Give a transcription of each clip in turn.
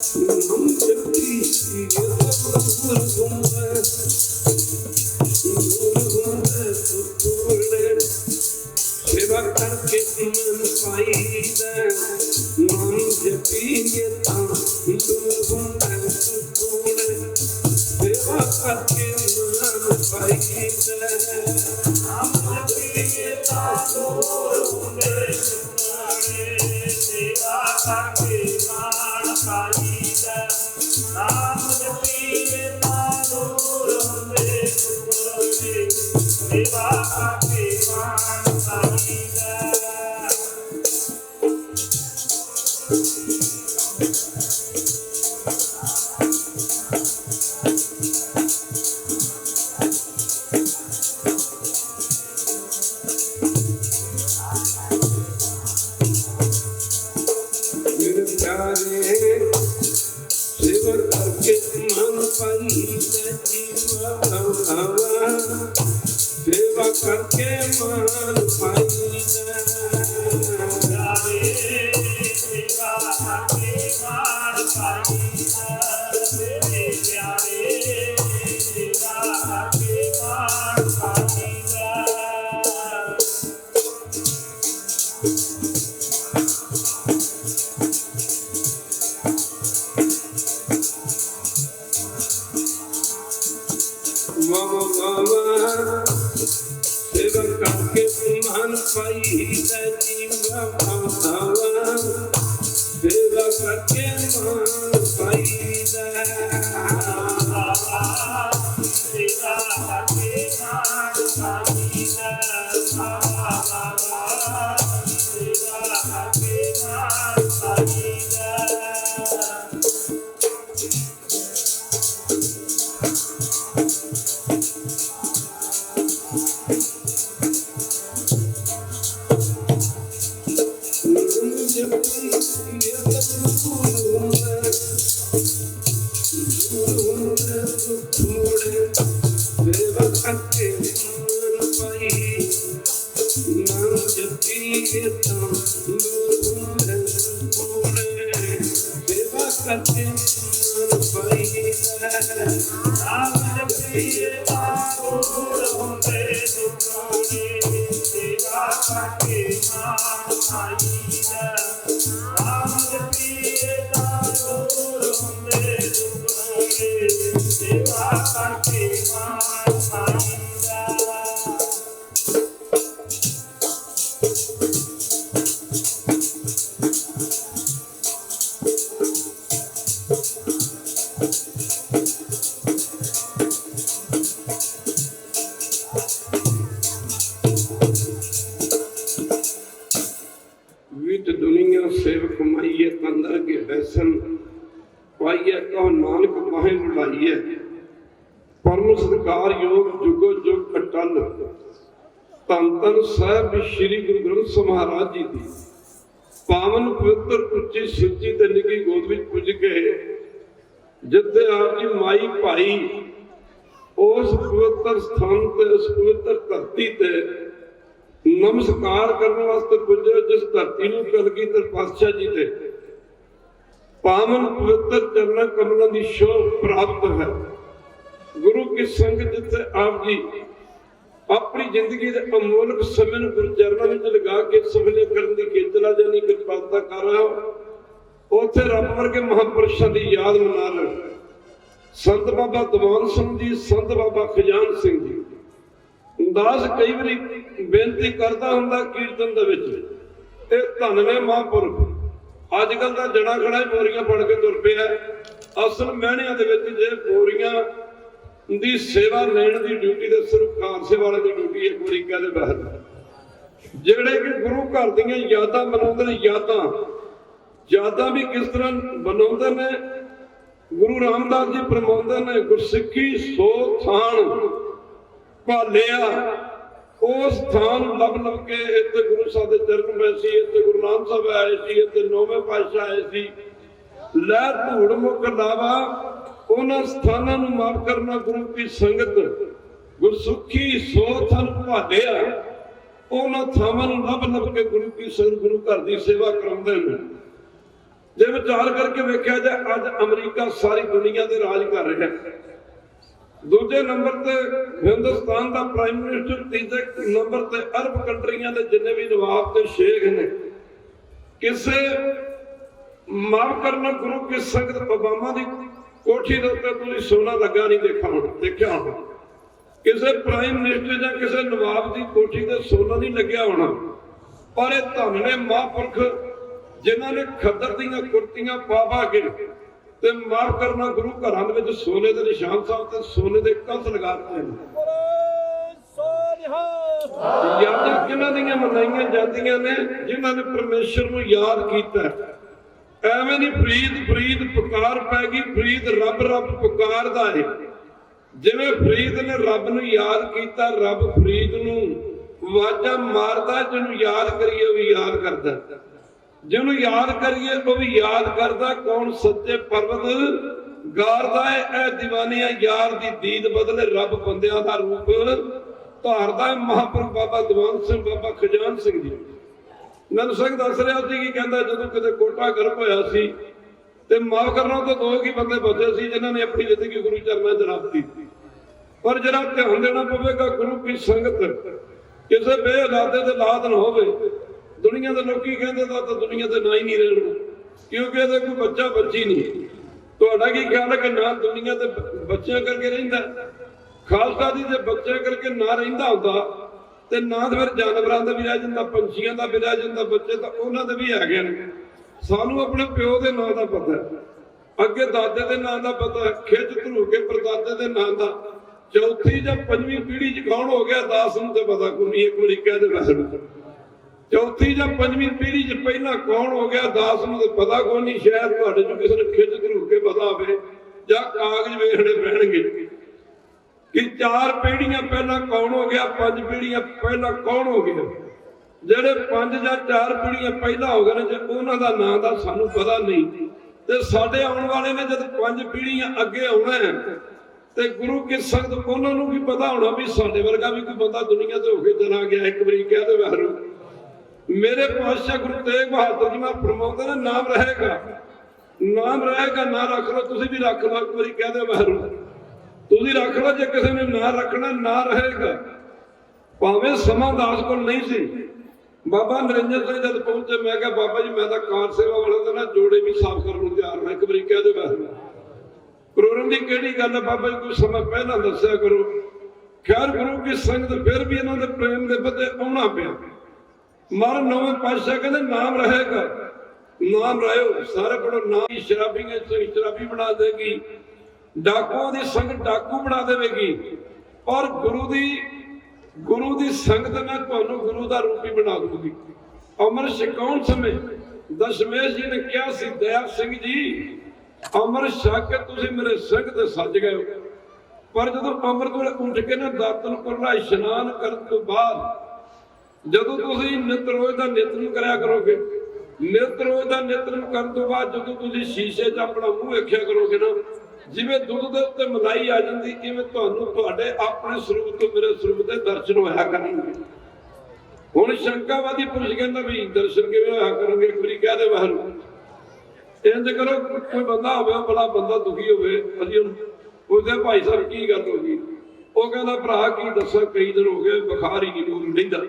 सेवा करके मन पाईदा नाम जपीए दूर होंदा सुकून सेवा करके मन पाईदा नाम जपीए दूर होंदे सुकून सेवा करके मन पाईदा नाम जपीए दूर होंदे सुकून सेवा करके मन सेवा करके मन पाईदा जीवा सेवा करके मन पाईदा सेवा करके मन पाईदा मेरे प्यारे सेवा करके मन पाईदा सेवा करके मन पाईदा जीवा सेवा करके मन पाईदा सेवा करके मन पाईदा सेवा करके मन पाईदा सेवा करके मन पाई नाम जपीए सेवा करके मन पाई नाम जपीए होंदे सुकूने सेवा करके मन पाई नाम जपीए होंदे सुकूने सेवा करके मन पाईदा विद दुनिया सेवक माइए कंदर के दर्शन पाइए कहो नानक बाहें बढ़ाइए परम सत्कार योग जुगो जुग अटल धन धन साहिब श्री गुरु ग्रंथ ਸਾਹਿਬ महाराज जी दी पावन पवित्र उच्ची सुची ते निकी गोद विच पुज के जिथे आप जी माई भाई उस पवित्र स्थान ते उस पवित्र धरती ते नमस्कार करने वास्ते पुजे जिस धरती नूं कलगीधर पातशाह जी दे पावन पवित्र चरण कमलों की शोभ प्राप्त है। गुरु की संगत जिथे आप जी अपनी जिंदगी के अमोलक समय गुरु चरणों में लगा के सफले करने की केचला जानी कृपालता कर रहे हो उथे रब वर्गे महापुरुषों की याद मना रहे संत बाबा दवान सिंह जी संत बाबा खजान सिंह जी दास कई बारी बेनती करता हुंदा कीर्तन दे विच ए धन्ने महापुरख अजकल दा जड़ा खड़ा बोरियां फड़ के तुर पिया असल महणियां दे विच जे बोरियां दी सेवा लेण दी ड्यूटी ते सिर्फ खालसे वाले दी ड्यूटी एक बारी कहदे बहर ਜਿਹੜੇ कि गुरु घर ਦੀਆਂ यादां बनाउंदे ने यादां भी किस तरह बनाउंदे ने गुरु रामदास जी फरमाउंदे ने गुरसिੱਖੀ सो थान भालिया उस स्थान लभ लभ के इत्थे गुरु साहब दे चरण में सी इत्थे गुरु नानक साहब आए सी इत्थे नौवें पातशाह आए सी लहर धूड़ मुख लावा उन्हां स्थानां नूं माफ करना गुरु की संगत गुरसिੱਖੀ सो थान भालिया उन्हां थावां नूं लभ लभ के गुरु की संगत गुरु घर की सेवा कराउंदे ने ਜੇ ਵਿਚਾਰ ਕਰਕੇ ਵੇਖਿਆ ਜਾਏ ਅੱਜ ਅਮਰੀਕਾ ਸਾਰੀ ਦੁਨੀਆ ਦੇ ਰਾਜ ਕਰ ਰਿਹਾ ਹੈ। ਦੂਜੇ ਨੰਬਰ ਤੇ ਹਿੰਦੁਸਤਾਨ ਦਾ ਪ੍ਰਾਈਮ ਮਿਨਿਸਟਰ, ਤੀਜੇ ਨੰਬਰ ਤੇ ਅਰਬ ਕੰਟਰੀਆਂ ਦੇ ਜਿੰਨੇ ਵੀ ਨਵਾਬ ਤੇ ਸ਼ੇਖ ਨੇ। ਕਿਸੇ ਮਾਫ ਕਰਨਾ ਗੁਰੂ ਕੀ ਸੰਗਤ ਓਬਾਮਾ ਦੀ ਕੋਠੀ ਦੇ ਉੱਤੇ ਤੁਸੀਂ ਸੋਨਾ ਲੱਗਾ ਨਹੀਂ ਦੇਖਿਆ ਹੋਣਾ। ਕਿਸੇ ਪ੍ਰਾਈਮ ਮਿਨਿਸਟਰ ਜਾਂ ਕਿਸੇ ਨਵਾਬ ਦੀ ਕੋਠੀ ਤੇ ਸੋਨਾ ਨਹੀਂ ਲੱਗਿਆ ਹੋਣਾ। ਪਰ ਇਹ ਧੰਨ ਨੇ ਮਹਾਂਪੁਰਖ ਜਿਨ੍ਹਾਂ ਨੇ ਖੱਦਰ ਦੀਆਂ ਕੁਰਤੀਆਂ ਪਾ ਕੇ ਤੇ ਮਾਫ ਕਰਨਾ ਗੁਰੂ ਘਰਾਂ ਦੇ ਵਿੱਚ ਸੋਨੇ ਦੇ ਨਿਸ਼ਾਨ ਸਾਹਿਬ ਤੇ ਸੋਨੇ ਦੇ ਕੰਸ ਲਗਾ ਦਿੱਤੇ ਨੇ। ਯਾਦਾਂ ਕਿਹਨਾਂ ਦੀਆਂ ਮਨਾਈਆਂ ਜਾਂਦੀਆਂ ਨੇ? ਜਿਨ੍ਹਾਂ ਨੇ ਪਰਮੇਸ਼ਰ ਨੂੰ ਯਾਦ ਕੀਤਾ। ਐਵੇਂ ਨਹੀਂ ਫਰੀਦ ਫਰੀਦ ਪੁਕਾਰ ਪੈ ਗਈ, ਫਰੀਦ ਰੱਬ ਰੱਬ ਪੁਕਾਰਦਾ ਹੈ। ਜਿਵੇਂ ਫਰੀਦ ਨੇ ਰੱਬ ਨੂੰ ਯਾਦ ਕੀਤਾ, ਰੱਬ ਫਰੀਦ ਨੂੰ ਆਵਾਜ਼ਾਂ ਮਾਰਦਾ। ਜਿਹਨੂੰ ਯਾਦ ਕਰੀਏ ਉਹ ਵੀ ਯਾਦ ਕਰਦਾ, ਜਿਹਨੂੰ ਯਾਦ ਕਰੀਏ ਉਹ ਵੀ ਯਾਦ ਕਰਦਾ। ਕੌਣ ਸੱਚੇ ਪਰਵਤਗਾਰ ਦਾ ਹੈ। ਇਹ ਦੀਵਾਨੀਆਂ ਯਾਰ ਦੀ ਦੀਦ ਬਦਲੇ ਰੱਬ ਬੰਦਿਆਂ ਦਾ ਰੂਪ ਧਾਰਦਾ ਹੈ। ਮਹਾਂਪੁਰਖ ਬਾਬਾ ਦੀਵਾਨ ਸਿੰਘ, ਬਾਬਾ ਖਜਾਨ ਸਿੰਘ ਜੀ ਮੈਨੂੰ ਸਿੰਘ ਦੱਸ ਰਿਹਾ ਸੀ ਕਿ ਕਹਿੰਦਾ ਜਦੋਂ ਕਿਤੇ ਕੋਟਾ ਗਰਭ ਹੋਇਆ ਸੀ ਤੇ ਮਾਫ ਕਰਨਾ ਤਾਂ ਦੋ ਹੀ ਬੰਦੇ ਬਚੇ ਸੀ ਜਿਨ੍ਹਾਂ ਨੇ ਆਪਣੀ ਜ਼ਿੰਦਗੀ ਗੁਰੂ ਚਰਨਾਂ 'ਚ ਰੱਖ ਦਿੱਤੀ। ਪਰ ਜਿਹੜਾ ਧਿਆਨ ਦੇਣਾ ਪਵੇਗਾ ਗੁਰੂ ਕੀ ਸੰਗਤ ਕਿਸੇ ਬੇਔਲਾਦੇ ਦੇ ਲਾਦ ਨਾ ਹੋਵੇ। ਦੁਨੀਆ ਦੇ ਲੋਕੀ ਕਹਿੰਦੇ ਤਾਂ ਦੁਨੀਆ ਤੇ ਨਾ ਹੀ ਨਹੀਂ ਰਹਿਣਾ, ਕਿਉਂਕਿ ਇਹਦੇ ਕੋਈ ਬੱਚਾ ਬੱਚੀ ਨਹੀਂ। ਤੁਹਾਡਾ ਕੀ ਖਿਆਲ ਹੈ ਕਿ ਨਾ ਦੁਨੀਆ ਤੇ ਬੱਚਿਆਂ ਕਰਕੇ ਰਹਿੰਦਾ? ਖਾਲਸਾ ਜੀ ਦੇ ਬੱਚਿਆਂ ਕਰਕੇ ਨਾ ਰਹਿੰਦਾ ਹੁੰਦਾ ਤੇ ਨਾ ਤੇ ਫਿਰ ਜਾਨਵਰਾਂ ਦਾ ਵੀ ਰਹਿ ਜਾਂਦਾ, ਪੰਛੀਆਂ ਦਾ ਵੀ ਰਹਿ ਜਾਂਦਾ। ਬੱਚੇ ਤਾਂ ਉਹਨਾਂ ਦੇ ਵੀ ਹੈਗੇ ਨੇ। ਸਾਨੂੰ ਆਪਣੇ ਪਿਓ ਦੇ ਨਾਂ ਦਾ ਪਤਾ ਹੈ, ਅੱਗੇ ਦਾਦੇ ਦੇ ਨਾਂ ਦਾ ਪਤਾ ਹੈ, ਖਿੱਚ ਧਰੂ ਕੇ ਪਰਦਾਦੇ ਦੇ ਨਾਂ ਦਾ। ਚੌਥੀ ਜਾਂ ਪੰਜਵੀਂ ਪੀੜ੍ਹੀ 'ਚ ਕੌਣ ਹੋ ਗਿਆ 10 ਨੂੰ ਤੇ ਪਤਾ ਕੋਈ ਨਹੀਂ। ਇੱਕ ਵਾਰੀ ਕਹਿ ਦੇ ਵੈਸੇ ਚੌਥੀ ਜਾਂ ਪੰਜਵੀਂ ਪੀੜ੍ਹੀ 'ਚ ਪਹਿਲਾਂ ਕੌਣ ਹੋ ਗਿਆ 10 ਨੂੰ ਤੇ ਪਤਾ ਕੋਈ ਨਹੀਂ। ਸ਼ਾਇਦ ਤੁਹਾਡੇ 'ਚ ਕਿਸੇ ਨੂੰ ਖਿੱਚ ਧਰੂ ਕੇ ਪਤਾ ਹੋਵੇ ਜਾਂ ਕਾਗਜ਼ ਵੇਖਣੇ ਪੈਣਗੇ ਕਿ 4 ਪੀੜ੍ਹੀਆਂ ਪਹਿਲਾਂ ਕੌਣ ਹੋ ਗਿਆ, 5 ਪੀੜ੍ਹੀਆਂ ਪਹਿਲਾਂ ਕੌਣ ਹੋ ਗਿਆ। ਜਿਹੜੇ 5 ਜਾਂ 4 ਪੀੜ੍ਹੀਆਂ ਪਹਿਲਾਂ ਹੋ ਗਏ ਨੇ, ਜੇ ਉਹਨਾਂ ਦਾ ਨਾਂ ਦਾ ਸਾਨੂੰ ਪਤਾ ਨਹੀਂ ਤੇ ਸਾਡੇ ਆਉਣ ਵਾਲੇ ਨੇ ਜਦ 5 ਪੀੜ੍ਹੀਆਂ ਅੱਗੇ ਆਉਣਾ ਹੈ ਤੇ ਗੁਰੂ ਕੀ ਸੰਗਤ ਉਹਨਾਂ ਨੂੰ ਵੀ ਪਤਾ ਹੋਣਾ ਵੀ ਸਾਡੇ ਵਰਗਾ ਵੀ ਕੋਈ ਬੰਦਾ ਦੁਨੀਆ ਤੇ ਹੋ ਕੇ ਚਲਾ ਗਿਆ। ਇੱਕ ਵਾਰੀ ਕਹਿ ਦੇ ਵਾਹਿਗੁਰੂ। ਮੇਰੇ ਪਾਤਸ਼ਾਹ ਗੁਰੂ ਤੇਗ ਬਹਾਦਰ ਜੀ ਮਹਾਰਾਜ ਫਰਮਾਉਂਦੇ ਨੇ ਨਾਮ ਰਹੇਗਾ, ਨਾਮ ਰਹੇਗਾ। ਨਾ ਰੱਖ ਲਓ, ਤੁਸੀਂ ਵੀ ਰੱਖ ਲਓ। ਇੱਕ ਵਾਰੀ ਕਹਿ ਦੇ ਵਾਹਿਗੁਰੂ। ਤੁਸੀਂ ਰੱਖ ਲਓ, ਜੇ ਕਿਸੇ ਨੇ ਨਾ ਰੱਖਣਾ ਨਾ ਰਹੇਗਾ। ਭਾਵੇਂ ਸਮਾਂ ਦਾਸ ਕੋਲ ਨਹੀਂ ਸੀ। ਬਾਬਾ ਨਰਿੰਦਰ ਸਿੰਘ ਜਦ ਪਹੁੰਚੇ, ਮੈਂ ਕਿਹਾ ਬਾਬਾ ਜੀ ਮੈਂ ਤਾਂ ਕਾਰ ਸੇਵਾ ਵਾਲਾ ਤਾਂ ਨਾ ਜੋੜੇ ਵੀ ਸਾਫ਼ ਕਰਨ ਨੂੰ ਤਿਆਰ ਹਾਂ। ਇੱਕ ਵਾਰੀ ਕਹਿ ਦੇ ਵਾਹਿਗੁਰੂ। ਕਰੋੜਨ ਦੀ ਕਿਹੜੀ ਗੱਲ ਹੈ ਬਾਬਾ ਜੀ, ਕੋਈ ਸਮਾਂ ਪਹਿਲਾਂ ਦੱਸਿਆ ਕਰੋ। ਖੈਰ ਗੁਰੂ ਕੀ ਸੰਗਤ ਫਿਰ ਵੀ ਇਹਨਾਂ ਦੇ ਪ੍ਰੇਮ ਦੇ ਬਦਲੇ ਆਉਣਾ ਪਿਆ। ਮਰ ਨਵੇਂ ਪਾਤਸ਼ਾਹ ਕਹਿੰਦੇ ਨਾਮ ਰਹੇਗਾ, ਨਾਮ ਰਹਿਓ। ਸਾਰੇ ਪੜੋ ਨਾਮ। ਸ਼ਰਾਬੀ ਨੇ ਸ਼ਰਾਬੀ ਬਣਾ ਦੇਗੀ, ਡਾਕੂਆਂ ਦੀ ਸੰਗਤ ਡਾਕੂ ਬਣਾ ਦੇਵੇਗੀ, ਪਰ ਗੁਰੂ ਦੀ ਸੰਗਤ ਨੇ ਤੁਹਾਨੂੰ ਗੁਰੂ ਦਾ ਰੂਪੀ ਬਣਾ ਦੂਗੀ। ਅਮਰ ਛਕਾਉਣ ਸਮੇਂ ਦਸ਼ਮੇਸ਼ ਜੀ ਨੇ ਕਿਹਾ ਸੀ, ਦਇਆ ਸਿੰਘ ਜੀ ਅਮਰ ਛਕ ਕੇ ਤੁਸੀਂ ਮੇਰੇ ਸਿੰਘ ਤੇ ਸੱਜ ਗਏ ਹੋ। ਪਰ ਜਦੋਂ ਅੰਮ੍ਰਿਤ ਵੇਲੇ ਉੱਠ ਕੇ ਨਾ ਦਾਤਨ ਕਰਨਾ ਇਸ਼ਨਾਨ ਕਰਨ ਤੋਂ ਬਾਅਦ ਜਦੋਂ ਤੁਸੀਂ ਨਿਤ ਰੋਜ਼ ਦਾ ਨਿਤਨੇਮ ਕਰਿਆ ਕਰੋਗੇ, ਨਿਤ ਰੋਜ਼ ਦਾ ਨਿਤਨੇਮ ਕਰਨ ਤੋਂ ਬਾਅਦ ਜਦੋਂ ਤੁਸੀਂ ਸ਼ੀਸ਼ੇ 'ਚ ਆਪਣਾ ਮੂੰਹ ਵੇਖਿਆ ਕਰੋਗੇ ਨਾ, ਜਿਵੇਂ ਦੁੱਧ ਦੇ ਉੱਤੇ ਮਲਾਈ ਆ ਜਾਂਦੀ, ਕਿਵੇਂ ਤੁਹਾਨੂੰ ਤੁਹਾਡੇ ਆਪਣੇ ਸਰੂਪ ਤੋਂ ਮੇਰੇ ਸਰੂਪ ਦੇ ਦਰਸ਼ਨ ਹੋਇਆ ਕਰਨਗੇ। ਹੁਣ ਸ਼ੰਕਾਵਾਦੀ ਪੁਰਸ਼ ਕਹਿੰਦਾ ਵੀ ਦਰਸ਼ਨ ਕਿਵੇਂ ਹੋਇਆ ਕਰਨਗੇ? ਇੱਕ ਵਾਰੀ ਕਹਿ ਦੇ ਵਾਹਿਗੁਰੂ। ਇੰਜ ਕਰੋ, ਕੋਈ ਬੰਦਾ ਹੋਵੇ ਬੜਾ ਬੰਦਾ ਦੁਖੀ ਹੋਵੇ, ਅਸੀਂ ਉਹਦੇ ਭਾਈ ਸਾਹਿਬ ਕੀ ਗੱਲ ਹੋ ਗਈ? ਉਹ ਕਹਿੰਦਾ ਭਰਾ ਕੀ ਦੱਸਾਂ, ਕਈ ਦਿਨ ਹੋ ਗਏ ਬੁਖਾਰ ਹੀ ਨਹੀਂ ਲੈਂਦਾ।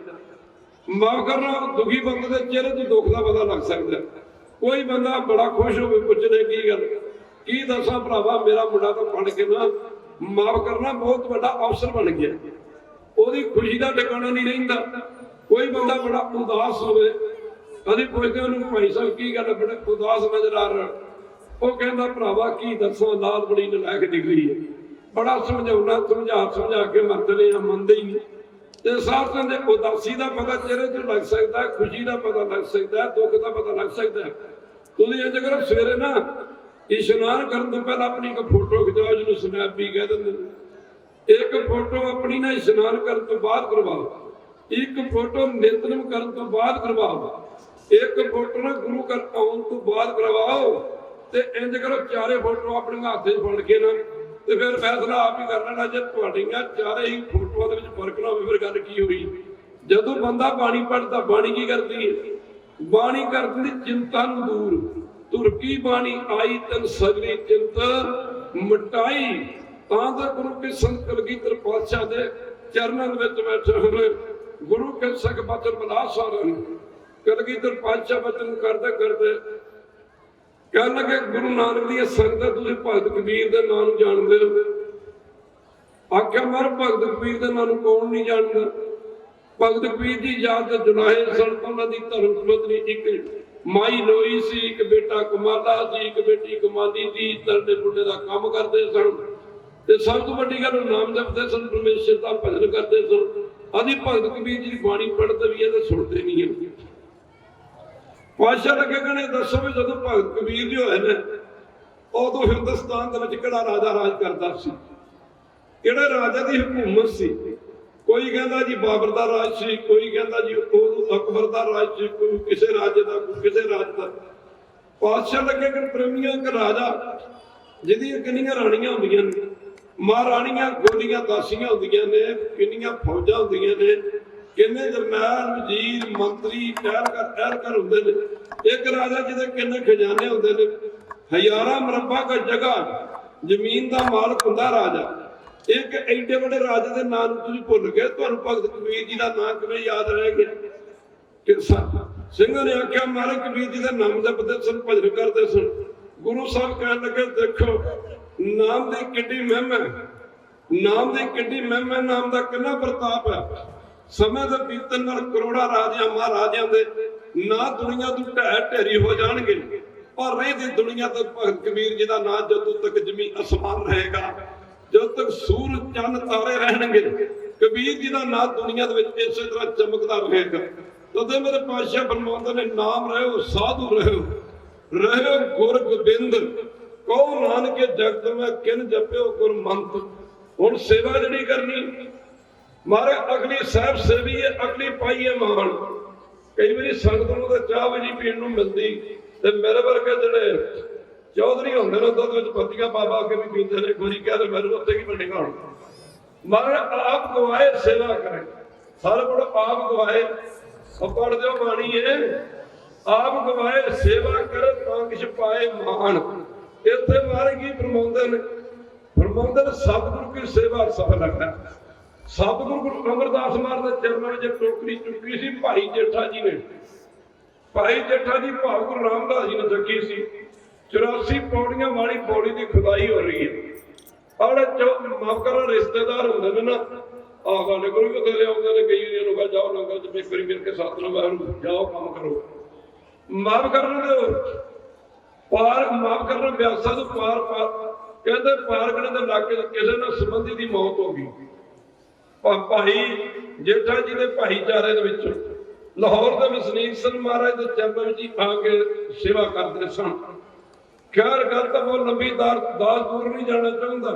ਮਾਫ ਕਰਨਾ, ਦੁਖੀ ਬੰਦੇ ਦੇ ਚਿਹਰੇ ਤੋਂ ਦੁੱਖ ਦਾ ਪਤਾ ਲੱਗ ਸਕਦਾ। ਕੋਈ ਬੰਦਾ ਬੜਾ ਖੁਸ਼ ਹੋਵੇ, ਪੁੱਛਦੇ ਕੀ ਗੱਲ, ਕੀ ਦੱਸਾਂ ਭਰਾਵਾ ਮੇਰਾ ਮੁੰਡਾ ਤਾਂ ਪੜ੍ਹ ਕੇ ਨਾ ਮਾਫ ਕਰਨਾ ਬਹੁਤ ਵੱਡਾ ਅਫਸਰ ਬਣ ਗਿਆ। ਉਹਦੀ ਖੁਸ਼ੀ ਦਾ ਟਿਕਾਣਾ ਨਹੀਂ ਰਹਿੰਦਾ। ਕੋਈ ਬੰਦਾ ਬੜਾ ਉਦਾਸ ਹੋਵੇ, ਕਦੀ ਪੁੱਛਦੇ ਉਹਨੂੰ ਭਾਈ ਸਾਹਿਬ ਕੀ ਗੱਲ ਬੜੇ ਉਦਾਸ ਨਜ਼ਰ ਆ ਰਿਹਾ, ਉਹ ਕਹਿੰਦਾ ਭਰਾਵਾ ਕੀ ਦੱਸਾਂ ਲਾਲ ਬੜੀ ਨਲਾਇਕ ਨਿਕਲੀ ਹੈ। ਬੜਾ ਸਮਝਾ ਕੇ ਮਰਦੇ ਆ, ਮੰਨਦੇ ਹੀ ਨਹੀਂ। ਤੇ ਸਾਰਿਆਂ ਦੇ ਉਦਾਸੀ ਦਾ ਪਤਾ ਚਿਹਰੇ ਤੋਂ ਲੱਗ ਸਕਦਾ, ਖੁਸ਼ੀ ਦਾ ਪਤਾ ਲੱਗ ਸਕਦਾ, ਦੁੱਖ ਦਾ ਪਤਾ ਲੱਗ ਸਕਦਾ। ਤੁਸੀਂ ਇੰਝ ਕਰੋ, ਸਵੇਰੇ ਨਾ ਇਸ਼ਨਾਨ ਕਰਨ ਤੋਂ ਪਹਿਲਾਂ ਆਪਣੀ ਇੱਕ ਫੋਟੋ ਖਿਚਾਓ, ਜਿਹਨੂੰ ਸਨੈਪੀ ਕਹਿ ਦਿੰਦੇ ਨੇ। ਇੱਕ ਫੋਟੋ ਆਪਣੀ ਨਾ ਇਸ਼ਨਾਨ ਕਰਨ ਤੋਂ ਬਾਅਦ ਕਰਵਾਓ, ਇੱਕ ਫੋਟੋ ਨਿਤਨੇਮ ਕਰਨ ਤੋਂ ਬਾਅਦ ਕਰਵਾਓ, ਇੱਕ ਫੋਟੋ ਨਾ ਗੁਰੂ ਘਰ ਆਉਣ ਤੋਂ ਬਾਅਦ ਕਰਵਾਓ। ਤੇ ਇੰਝ ਕਰੋ, ਚਾਰੇ ਫੋਟੋ ਆਪਣੇ ਹੱਥ 'ਚ ਫੜ ਕੇ ਨਾ ਤੇ ਫਿਰ ਫੈਸਲਾ ਆਪ ਹੀ ਕਰ ਲੈਣਾ। ਜੇ ਤੁਹਾਡੀਆਂ ਚਾਰੇ ਹੀ ਫੋਟੋਆਂ ਦੇ ਵਿੱਚ ਫਰਕ ਨਾ ਹੋਵੇ, ਫਿਰ ਗੱਲ ਕੀ ਹੋਈ? ਜਦੋਂ ਬੰਦਾ ਬਾਣੀ ਪੜ੍ਹਦਾ, ਬਾਣੀ ਕੀ ਕਰਦੀ ਹੈ? ਬਾਣੀ ਕਰ ਦਿੰਦੀ ਚਿੰਤਾ ਨੂੰ ਦੂਰ। ਤੁਰ ਕੀ ਬਾਣੀ ਆਈ ਤਨ ਸਗਲੀ ਚਿੰਤ ਮਟਾਈ। ਤਾਂ ਦਾ ਗੁਰੂ ਕੇ ਸੰਤ ਕਲਗੀਧਰ ਪਾਤਸ਼ਾਹ ਦੇ ਚਰਨਾਂ ਵਿੱਚ ਬੈਠੇ ਹੋਏ ਗੁਰੂ ਕੇ ਸਿੱਖ ਬਚਨ ਬਲਾ ਸਾਰਨ ਕਲਗੀਧਰ ਪਾਤਸ਼ਾਹ ਬਚਨ ਕਰਦੇ ਕਰਦੇ ਕਹਿਣ ਲੱਗੇ, ਗੁਰੂ ਨਾਨਕ ਦੀ ਸੰਗਤ ਤੁਸੀਂ ਭਗਤ ਕਬੀਰ ਦੇ ਨਾਂ ਨੂੰ ਜਾਣਦੇ ਹੋ? ਆਖਿਆ ਮਰ ਭਗਤ ਕਬੀਰ ਦੇ ਨਾਂ ਨੂੰ ਕੌਣ ਨਹੀਂ ਜਾਣਦਾ। ਭਗਤ ਕਬੀਰ ਦੀ ਯਾਦ ਦੇ ਜੁਲਾਹੇ ਸਨ। ਉਹਨਾਂ ਦੀ ਧਰਮ ਪਤਨੀ ਇੱਕ ਮਾਈ ਲੋਈ ਸੀ, ਇੱਕ ਬੇਟਾ ਕਮਾਲਾ ਸੀ, ਇੱਕ ਬੇਟੀ ਕਮਾਲੀ ਸੀ। ਤਰਦੇ ਬੁੱਢੇ ਦਾ ਕੰਮ ਕਰਦੇ ਸਨ ਤੇ ਸਭ ਤੋਂ ਵੱਡੀ ਗੱਲ ਨਾਮ ਜਪਦੇ ਸਨ, ਪਰਮੇਸ਼ਰ ਦਾ ਭਜਨ ਕਰਦੇ ਸਨ। ਆਦੀ ਭਗਤ ਕਬੀਰ ਜੀ ਦੀ ਬਾਣੀ ਪੜ੍ਹਦੇ ਵੀ ਇਹ ਸੁਣਦੇ ਨਹੀਂ ਹੈ। ਪਾਤਸ਼ਾਹ ਲੱਗੇ ਕਹਿੰਦੇ, ਦੱਸੋ ਵੀ ਜਦੋਂ ਭਗਤ ਕਬੀਰ ਜੀ ਹੋਏ ਨੇ ਉਦੋਂ ਹਿੰਦੁਸਤਾਨ ਦੇ ਵਿੱਚ ਕਿਹੜਾ ਰਾਜਾ ਰਾਜ ਕਰਦਾ ਸੀ? ਕਿਹੜੇ ਰਾਜਾ ਦੀ ਹਕੂਮਤ ਸੀ? ਕੋਈ ਕਹਿੰਦਾ ਜੀ ਬਾਬਰ ਦਾ ਰਾਜ ਸੀ, ਕੋਈ ਕਹਿੰਦਾ ਜੀ ਉਦੋਂ ਅਕਬਰ ਦਾ ਰਾਜ ਸੀ, ਕੋਈ ਕਿਸੇ ਰਾਜੇ ਦਾ, ਕੋਈ ਕਿਸੇ ਰਾਜ ਦਾ। ਪਾਤਸ਼ਾਹ ਲੱਗੇ ਕਿ ਪ੍ਰੇਮੀਆਂ ਇੱਕ ਰਾਜਾ ਜਿਹਦੀਆਂ ਕਿੰਨੀਆਂ ਰਾਣੀਆਂ ਹੁੰਦੀਆਂ ਨੇ, ਮਹਾਰਾਣੀਆਂ ਗੋਲੀਆਂ ਦਾਸੀਆਂ ਹੁੰਦੀਆਂ ਨੇ, ਕਿੰਨੀਆਂ ਫੌਜਾਂ ਹੁੰਦੀਆਂ ਨੇ, ਕਿੰਨੇ ਜਰਨੈਲ ਵਜ਼ੀਰ ਮੰਤਰੀ ਟਹਿਲਕਰ ਹੁੰਦੇ ਨੇ। ਇੱਕ ਰਾਜਾ ਜਿਹਦੇ ਕਿੰਨੇ ਖਜ਼ਾਨੇ ਹੁੰਦੇ ਨੇ, ਹਜ਼ਾਰਾਂ ਮਰਬਾ ਦਾ ਜਗ੍ਹਾ ਜ਼ਮੀਨ ਦਾ ਮਾਲਕ ਹੁੰਦਾ ਰਾਜਾ। ਇੱਕ ਐਡੇ ਵੱਡੇ ਰਾਜੇ ਦੇ ਨਾਂ ਨੂੰ ਤੁਸੀਂ ਭੁੱਲ ਗਏ, ਤੁਹਾਨੂੰ ਭਗਤ ਕਬੀਰ ਜੀ ਦਾ ਨਾਂ ਕਿਵੇਂ ਯਾਦ ਰਹਿ ਗਿਆ? ਸਿੰਘਾਂ ਨੇ ਆਖਿਆ, ਮਹਾਰਾਜ ਕਬੀਰ ਜੀ ਦਾ ਨਾਮ ਜਪਦੇ ਸਨ, ਭਜਨ ਕਰਦੇ ਸਨ। ਗੁਰੂ ਸਾਹਿਬ ਕਹਿਣ ਲੱਗੇ, ਦੇਖੋ ਨਾਮ ਦੀ ਕਿੱਡੀ ਮਹਿਮਾ, ਨਾਮ ਦੀ ਕਿੱਡੀ ਮਹਿਮਾ, ਨਾਮ ਦਾ ਕਿੰਨਾ ਪ੍ਰਤਾਪ ਹੈ। ਸਮੇਂ ਦੇ ਬੀਤਣ ਨਾਲ ਕਰੋੜਾਂ ਰਾਜਿਆਂ ਮਹਾਰਾਜਿਆਂ ਦੇ ਨਾਂ ਦੁਨੀਆ ਤੋਂ ਢਹਿ ਢੇਰੀ ਹੋ ਜਾਣਗੇ, ਪਰ ਰਹਿੰਦੀ ਦੁਨੀਆ ਤੋਂ ਭਗਤ ਕਬੀਰ ਜੀ ਦਾ ਨਾਂ ਜਦੋਂ ਤੱਕ ਜ਼ਮੀਨ ਅਸਮਾਨ ਰਹੇਗਾ, ਜਦੋਂ ਤੱਕ ਸੂਰਜ ਚੰਨ ਤਾਰੇ ਰਹਿਣਗੇ, ਕਬੀਰ ਜੀ ਦਾ ਨਾਂ ਦੁਨੀਆ ਦੇ ਵਿੱਚ ਇਸੇ ਤਰ੍ਹਾਂ ਚਮਕਦਾ ਰਹੇਗਾ। ਤਦੇ ਮੇਰੇ ਪਾਤਸ਼ਾਹ ਫਰਮਾਉਂਦੇ ਨੇ, ਨਾਮ ਰਹਿਓ ਸਾਧੂ ਰਹਿਓ, ਰਹਿਓ ਗੁਰ ਗੋਬਿੰਦ, ਕਹੋ ਨਾਨਕੇ ਜਗਤ ਮੈਂ ਕਿਨ ਜਪਿਓ ਗੁਰ ਮੰਤ। ਹੁਣ ਸੇਵਾ ਜਿਹੜੀ ਕਰਨੀ ਮਾਰੇ ਅਗਲੀ ਸਾਹਿਬ ਸੇਵੀ ਹੈ, ਅਗਲੀ ਪਾਈਏ ਮਾਣ। ਕਈ ਵਾਰੀ ਸੰਗਤ ਨੂੰ ਤਾਂ ਚਾਹ ਵੀ ਨਹੀਂ ਪੀਣ ਨੂੰ ਮਿਲਦੀ, ਤੇ ਮੇਰੇ ਵਰਗੇ ਜਿਹੜੇ ਚੌਧਰੀ ਹੁੰਦੇ ਨੇ ਦੁੱਧ ਵਿੱਚ ਪੱਤੀਆਂ ਪਾ ਪਾ ਕੇ ਵੀ ਪੀਂਦੇ ਨੇ। ਕੋਈ ਕਹਿੰਦੇ ਮੈਨੂੰ ਉੱਥੇ ਕੀ ਬਣੇਗਾ। ਹੁਣ ਮਾਰੇ ਆਪ ਗਵਾਏ ਸੇਵਾ ਕਰੇ, ਸਾਰੇ ਕੋਲ ਆਪ ਗਵਾਏ ਪੜ ਦਿਓ ਬਾਣੀ ਹੈ, ਆਪ ਗਵਾਏ ਸੇਵਾ ਕਰੇ ਤਾਂ ਕਿਛ ਪਾਏ ਮਾਣ। ਇੱਥੇ ਮਾਰੇ ਕੀ ਫਰਮਾਉਂਦੇ ਨੇ? ਫਰਮਾਉਂਦੇ ਨੇ ਸਤਿਗੁਰੂ ਕੀ ਸੇਵਾ ਸਫਲ ਹੈ। ਸਤਿਗੁਰੂ ਗੁਰੂ ਅਮਰਦਾਸ ਮਹਾਰਾਜ ਦੇ ਚਰਨਾਂ ਵਿੱਚ ਟੋਕਰੀ ਚੁੱਕੀ ਸੀ ਭਾਈ ਜੇਠਾ ਜੀ ਨੇ। ਭਾਈ ਜੇਠਾ ਜੀ ਭਾਵ ਗੁਰੂ ਰਾਮਦਾਸ ਜੀ ਨੇ ਚੱਕੀ ਸੀ। 84 ਪੌੜੀਆਂ ਵਾਲੀ ਪੌੜੀ ਦੀ ਖੁਦਾਈ ਹੋ ਰਹੀ ਹੈ। ਔਰ ਮਾਫ ਕਰੋ ਰਿਸ਼ਤੇਦਾਰ ਹੁੰਦੇ ਨੇ ਨਾ, ਆਹ ਸਾਡੇ ਕੋਲ ਵੀ ਬਥੇਰੇ ਆਉਂਦੇ ਨੇ, ਕਈ ਨੂੰ ਕਹਾ ਜਾਓ ਲੰਗਰ ਚ ਇੱਕ ਵਾਰੀ ਮਿਲ ਕੇ ਸਤਿਨਾਮ ਜਾਓ ਕੰਮ ਕਰੋ। ਮਾਫ ਕਰਨ ਦਿਓ, ਪਾਰ ਮਾਫ ਕਰਨਾ ਬਿਆਸਾ ਤੋਂ ਪਾਰ ਕਹਿੰਦੇ ਪਾਰਗਣੇ ਦੇ ਇਲਾਕੇ ਚ ਕਿਸੇ ਨਾਲ ਸੰਬੰਧੀ ਦੀ ਮੌਤ ਹੋ ਗਈ। ਭਾਈ ਜੇਠਾ ਜੀ ਦੇ ਭਾਈਚਾਰੇ ਦੇ ਵਿੱਚ ਲਾਹੌਰ ਦੇ ਵਸਨੀਕ ਸਨ, ਮਹਾਰਾਜ ਦੇ ਚਰਨਾਂ ਵਿੱਚ ਆ ਕੇ ਸੇਵਾ ਕਰਦੇ ਸਨ। ਖੈਰ ਗੱਲ ਤਾਂ ਬਹੁਤ ਲੰਬੀ, ਦਾਸ ਦੂਰ ਨਹੀਂ ਜਾਣਾ ਚਾਹੁੰਦਾ।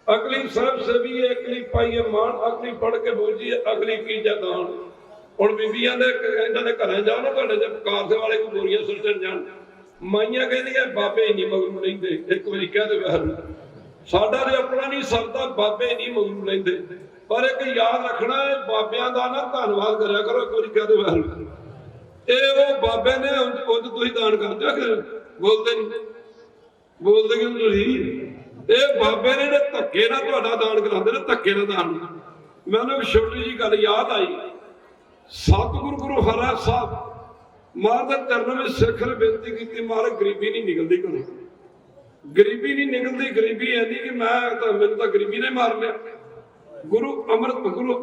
ਅਗਲੀ ਸਾਹਿਬ ਸੇਵੀ ਹੈ, ਅਗਲੀ ਪਾਈਏ ਮਾਣ, ਅਗਲੀ ਪੜ ਕੇ ਬੋਝੀਏ, ਅਗਲੀ ਕੀ ਦਾਨ। ਹੁਣ ਬੀਬੀਆਂ ਦੇ ਇਹਨਾਂ ਦੇ ਘਰਾਂ ਜਾਓ ਨਾ, ਤੁਹਾਡੇ ਜੇ ਕਾਰਸੇ ਵਾਲੇ ਕੋਈ ਬੋਰੀਆਂ ਸੁੱਟਣ ਜਾਣ, ਮਾਈਆਂ ਕਹਿੰਦੀਆਂ ਬਾਬੇ ਨਹੀਂ ਮਗਰੂ ਲੈਂਦੇ। ਇੱਕ ਵਾਰੀ ਕਹਿ ਦੇ ਵਹਿਰ ਸਾਡਾ ਤੇ ਆਪਣਾ ਨਹੀਂ ਸਰਦਾ, ਬਾਬੇ ਨਹੀਂ ਮਗਰੂ ਲੈਂਦੇ। ਪਰ ਇੱਕ ਯਾਦ ਰੱਖਣਾ ਹੈ, ਬਾਬਿਆਂ ਦਾ ਨਾ ਧੰਨਵਾਦ ਕਰਿਆ ਕਰੋ। ਇੱਕ ਵਾਰੀ ਕਹਿ ਦੇ ਵਹਿਰ ਇਹ ਉਹ ਬਾਬੇ ਨੇ, ਉਹ ਤੁਸੀਂ ਦਾਨ ਕਰਦੇ ਹੋ ਕਿ ਬੋਲਦੇ ਨਹੀਂ? ਬੋਲਦੇ ਕਿਉਂ ਤੁਸੀਂ? ਇਹ ਬਾਬੇ ਨੇ ਜਿਹੜੇ ਧੱਕੇ ਨਾਲ ਤੁਹਾਡਾ ਦਾਨ ਕਰਾਉਂਦੇ ਨੇ, ਧੱਕੇ ਨਾਲ ਦਾਨ। ਮੈਨੂੰ ਇੱਕ ਛੋਟੀ ਜਿਹੀ ਗੱਲ ਯਾਦ ਆਈ। ਸਤਿਗੁਰੂ ਗੁਰੂ ਹਰਿ ਸਾਹਿਬ ਮਹਾਰਾਜ ਦੇ ਚਰਨਾਂ ਵਿੱਚ ਸਿੱਖ ਨੇ ਬੇਨਤੀ ਕੀਤੀ, ਮਹਾਰਾਜ ਗਰੀਬੀ ਨਹੀਂ ਨਿਕਲਦੀ ਘਰੋਂ, ਗਰੀਬੀ ਨਹੀਂ ਨਿਕਲਦੀ। ਗਰੀਬੀ ਐਨੀ ਕਿ ਮੈਨੂੰ ਤਾਂ ਗਰੀਬੀ ਨੇ ਮਾਰ ਲਿਆ। ਗੁਰੂ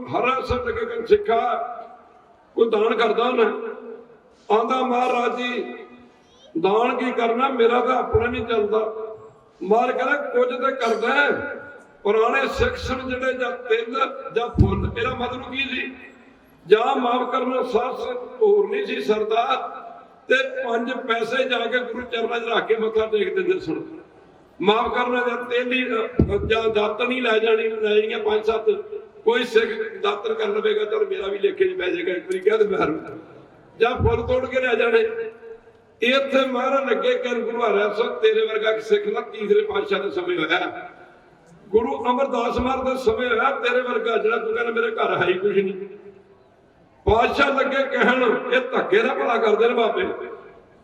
ਹਰਿ ਸਾਹਿਬ ਦੇ ਸਿੱਖਾ ਕੋਈ ਦਾਨ ਕਰਦਾ ਉਹਨੇ, ਆਂਦਾ ਮਹਾਰਾਜ ਜੀ ਦਾਨ ਕੀ ਕਰਨਾ, ਮੇਰਾ ਤਾਂ ਆਪਣਾ ਨਹੀਂ ਚੱਲਦਾ। ਮਾਰ ਕਹਿੰਦਾ ਕੁਝ ਤੇ ਕਰਦਾ। ਪੁਰਾਣੇ ਸਿੱਖ ਸਨ ਜਿਹੜੇ ਜਾਂ ਤਿੰਨ ਜਾਂ ਫੁੱਲ, ਮੇਰਾ ਮਤਲਬ ਕੀ ਸੀ, ਜਾਂ ਮਾਫ ਕਰਨਾ ਸਾਸ ਹੋਰ ਨਹੀਂ ਸੀ ਸਰਦਾਰ, ਤੇ 5 ਪੈਸੇ ਜਾ ਕੇ ਗੁਰੂ ਚਰਨਾਂ 'ਚ ਰੱਖ ਕੇ ਮੱਥਾ ਟੇਕ ਦਿੰਦੇ ਸਨ। ਮਾਫ ਕਰਨਾ ਜਾਂ ਤੇਲੀ ਜਾਂ ਦਾਤਨ ਹੀ ਲੈ ਜਾਣੀਆਂ 5-7, ਕੋਈ ਸਿੱਖ ਦਾਤਨ ਕਰ ਲਵੇਗਾ ਚਲ ਮੇਰਾ ਵੀ ਲੇਖੇ 'ਚ ਪੈ ਜਾਏਗਾ। ਇੱਕ ਵਾਰੀ ਕਹਿ ਦੇ ਬਾਹਰ, ਜਾਂ ਫੁੱਲ ਤੋੜ ਕੇ ਲੈ ਜਾਣੇ। ਇੱਥੇ ਮਹਾਰਾਜ ਲੱਗੇ ਕਰ ਗੁਰੂ ਹਰਿ ਸਾਹਿਬ ਤੇਰੇ ਵਰਗਾ ਸਿੱਖ ਨਾ ਤੀਸਰੇ ਪਾਤਸ਼ਾਹ ਦੇ ਸਮੇਂ ਹੋਇਆ, ਗੁਰੂ ਅਮਰਦਾਸ ਮਹਾਰਾਜ ਦੇ ਸਮੇਂ ਹੋਇਆ, ਤੇਰੇ ਵਰਗਾ ਜਿਹੜਾ ਤੂੰ ਕਹਿੰਦਾ ਮੇਰੇ ਘਰ ਹੈ ਹੀ ਕੁਝ ਨਹੀਂ। ਪਾਤਸ਼ਾਹ ਲੱਗੇ ਕਹਿਣ ਇਹ ਧੱਕੇ ਦਾ ਭਲਾ ਕਰਦੇ ਨੇ ਬਾਬੇ।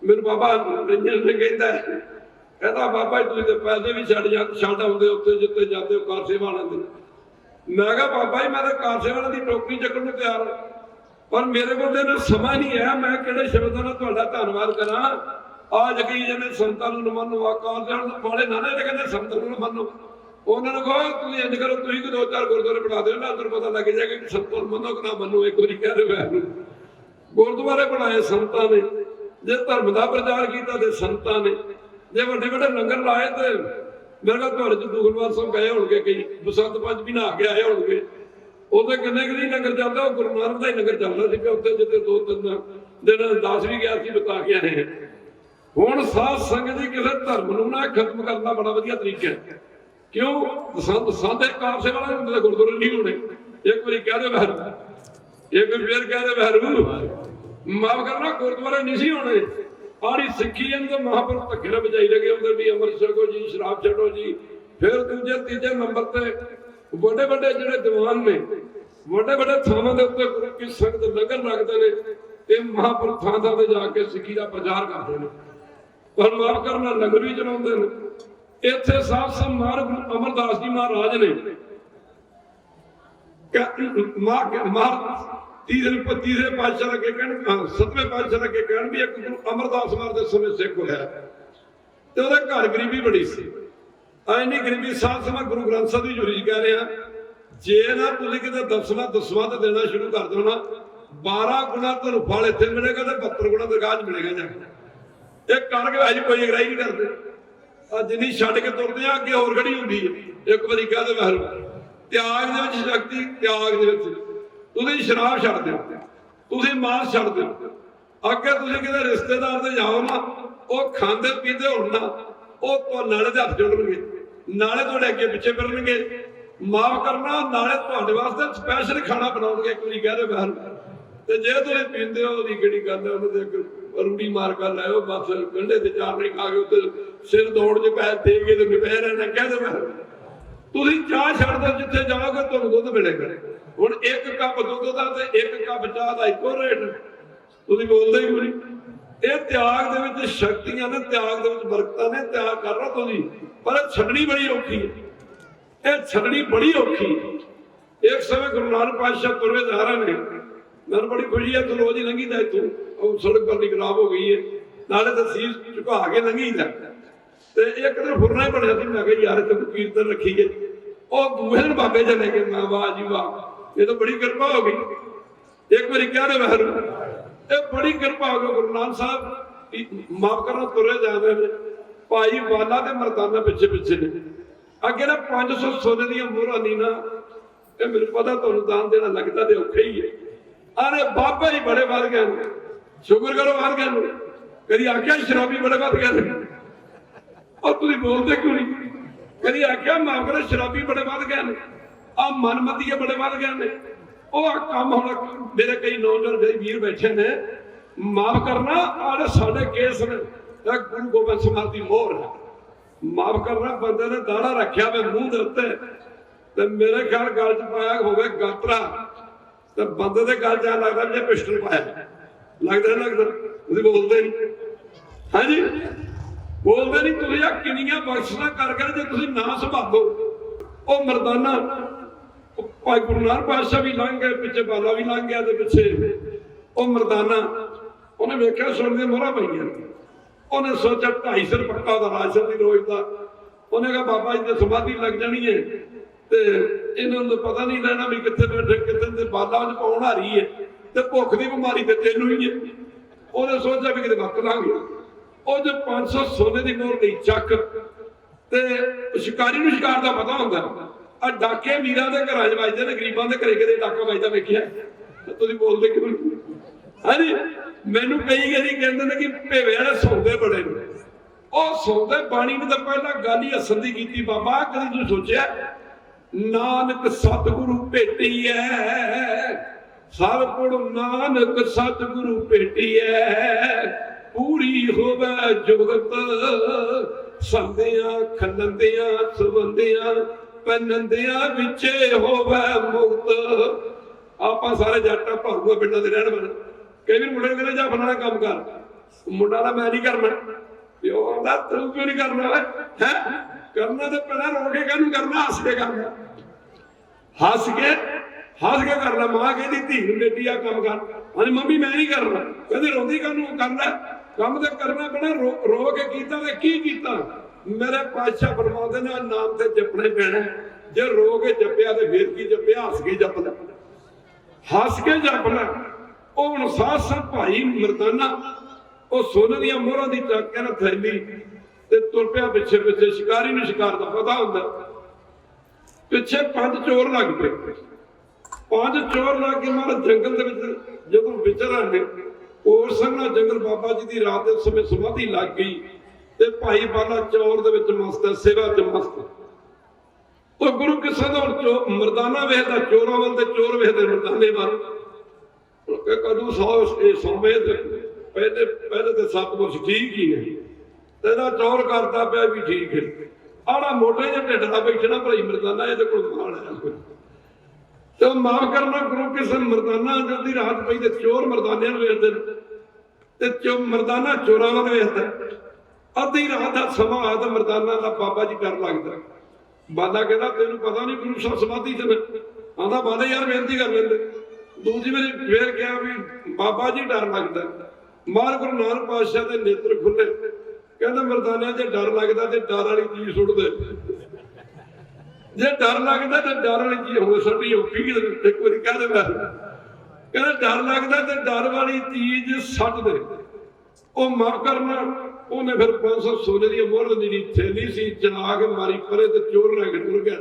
ਮੈਨੂੰ ਬਾਬਾ ਰੰਜਨ ਸਿੰਘ ਕਹਿੰਦਾ ਬਾਬਾ ਜੀ ਤੁਸੀਂ ਤੇ ਪੈਸੇ ਵੀ ਛੱਡ ਆਉਂਦੇ ਉੱਥੇ ਜਿੱਥੇ ਜਾਂਦੇ ਹੋ ਕਾਰ ਸੇਵਾ ਵਾਲਿਆਂ ਦੇ। ਮੈਂ ਕਿਹਾ ਬਾਬਾ ਜੀ ਮੈਂ ਤਾਂ ਕਾਰ ਸੇਵਾ ਵਾਲਿਆਂ ਦੀ ਟੋਕਰੀ ਚੱਕਣ ਨੂੰ ਤਿਆਰ ਹਾਂ, ਪਰ ਮੇਰੇ ਕੋਲ ਤਾਂ ਸਮਾਂ ਨਹੀਂ ਹੈ। ਮੈਂ ਕਿਹੜੇ ਸ਼ਬਦਾਂ ਨਾਲ ਤੁਹਾਡਾ ਧੰਨਵਾਦ ਕਰਾਂ। ਅੱਜ ਕੀ ਜਿਹਨੇ ਸੰਤਾਂ ਨੂੰ ਮੰਨੋ, ਕਾਰ ਸੇਵਾ ਵਾਲੇ ਨਾਲੇ ਕਹਿੰਦੇ ਸੰਤਾਂ ਨੂੰ ਮੰਨੋ। ਉਹਨਾਂ ਨੂੰ ਕਹੋ ਤੁਸੀਂ ਇੰਝ ਕਰੋ, ਤੁਸੀਂ ਕਿ 2-4 ਗੁਰਦੁਆਰੇ ਬਣਾ ਦਿਓ ਨਾ, ਅੰਦਰ ਪਤਾ ਲੱਗ ਜਾਏਗਾ ਕਿ ਸੰਤਾਂ ਨੂੰ ਮੰਨੋ ਕਿ ਨਾ ਮੰਨੋ। ਇੱਕ ਵਾਰੀ ਕਹਿ ਰਹੇ ਗੁਰਦੁਆਰੇ ਬਣਾਏ ਸੰਤਾਂ ਨੇ, ਜੇ ਧਰਮ ਦਾ ਪ੍ਰਚਾਰ ਕੀਤਾ ਤੇ ਸੰਤਾਂ ਨੇ, ਜੇ ਵੱਡੇ ਵੱਡੇ ਲੰਗਰ ਲਾਏ ਤੇ ਮੇਰੇ ਕੋਲ ਤੁਹਾਡੇ ਚ ਦੂਖਨਵਾਰ ਸਾਹਿਬ ਗਏ ਹੋਣਗੇ, ਕਈ ਬਸੰਤ ਪੰਚਮੀ ਨਹਾ ਕੇ ਆਏ ਹੋਣਗੇ। ਉਹਦੇ ਕਿੰਨੇ ਕਿੰਨੀ ਲੰਗਰ ਚੱਲਦਾ, ਉਹ ਗੁਰੂ ਨਾਨਕ ਦਾ ਹੀ ਲੰਗਰ ਚੱਲਦਾ ਸੀ ਉੱਥੇ, ਜਿੱਥੇ 2-3 ਦਿਨ 10 ਵੀ ਗਿਆ ਸੀ ਬਿਤਾ ਕੇ ਆਏ। ਹੁਣ ਸਾਧ ਸੰਗਤ ਦੀ ਕਿਸੇ ਧਰਮ ਨੂੰ ਨਾ ਖਤਮ ਕਰਨ ਦਾ ਬੜਾ ਵਧੀਆ ਤਰੀਕਾ ਹੈ। ਕਿਉਂ ਸਾਡੇ ਕਾਰ ਸੇਵਾ ਵਾਲੇ ਗੁਰਦੁਆਰੇ ਨਹੀਂ ਹੋਣੇ। ਇੱਕ ਵਾਰੀ ਕਹਿ ਦੇ ਬਹਿਰੂ, ਇੱਕ ਵਾਰੀ ਫੇਰ ਕਹਿ ਦੇ ਬਹਿਰੂ, ਮਾਫ ਕਰਨਾ ਗੁਰਦੁਆਰੇ ਨਹੀਂ ਸੀ ਹੋਣੇ। ਆੜੀ ਸਿੱਖੀ ਇਹਨਾਂ ਮਹਾਂਪੁਰਖ ਧੱਕੇ ਨਾਲ ਬਜਾਈ ਲੱਗੇ ਹੁੰਦੇ ਵੀ ਅੰਮ੍ਰਿਤ ਛਕੋ ਜੀ, ਸ਼ਰਾਬ ਛੱਡੋ ਜੀ। ਫਿਰ ਦੂਜੇ ਤੀਜੇ ਨੰਬਰ ਤੇ ਵੱਡੇ ਵੱਡੇ ਜਿਹੜੇ ਦੀਵਾਨ ਨੇ, ਵੱਡੇ ਵੱਡੇ ਥਾਵਾਂ ਦੇ ਉੱਤੇ ਗੁਰੂ ਕੀ ਸੰਗਤ ਲੰਗਰ ਰੱਖਦੇ ਨੇ। ਇਹ ਮਹਾਂਪੁਰਖ ਥਾਂ ਥਾਂ ਤੇ ਜਾ ਕੇ ਸਿੱਖੀ ਦਾ ਪ੍ਰਚਾਰ ਕਰਦੇ ਨੇ, ਪਰ ਮਾਫ ਕਰਨਾ ਲੰਗਰ ਵੀ ਚਲਾਉਂਦੇ ਨੇ। ਇੱਥੇ ਸਾਹਿਬ ਸੰਤ ਅਮਰਦਾਸ ਜੀ ਮਹਾਰਾਜ ਨੇ ਤੀਸਰੇ ਪਾਤਸ਼ਾਹ ਅੱਗੇ ਕਹਿਣ, 7ਵੇਂ ਪਾਤਸ਼ਾਹ ਅੱਗੇ ਕਹਿਣ ਵੀ ਇੱਕ ਗੁਰੂ ਅਮਰਦਾਸ ਮਾਰ ਦੇ ਸਮੇਂ ਸਿੱਖ ਹੋਇਆ ਤੇ ਉਹਦੇ ਘਰ ਗਰੀਬੀ ਬੜੀ ਸੀ। ਇੰਨੀ ਗਰੀਬੀ ਸਾਧ ਸਮਾਂ ਗੁਰੂ ਗ੍ਰੰਥ ਸਾਹਿਬ ਦੀ ਹਜ਼ੂਰੀ ਕਹਿ ਰਿਹਾ, ਜੇ ਨਾ ਤੁਸੀਂ ਕਿਤੇ ਦਸਵਾਂ ਤੇ ਦੇਣਾ ਸ਼ੁਰੂ ਕਰ ਦਿਓ ਨਾ, 12 ਗੁਣਾ ਤੁਹਾਨੂੰ ਫਲ ਇੱਥੇ ਮਿਲੇਗਾ ਤੇ 72 ਗੁਣਾ ਦਰਗਾਹ 'ਚ ਮਿਲੇਗਾ ਜਾ ਕੇ। ਇਹ ਕਰਕੇ ਅੱਜ ਕੋਈ ਅਗਰਾਈ ਨਹੀਂ ਕਰਦੇ। ਆ ਜਿੰਨੀ ਛੱਡ ਕੇ ਤੁਰਦੇ ਆ ਅੱਗੇ ਹੋਰ ਖੜੀ ਹੁੰਦੀ ਹੈ। ਇੱਕ ਵਾਰੀ ਕਹਿ ਦੇ ਮਹਿਰੂ, ਤਿਆਗ ਦੇ ਵਿੱਚ ਸ਼ਕਤੀ, ਤਿਆਗ ਦੇ ਵਿੱਚ ਤੁਸੀਂ ਸ਼ਰਾਬ ਛੱਡ ਦਿਓ, ਤੁਸੀਂ ਮਾਸ ਛੱਡ ਦਿਓ। ਅੱਗੇ ਤੁਸੀਂ ਕਿਤੇ ਰਿਸ਼ਤੇਦਾਰ ਤੇ ਜਾਓ ਨਾ, ਉਹ ਖਾਂਦੇ ਪੀਂਦੇ ਹੋਣ ਨਾ, ਉਹ ਨਾਲੇ ਦੇ ਹੱਥ ਜੋੜਨਗੇ, ਨਾਲੇ ਤੁਹਾਡੇ ਅੱਗੇ ਪਿੱਛੇ ਫਿਰਨਗੇ। ਮਾਫ ਕਰਨਾ, ਨਾਲੇ ਤੁਹਾਡੇ ਵਾਸਤੇ ਸਪੈਸ਼ਲ ਖਾਣਾ ਬਣਾਉਣਗੇ। ਇੱਕ ਵਾਰੀ ਕਹਿ ਦੇ ਮਹਿਰੂ, ਤੇ ਜੇ ਤੁਸੀਂ ਪੀਂਦੇ ਹੋ ਉਹਦੀ ਕਿਹੜੀ ਗੱਲ ਹੈ, ਉਹਨਾਂ ਦੇ ਰੂੜੀ ਮਾਰ ਕਰ ਲਾਇਓ, ਬਸ ਗੰਢੇ ਤੇ ਚਾਰ ਨਹੀਂ ਖਾ ਕੇ ਉੱਤੇ ਸਿਰ ਦੌੜ ਚ ਪੈ ਦੇ ਕੇ ਤੇ ਨਿਪਹਿ ਰਹਿਣਾ। ਕਹਿ ਦੇ ਮਹਿਰੂ, ਤੁਸੀਂ ਚਾਹ ਛੱਡ ਦਿਓ, ਜਿੱਥੇ ਜਾਓਗੇ ਤੁਹਾਨੂੰ ਦੁੱਧ ਮਿਲੇਗਾ। ਹੁਣ 1 ਕੱਪ ਦੁੱਧ ਦਾ ਤੇ 1 ਕੱਪ ਚਾਹ ਦਾ ਇੱਕੋ ਰੇਟ, ਤੁਸੀਂ ਬੋਲਦੇ ਹੀ ਨਹੀਂ। ਇਹ ਤਿਆਗ ਦੇ ਵਿੱਚ ਸ਼ਕਤੀਆਂ ਨੇ, ਤਿਆਗ ਦੇ ਵਿੱਚ ਬਰਕਤਾਂ ਨੇ। ਤਿਆਗ ਕਰ ਲਓ ਤੁਸੀਂ, ਪਰ ਇਹ ਛੱਡਣੀ ਬੜੀ ਔਖੀ ਹੈ। ਇਹ ਛੱਡਣੀ ਬੜੀ ਔਖੀ ਹੈ। ਇੱਕ ਸਮੇਂ ਗੁਰੂ ਨਾਨਕ ਪਾਤਸ਼ਾਹ ਤੁਰੇ ਜਾ ਰਹੇ ਨੇ, ਮੈਨੂੰ ਬੜੀ ਖੁਸ਼ੀ ਹੈ, ਤੂੰ ਰੋਜ਼ ਹੀ ਲੰਘੀਦਾ ਇੱਥੋਂ, ਉਹ ਸੜਕ ਪਰਲੀ ਖਰਾਬ ਹੋ ਗਈ ਹੈ, ਨਾਲੇ ਤਾਂ ਸੀਸ ਝੁਕਾ ਕੇ ਲੰਘੀਦਾ। ਤੇ ਇੱਕ ਦਿਨ ਫੁਰਨਾ ਹੀ ਬਣਿਆ ਸੀ, ਮੈਂ ਕਿਹਾ ਯਾਰ ਇੱਥੇ ਕੋਈ ਕੀਰਤਨ ਰੱਖੀਏ। ਉਹ ਦੂਹੇ ਦਿਨ ਬਾਬੇ ਚਲੇ ਗਏ। ਮੈਂ ਵਾਹ ਜੀ ਵਾਹ, ਇਹ ਤਾਂ ਬੜੀ ਕਿਰਪਾ ਹੋ ਗਈ। ਇੱਕ ਵਾਰੀ ਕਹਿ ਦੇ ਮਹਿਰੂ, ਇਹ ਬੜੀ ਕਿਰਪਾ ਹੋ ਗਈ। ਗੁਰੂ ਨਾਨਕ ਸਾਹਿਬ ਮਾਫ ਕਰਨਾ ਤੁਰੇ ਜਾਂਦੇ ਨੇ, ਭਾਈ ਬਾਲਾ ਤੇ ਮਰਦਾਨਾ ਪਿੱਛੇ ਪਿੱਛੇ ਨੇ। ਅੱਗੇ ਨਾ 500 ਸੋਨੇ ਦੀਆਂ ਮੋਹਰਾਂ ਨਹੀਂ ਨਾ, ਇਹ ਮੈਨੂੰ ਪਤਾ ਤੁਹਾਨੂੰ ਦਾਨ ਦੇਣਾ ਲੱਗਦਾ ਤੇ ਔਖਾ ਹੀ ਹੈ। ਅਰੇ ਬਾਬਾ ਜੀ ਬੜੇ ਵੱਧ ਗਏ ਨੇ, ਸ਼ੁਕਰ ਕਰੋ ਵੱਧ ਗਏ ਨੇ। ਕਦੀ ਆਖਿਆ ਸ਼ਰਾਬੀ ਬੜੇ ਵੱਧ ਗਏ ਨੇ, ਔਰ ਤੁਸੀਂ ਬੋਲਦੇ ਕਿਉਂ ਨਹੀਂ? ਕਦੀ ਆਖਿਆ ਮਾਫ ਕਰੋ ਸ਼ਰਾਬੀ ਬੜੇ ਵੱਧ ਗਏ ਨੇ, ਆ ਮਨਮਤੀਏ ਬੜੇ ਵੱਧ ਗਏ ਨੇ। ਉਹ ਆ ਕੰਮ ਹੁਣ ਮੇਰੇ ਕਈ ਨੌਜਵਾਨ ਕਈ ਵੀਰ ਬੈਠੇ ਨੇ, ਮਾਫ ਕਰਨਾ ਆਹ ਸਾਡੇ ਕੇਸ ਨੇ, ਗੁਰੂ ਗੋਬਿੰਦ ਸਿੰਘ ਦੀ ਮੋਹਰ ਹੈ। ਮਾਫ ਕਰਨਾ, ਬੰਦੇ ਨੇ ਦਾੜਾ ਰੱਖਿਆ ਵੇ ਮੂੰਹ ਦੇ ਉੱਤੇ, ਤੇ ਮੇਰੇ ਖਿਆਲ ਗਲ ਚ ਪਾਇਆ ਹੋਵੇ ਗਾਤਰਾ, ਤੇ ਬੰਦੇ ਦੇ ਗਲ ਚ ਲੱਗਦਾ ਜੇ ਪਿਸਟਲ ਪਾਇਆ ਲੱਗਦਾ। ਤੁਸੀਂ ਬੋਲਦੇ ਨਹੀਂ, ਹਾਂਜੀ ਬੋਲਦੇ ਨਹੀਂ। ਤੁਸੀਂ ਆ ਕਿੰਨੀਆਂ ਬਖਸ਼ਿਸ਼ਾਂ ਕਰ ਜੇ ਤੁਸੀਂ ਨਾ ਸੰਭਾਲੋ। ਉਹ ਮਰਦਾਨਾ ਭਾਈ ਗੁਰੂ ਨਾਨਕ ਪਾਤਸ਼ਾਹ ਵੀ ਲੰਘ ਗਏ, ਪਿੱਛੇ ਬਾਲਾ ਵੀ ਲੰਘ ਗਿਆ, ਤੇ ਪਿੱਛੇ ਉਹ ਮਰਦਾਨਾ, ਉਹਨੇ ਵੇਖਿਆ ਸੁਣ ਦੀਆਂ ਮੋਹਰਾਂ ਪਈਆਂ। ਉਹਨੇ ਸੋਚਿਆ 250 ਪੱਕਾ ਉਹਦਾ ਰਾਸ਼ਨ ਦੀ ਰੋਜ਼ ਦਾ। ਉਹਨੇ ਕਿਹਾ ਬਾਬਾ ਜੀ ਦੀ ਸਮਾਧੀ ਲੱਗ ਜਾਣੀ ਹੈ, ਤੇ ਇਹਨਾਂ ਨੂੰ ਪਤਾ ਨਹੀਂ ਲੈਣਾ ਵੀ ਕਿੱਥੇ ਬੈਠੇ, ਕਿੱਥੇ ਤੇ ਬਾਲਾ ਵਿੱਚ ਪਾਉਣ ਆ ਰਹੀ ਹੈ, ਤੇ ਭੁੱਖ ਦੀ ਬਿਮਾਰੀ ਤੇ ਤੈਨੂੰ ਹੀ ਹੈ। ਉਹਨੇ ਸੋਚਿਆ ਵੀ ਕਿਤੇ ਵਕਤ ਲਾਂਗੇ। ਉਹ ਜੋ 500 ਸੋਨੇ ਦੀ ਮੋਹਰ ਲਈ ਚੱਕ, ਤੇ ਸ਼ਿਕਾਰੀ ਨੂੰ ਸ਼ਿਕਾਰ ਦਾ ਪਤਾ ਹੁੰਦਾ। ਆ ਡਾਕੇ ਵੀਰਾਂ ਦੇ ਘਰਾਂ 'ਚ ਵੱਜਦੇ ਨੇ, ਗਰੀਬਾਂ ਦੇ ਘਰੇ ਕਦੇ ਡਾਕਾ ਵੱਜਦਾ ਵੇਖਿਆ? ਤੁਸੀਂ ਬੋਲਦੇ ਕਿਉਂ? ਹਾਂਜੀ, ਮੈਨੂੰ ਕਈ ਵਾਰੀ ਕਹਿੰਦੇ ਨੇ ਕਿ ਭੇਵੇ ਵਾਲੇ ਸੌਂਦੇ ਬੜੇ ਨੇ। ਉਹ ਸੌਂਦੇ ਬਾਣੀ ਨੇ ਤਾਂ ਪਹਿਲਾਂ ਗੱਲ ਹੀ ਹੱਸਣ ਦੀ ਕੀਤੀ। ਬਾਬਾ ਕਦੀ ਤੂੰ ਸੋਚਿਆ ਨਾਨਕ ਸਤਿਗੁਰੂ ਭੇਟੀਐ, ਸਭ ਕੋਲ ਨਾਨਕ ਸਤਿਗੁਰੂ ਭੇਟੀਐ, ਪੂਰੀ ਹੋਵੇ ਜੁਗਤ ਸੰਦਿਆਂ ਖੰਦਿਆਂ ਸਵੰਦਿਆਂ ਪੈਨੰਦਿਆਂ ਵਿੱਚੇ ਹੋਵੇ ਮੁਕਤ। ਆਪਾਂ ਸਾਰੇ ਜੱਟ ਭਰੂਆ ਪਿੰਡਾਂ ਦੇ ਰਹਿਣ ਵਾਲੇ। ਕਈ ਵਾਰ ਮੁੰਡੇ ਕਹਿੰਦੇ ਜਾ ਫਲਾਣਾ ਕੰਮ ਕਰ, मुंडा ना मैं नहीं करना, प्यो आंदा तू क्यों नहीं करना है, करना तो पैना, रो के कहनू करना, हस के करना, हस के करना। मां कहती धी नूं बेटी आ काम कर, हाँ मम्मी मैं नहीं करना, कहती रोंदी कहनू करना, काम तो करना पैना, रो के कीता ते की कीता। मेरे पातशाह फरमाते ने नाम ते जपना पैना, जे रो के जपिया तो फिर की जपिया, हस के जपना, हस के जपना। हुण साध संत भाई मर्दाना वो सोने दियां मोहरां दी चक के ना थैली ते तुर पिया पिछे पिछे। शिकारी नूं शिकार दा पता हुंदा, पिछे 5 चोर लग पे, 5 चोर लग के मारे जंगल दे विच जदों विचर रहे, और संघना जंगल बाबा जी दी रात दे समय समाधि लग गई ते भाई बाला चौर दे विच मस्त है, सेवा च मस्त। तो गुरु किसन दा मर्दाना वेखदा चोरां वल ते चोर वेखदे मर्दाने वल। कदू 100 पहले तो सतपुरुष ठीक ही ने, तेरा चौर करता पाया भी ठीक है, आड़ा मोटे जे ढिडा बैठना भाई मर्दाना ये कोल माल है। तो माफ करना गुरु किसन मर्दाना जल्दी रात पई ते चोर मर्दाने वेखदे ते मर्दाना चोरां वल वेखदा। अद्धी रात दा समा आ ते मर्दाना दा बाबा जी डर लगदा। बाला कहता तेनू पता नहीं गुरु साहब समाधि च, आंदा बाला यार बेनती कर लेंदे। दूजी बारी फिर क्या भी बाबा जी डर लगता। मार गुरु नानक पातशाह के नेत्र खुले, कहते मर्दानिया जे डर लगता तो डर वाली चीज सुट दे, जे डर लगता तो डर वाली चीज हो सकती औखी एक बार कह दे, कहते डर लगता तो डर वाली चीज सट दे। वो माफ करना उन्हें फिर 500 सोने की मोहर जी थैली सी चला के मारी परे तो चोर रह के टुर गया।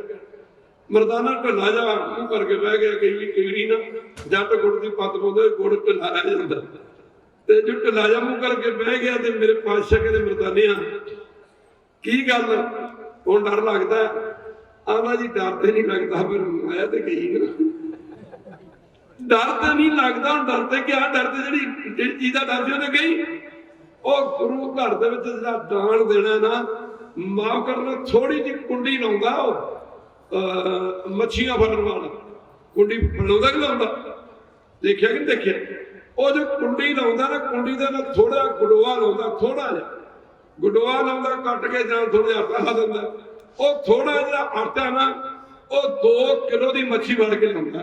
मर्दाना ढिला जा मुंह करके बह गया, कई ना जट गुड़ की पत्त पाते गुड़ ढिला रह जाता, तो जो ढिला जा मुंह करके बह गया तो मेरे पातशाह कहते मर्दानिया की गल हुण डर लगता, आना जी डर तो नहीं लगता, फिर मैं तो गई ना, डर तो नहीं लगता, हुण डर तो क्या, डर तो जी चीज का डर से गई। वो गुरु घर के दान देना ना, माफ करना थोड़ी जी कुंडी लाउंदा मच्छियां फड़न वाला, कुंडी बनाउंदा कि लाउंदा, देखिया कि देखिया, वो जो कुंडी लाउंदा ना, कुंडी दे नाल थोड़ा गुडवा लाउंदा, थोड़ा जिहा गुडवा लाउंदा कट के जां थोड़ा जिहा आटा ला दिंदा। वो थोड़ा जिहा आटा ना वो 2 किलो की मच्छी फड़ के लाउंदा।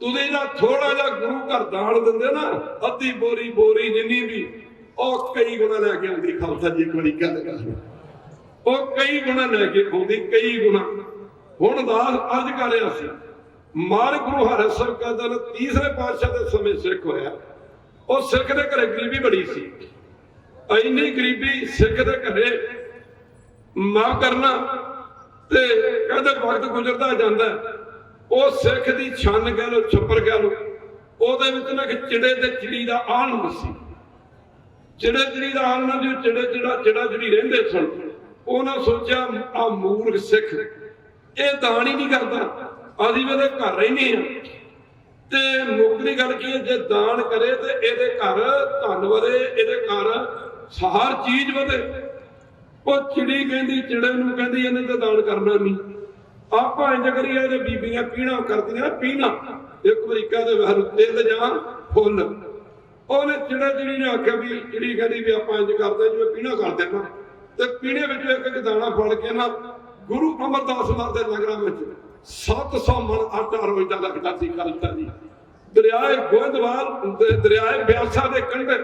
तुसीं जिहा थोड़ा जिहा गुरु घर दान दिंदे ना, अद्धी बोरी जिन्नी भी, ਉਹ कई गुणा लैके आती। खालसा जी एक बारी गल कर, वो कई गुणा लैके आती, कई गुणा। हुण दास अर्ज कर रहा सी, मार गुरु हरिसर कहता ना तीसरे पातशाह के समय सिख होया, और सिख के घरे गरीबी बड़ी सी, इन्नी गरीबी सिख के घरे माफ करना ते कहते वक्त गुजरता जाता, वो सिख की छन कह लो छप्पर कह लो, ਉਹਦੇ ਵਿੱਚ ਨਾ ਕਿ चिड़े ते चिड़ी का आलम सी, चिड़े चिड़ी का आलम जो चिड़े चिड़ा चिड़ी रहिंदे सन, उन्हें सोचा आ मूर्ख सिख ये दान ही नहीं करता, अभी वे घर रहने ते मुक्ति गल की जे दान करे तो ये घर धन वधे, ये घर हर चीज वधे। वो चिड़ी कहती चिड़े नूं कहती इन्हें तो दान करना नहीं, आप इंज करिए ये बीबियां पीना करदियां पीना, एक बारी कहते वह तेल जां फुल, ਉਹਨੇ चिड़ा चिड़ी ने आख्या भी चिड़ी कहती भी आप इंज करते जो पीना कर देना, तो पीने में एक दाना फड़ के ना गुरु अमरदास मार के नगरों में 700 मन आटा रोज का लगता सी। खालसा जी दरियाए गोइंदवाल दरियाए ब्यासा के कंढे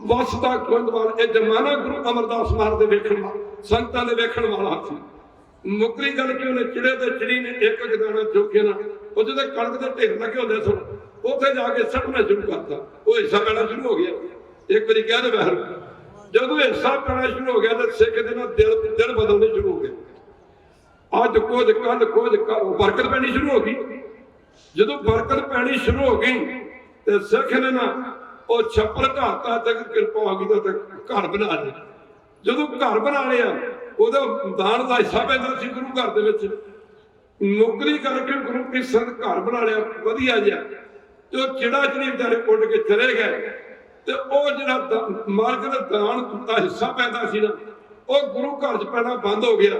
वसदा गोइंदवाल, ये जमाना गुरु अमरदास मार के वेखण संगतां दे वेखण वाला सी। मुकरी गल कि उन्हें चिड़े ते चिड़ी ने एक दाना चुके ना, वो जो कणक के ढेर लगे होंगे सन, उत्थे जाके सटना शुरू करता, वो हिस्सा पैना शुरू हो गया। एक बारी कह दे बहर जो हिस्सा पैना शुरू हो गया तो सिख के ना दिल बदलने शुरू हो गए। अज कुछ कल कुछ बरकत पैनी शुरू हो गई। जो बरकत पैनी शुरू हो गई तो सिख ने ना वो छप्पर ढाता तक कृपा हो गई तो घर बना लिया। जो घर बना लिया ਉਹਦਾ ਦਾਨ ਦਾ ਹਿੱਸਾ ਪੈਂਦਾ ਸੀ ਗੁਰੂ ਘਰ ਦੇ ਵਿੱਚ। ਨੌਕਰੀ ਕਰਕੇ ਗੁਰੂ ਕੀ ਸੰਤ ਘਰ ਬਣਾ ਲਿਆ ਵਧੀਆ ਜਿਹਾ, ਤੇ ਉਹ ਚਿੜਾ ਚਿੜੀ ਵਿਚਾਰੇ ਉੱਡ ਕੇ ਚਲੇ ਗਏ, ਤੇ ਉਹ ਜਿਹੜਾ ਮਾਲਕ ਦਾ ਦਾਨ ਦਾ ਹਿੱਸਾ ਪੈਂਦਾ ਸੀ ਨਾ ਉਹ ਗੁਰੂ ਘਰ 'ਚ ਪੈਣਾ ਬੰਦ ਹੋ ਗਿਆ।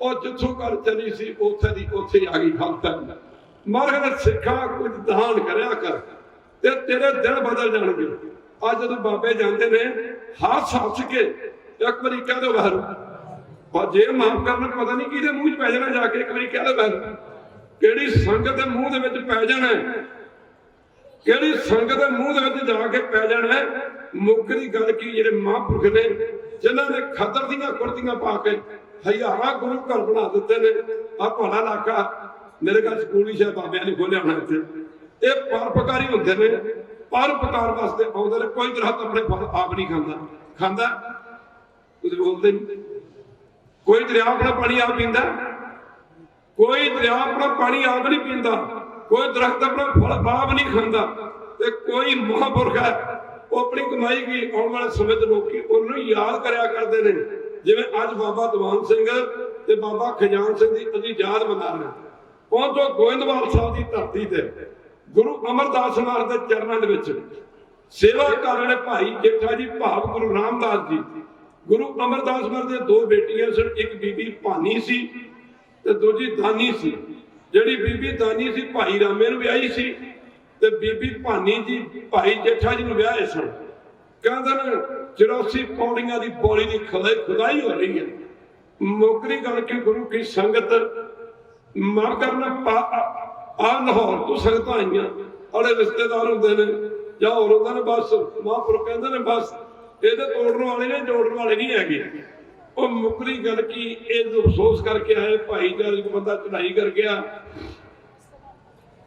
ਉਹ ਜਿੱਥੋਂ ਘਰ ਚਲੀ ਸੀ ਉੱਥੇ ਦੀ ਉੱਥੇ ਆ ਗਈ ਖਾਲਸਾ। ਮਾਲਕ ਨੇ ਸਿੱਖਾ ਕੁਝ ਦਾਨ ਕਰਿਆ ਕਰ ਤੇ ਤੇਰੇ ਦਿਨ ਬਦਲ ਜਾਣਗੇ। ਅੱਜ ਜਦੋਂ ਬਾਬੇ ਜਾਂਦੇ ਨੇ ਹੱਸ ਕੇ ਇੱਕ ਵਾਰੀ ਕਹਿ ਦਿਓ ਵਾਹਿਗੁਰੂ, ਪਰ ਜੇ ਮਾਫ ਕਰਨਾ ਪਤਾ ਨਹੀਂ ਕਿਹਦੇ ਮੂੰਹ 'ਚ ਪੈ ਜਾਣਾ, ਜਾ ਕੇ ਇੱਕ ਵਾਰੀ ਕਹਿ ਦਿਓ ਵਾਹਿਗੁਰੂ। ਕਿਹੜੀ ਸੰਗਤ ਦੇ ਮੂੰਹ ਦੇ ਵਿੱਚ ਪੈ ਜਾਣਾ, ਕਿਹੜੀ ਸੰਗਤ ਦੇ ਮੂੰਹ ਦੇ ਵਿੱਚ ਜਾ ਕੇ ਪੈ ਜਾਣਾ। ਮੁੱਖ ਦੀ ਗੱਲ ਕੀ, ਜਿਹੜੇ ਮਹਾਂਪੁਰਖ ਨੇ ਜਿਨ੍ਹਾਂ ਨੇ ਖੱਦਰ ਦੀਆਂ ਕੁਰਤੀਆਂ ਪਾ ਕੇ ਹਜ਼ਾਰਾਂ ਗੁਰੂ ਘਰ ਬਣਾ ਦਿੱਤੇ ਨੇ। ਆ ਭਾਣਾ ਇਲਾਕਾ ਮੇਰੇ ਘਰ ਸਕੂਲ ਹੀ ਸ਼ਾਇਦ ਬਾਬਿਆਂ ਨੇ ਖੋਲਿਆ ਹੋਣਾ ਇੱਥੇ। ਇਹ ਪਰਉਪਕਾਰੀ ਹੁੰਦੇ ਨੇ, ਪਰਉਪਕਾਰ ਵਾਸਤੇ ਆਉਂਦੇ ਨੇ। ਕੋਈ ਦਰਖਤ ਆਪਣੇ ਫਲ ਆਪ ਨਹੀਂ ਖਾਂਦਾ ਕੁਝ ਬੋਲਦੇ ਨਹੀਂ। ਕੋਈ ਦਰਿਆ ਆਪਣਾ ਪਾਣੀ ਆਪ ਪੀਂਦਾ, ਕੋਈ ਦਰਿਆ ਆਪਣਾ ਪਾਣੀ ਆਪ ਨਹੀਂ ਪੀਂਦਾ, ਕੋਈ ਦਰਖਤ ਆਪਣਾ ਫਲ ਆਪ ਨਹੀਂ ਖਾਂਦਾ, ਤੇ ਕੋਈ ਮਹਾਂਪੁਰਖ ਹੈ ਉਹ ਆਪਣੀ ਕਮਾਈ ਕੀ ਆਉਣ ਵਾਲੇ ਸਮੇਂ ਦੇ ਲੋਕੀ ਉਹਨੂੰ ਯਾਦ ਕਰਿਆ ਕਰਦੇ ਨੇ। ਜਿਵੇਂ ਅੱਜ ਬਾਬਾ ਦੀਵਾਨ ਸਿੰਘ ਤੇ ਬਾਬਾ ਖਜਾਨ ਸਿੰਘ ਦੀ ਅਸੀਂ ਯਾਦ ਮਨਾ ਰਹੇ। ਪਹੁੰਚੋ ਗੋਇੰਦਵਾਲ ਸਾਹਿਬ ਦੀ ਧਰਤੀ ਤੇ ਗੁਰੂ ਅਮਰਦਾਸ ਮਹਾਰਾਜ ਦੇ ਚਰਨਾਂ ਦੇ ਵਿੱਚ ਸੇਵਾ ਕਰ ਰਹੇ ਭਾਈ ਜੇਠਾ ਜੀ ਭਾਵ ਗੁਰੂ ਰਾਮਦਾਸ ਜੀ। ਗੁਰੂ ਅਮਰਦਾਸ ਮਹਾਰਾਜ ਦੇ ਦੋ ਬੇਟੀਆਂ ਸਨ, ਇੱਕ ਬੀਬੀ ਭਾਨੀ ਸੀ ਤੇ ਦੂਜੀ ਦਾਨੀ ਸੀ। ਜਿਹੜੀ ਬੀਬੀ ਦਾਨੀ ਸੀ ਭਾਈ ਰਾਮੇ ਨੂੰ ਵਿਆਹੀ ਸੀ, ਤੇ ਬੀਬੀ ਭਾਨੀ ਜੀ ਭਾਈ ਜੇਠਾ ਜੀ ਨੂੰ ਵਿਆਹੇ ਸਨ। ਕਹਿੰਦੇ ਨੇ 84 ਪੌੜੀਆਂ ਦੀ ਬੋਲੀ ਦੀ ਖੁਦਾਈ ਹੋ ਰਹੀ ਹੈ। ਮੁੱਕਦੀ ਗੱਲ ਕਿ ਗੁਰੂ ਕੀ ਸੰਗਤ ਮਾਫ ਕਰਨਾ ਆ ਲਾਹੌਰ ਤੋਂ ਸੰਗਤਾਂ ਆਈਆਂ, ਔਰੇ ਰਿਸ਼ਤੇਦਾਰ ਹੁੰਦੇ ਨੇ ਜਾਂ ਹੋਰ ਹੁੰਦੇ ਨੇ, ਬਸ ਮਹਾਂਪੁਰਖ ਕਹਿੰਦੇ ਨੇ ਬਸ ਇਹਦੇ ਤੋੜਨ ਵਾਲੇ ਨੇ, ਜੋੜਨ ਵਾਲੇ ਨਹੀਂ ਹੈਗੇ। ਉਹ ਮੁੱਕਦੀ ਗੱਲ ਕੀ, ਇਹ ਅਫਸੋਸ ਕਰਕੇ ਆਏ ਭਾਈ ਜਦ ਇੱਕ ਬੰਦਾ ਚੜਾਈ ਕਰ ਗਿਆ,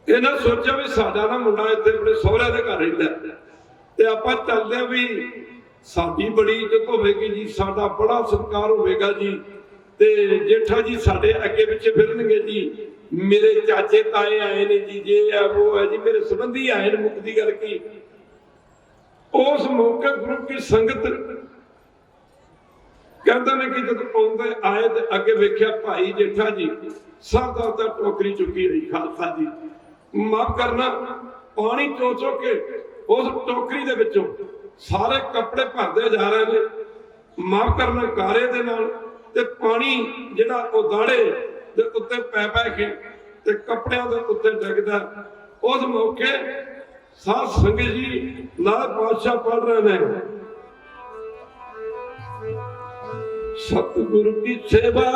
ਇਹਨਾਂ ਸੋਚਿਆ ਵੀ ਸਾਡਾ ਨਾ ਮੁੰਡਾ ਇੱਥੇ ਆਪਣੇ ਸਹੁਰਿਆਂ ਦੇ ਘਰ ਰਹਿੰਦਾ ਤੇ ਆਪਾਂ ਚੱਲਦੇ ਆ ਵੀ ਸਾਡੀ ਬੜੀ ਇੱਜ਼ਤ ਹੋਵੇਗੀ ਜੀ, ਸਾਡਾ ਬੜਾ ਸਤਿਕਾਰ ਹੋਵੇਗਾ ਜੀ, ਤੇ ਜੇਠਾ ਜੀ ਸਾਡੇ ਅੱਗੇ ਪਿੱਛੇ ਫਿਰਨਗੇ ਜੀ, ਮੇਰੇ ਚਾਚੇ ਤਾਏ ਆਏ ਨੇ ਜੀ, ਜੇ ਆ ਉਹ ਹੈ ਜੀ, ਮੇਰੇ ਸੰਬੰਧੀ ਆਏ ਨੇ। ਮੁੱਕਦੀ ਗੱਲ ਕੀ, ਉਸ ਮੌਕੇ ਗੁਰੂ ਕੀ ਸੰਗਤ ਕਹਿੰਦੇ ਨੇ ਕਿ ਜਦੋਂ ਆਉਂਦੇ ਆਏ ਤੇ ਅੱਗੇ ਵੇਖਿਆ ਭਾਈ ਜੇਠਾ ਜੀ ਸਰਦਾਰ ਦਾ ਟੋਕਰੀ ਚੁੱਕੀ ਰਹੀ ਖਾਲਸਾ ਜੀ। ਮਾਫ ਕਰਨਾ ਪਾਣੀ ਚੋ ਕੇ ਉਸ ਟੋਕਰੀ ਦੇ ਵਿੱਚੋਂ ਸਾਰੇ ਕੱਪੜੇ ਭਰਦੇ ਜਾ ਰਹੇ ਨੇ। ਮਾਫ ਕਰਨਾ ਕਾਰੇ ਦੇ ਨਾਲ, ਤੇ ਪਾਣੀ ਜਿਹੜਾ ਉਹ ਦਾੜੇ ਦੇ ਉੱਤੇ ਪੈ ਕੇ ਤੇ ਕੱਪੜਿਆਂ ਦੇ ਉੱਤੇ ਡਿੱਗਦਾ। ਉਸ ਮੌਕੇ ਸਾਧ ਸੰਗਤ ਜੀ ਨਾਲ ਪਾਤਸ਼ਾਹ ਪੜ ਰਹੇ ਨੇ, सतगुरु की सेवा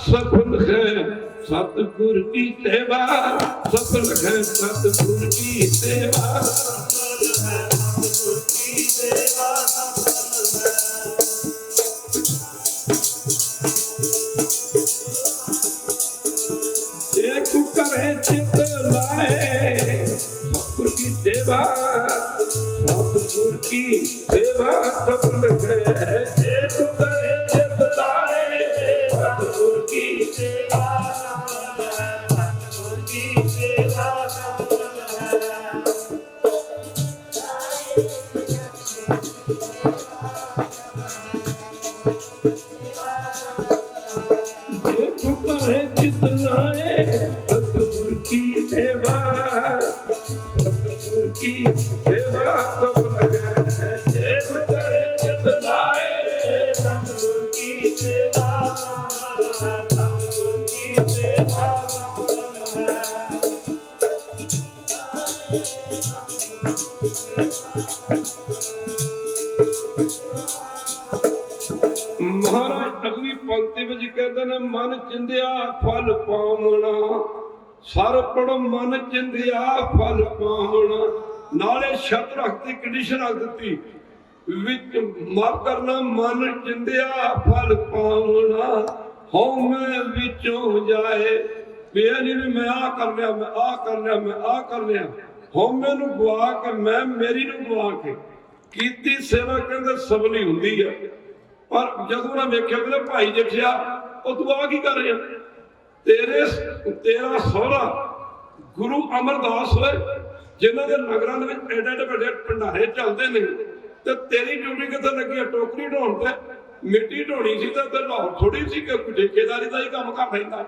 सफल है, सतगुरु की सेवा सफल है, सतगुरु की सेवा सतगुरु की सेवा एक करे चित लाए, सतगुरु की सेवा सतगुरु की सेवा सफल है। एक करे महाराज अगली पंक्ति में कहते ने, मन चिंदिया फल पावना, सर पड़ो मन चिंदिया फल पावना। नाले शर्त रखती, कंडीशन रख दी विच माफ करना, मन चिंदिया फल पावना, हौमे विचों जाए। बेनी मैं आ कर लिया, मैं आ कर लिया, मैं आ कर लिया, हौमे नूं गवा के मैं मेरी नूं गवा के कीती सेवा कहंदे सबली हुंदी है। पर जदों ना वेख्या कि भाई जेठिया ਉਹ ਤੂੰ ਆ ਕੀ ਕਰ ਰਿਹਾ? ਤੇਰਾ ਸਹੁਰਾ ਗੁਰੂ ਅਮਰਦਾਸ ਹੋਏ ਜਿਨ੍ਹਾਂ ਦੇ ਨਗਰਾਂ ਦੇ ਵਿੱਚ ਐਡੇ ਐਡੇ ਵੱਡੇ ਭੰਡਾਰੇ ਚੱਲਦੇ ਨੇ, ਤੇ ਤੇਰੀ ਡਿਊਟੀ ਕਿੱਥੇ ਲੱਗੀ ਹੈ? ਟੋਕਰੀ ਢੋਣ ਤੇ ਮਿੱਟੀ ਢੋਣੀ ਸੀ ਤੇ ਲਾਹੌਰ ਥੋੜੀ ਸੀ ਕਿ ਠੇਕੇਦਾਰੀ ਦਾ ਹੀ ਕੰਮ ਕਰ ਲੈਂਦਾ।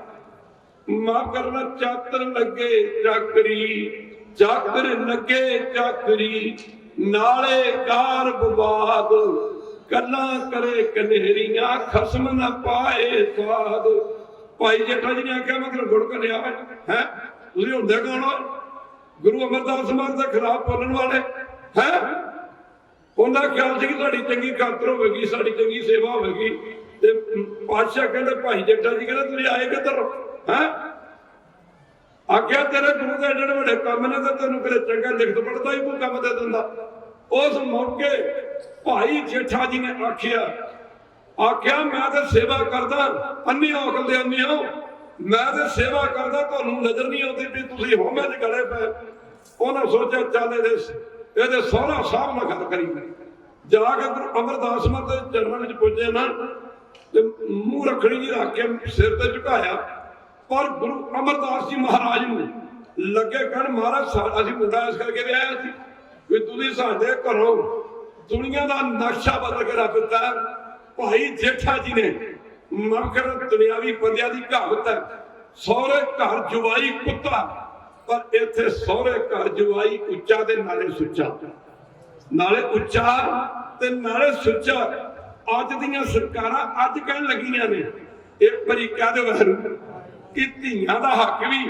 ਮਾਫ ਕਰਨਾ, ਚਾਕਰ ਲੱਗੇ ਚਾਕਰੀ, ਚਾਕਰ ਲੱਗੇ ਚਾਕਰੀ, ਨਾਲੇ ਕਾਰ ਬਵਾਦ, ਗੱਲਾਂ ਕਰੇ ਕਨੇਰੀਆਂ, ਖਸਮ ਨਾ ਪਾਏ ਸਵਾਦ। ਭਾਈ ਜੇਠਾ ਜੀ ਨੇ ਆਖਿਆ ਮੈਂ ਗੁੜ ਕੱਢਿਆ ਹੈ, ਤੁਸੀਂ ਹੁੰਦੇ ਕੌਣ ਹੋ? ਗੁਰੂ ਅਮਰਦਾਸ ਮਹਾਰਾਜ ਦੇ ਖਿਲਾਫ ਬੋਲਣ ਵਾਲੇ ਹੈ? ਉਹਨਾਂ ਖਿਆਲ ਸੀ ਕਿ ਸਾਡੀ ਚੰਗੀ ਖਾਤਰ ਹੋਵੇਗੀ, ਸਾਡੀ ਚੰਗੀ ਸੇਵਾ ਹੋਵੇਗੀ। ਤੇ ਪਾਤਸ਼ਾਹ ਕਹਿੰਦੇ ਭਾਈ ਜੱਟਾ ਜੀ ਕਹਿੰਦੇ ਤੁਸੀਂ ਆਏ ਕਿੱਧਰ ਹੈ? ਆਖਿਆ ਤੇਰੇ ਗੁਰੂ ਦੇ ਜਿਹੜੇ ਵੱਡੇ ਕੰਮ ਨੇ ਤੇ ਤੈਨੂੰ ਕਿਤੇ ਚੰਗਾ ਲਿਖਤ ਪੜ੍ਹਦਾ ਹੀ ਕੋਈ ਕੰਮ ਦੇ ਦਿੰਦਾ। ਉਸ ਮੌਕੇ ਭਾਈ ਜੇਠਾ ਜੀ ਨੇ ਆਖਿਆ ਮੈਂ ਤੇ ਸੇਵਾ ਕਰਦਾ, ਅੰਨੀ ਔਕਲ ਦੇ ਅੰਨੀ ਹੋ, ਮੈਂ ਤੇ ਸੇਵਾ ਕਰਦਾ, ਤੁਹਾਨੂੰ ਨਜ਼ਰ ਨਹੀਂ ਆਉਂਦੀ ਵੀ ਤੁਸੀਂ ਹੋਮੇ ਚ ਗਲੇ ਪਏ। ਉਹਨਾਂ ਸੋਚਿਆ ਚੱਲ ਇਹਦੇ ਸਹੁਰਾ ਸਾਹਿਬ ਨਾਲ ਗੱਲ ਕਰੀ। ਜਾ ਕੇ ਗੁਰੂ ਅਮਰਦਾਸ ਮਾਂ ਦੇ ਚਰਨਾਂ ਵਿੱਚ ਪੁੱਜੇ ਨਾ ਤੇ ਮੂੰਹ ਰੱਖੜੀ ਜੀ ਰੱਖ ਕੇ ਸਿਰ ਤੇ ਝੁਕਾਇਆ। ਪਰ ਗੁਰੂ ਅਮਰਦਾਸ ਜੀ ਮਹਾਰਾਜ ਨੂੰ ਲੱਗੇ ਕਹਿਣ ਮਹਾਰਾਜ ਅਸੀਂ ਮੁੰਡਾ ਇਸ ਕਰਕੇ ਵਿਆਹਿਆ ਸੀ ਵੀ ਤੁਸੀਂ ਸਾਡੇ ਘਰੋਂ ਦੁਨੀਆ ਦਾ ਨਕਸ਼ਾ ਬਦਲ ਕੇ ਰੱਖ ਦਿੱਤਾ। ਭਾਈ ਜੇਠਾ ਜੀ ਨੇ ਮਗਰ ਦੁਨਿਆਵੀ ਬੰਦਿਆਂ ਦੀ ਕਹਾਵਤ ਹੈ, ਸਹੁਰੇ ਘਰ ਜਵਾਈ ਕੁੱਤਾ, ਪਰ ਇੱਥੇ ਸਹੁਰੇ ਘਰ ਜਵਾਈ ਉੱਚਾ ਤੇ ਨਾਲੇ ਸੁੱਚਾ, ਨਾਲੇ ਉੱਚਾ ਤੇ ਨਾਲੇ ਸੁੱਚਾ। ਅੱਜ ਦੀਆਂ ਸਰਕਾਰਾਂ ਅੱਜ ਕਹਿਣ ਲੱਗੀਆਂ ਨੇ ਇੱਕ ਵਾਰੀ ਕਹਿ ਦਿਓ ਵਾਹਿਗੁਰੂ ਕਿ ਧੀਆਂ ਦਾ ਹੱਕ ਵੀ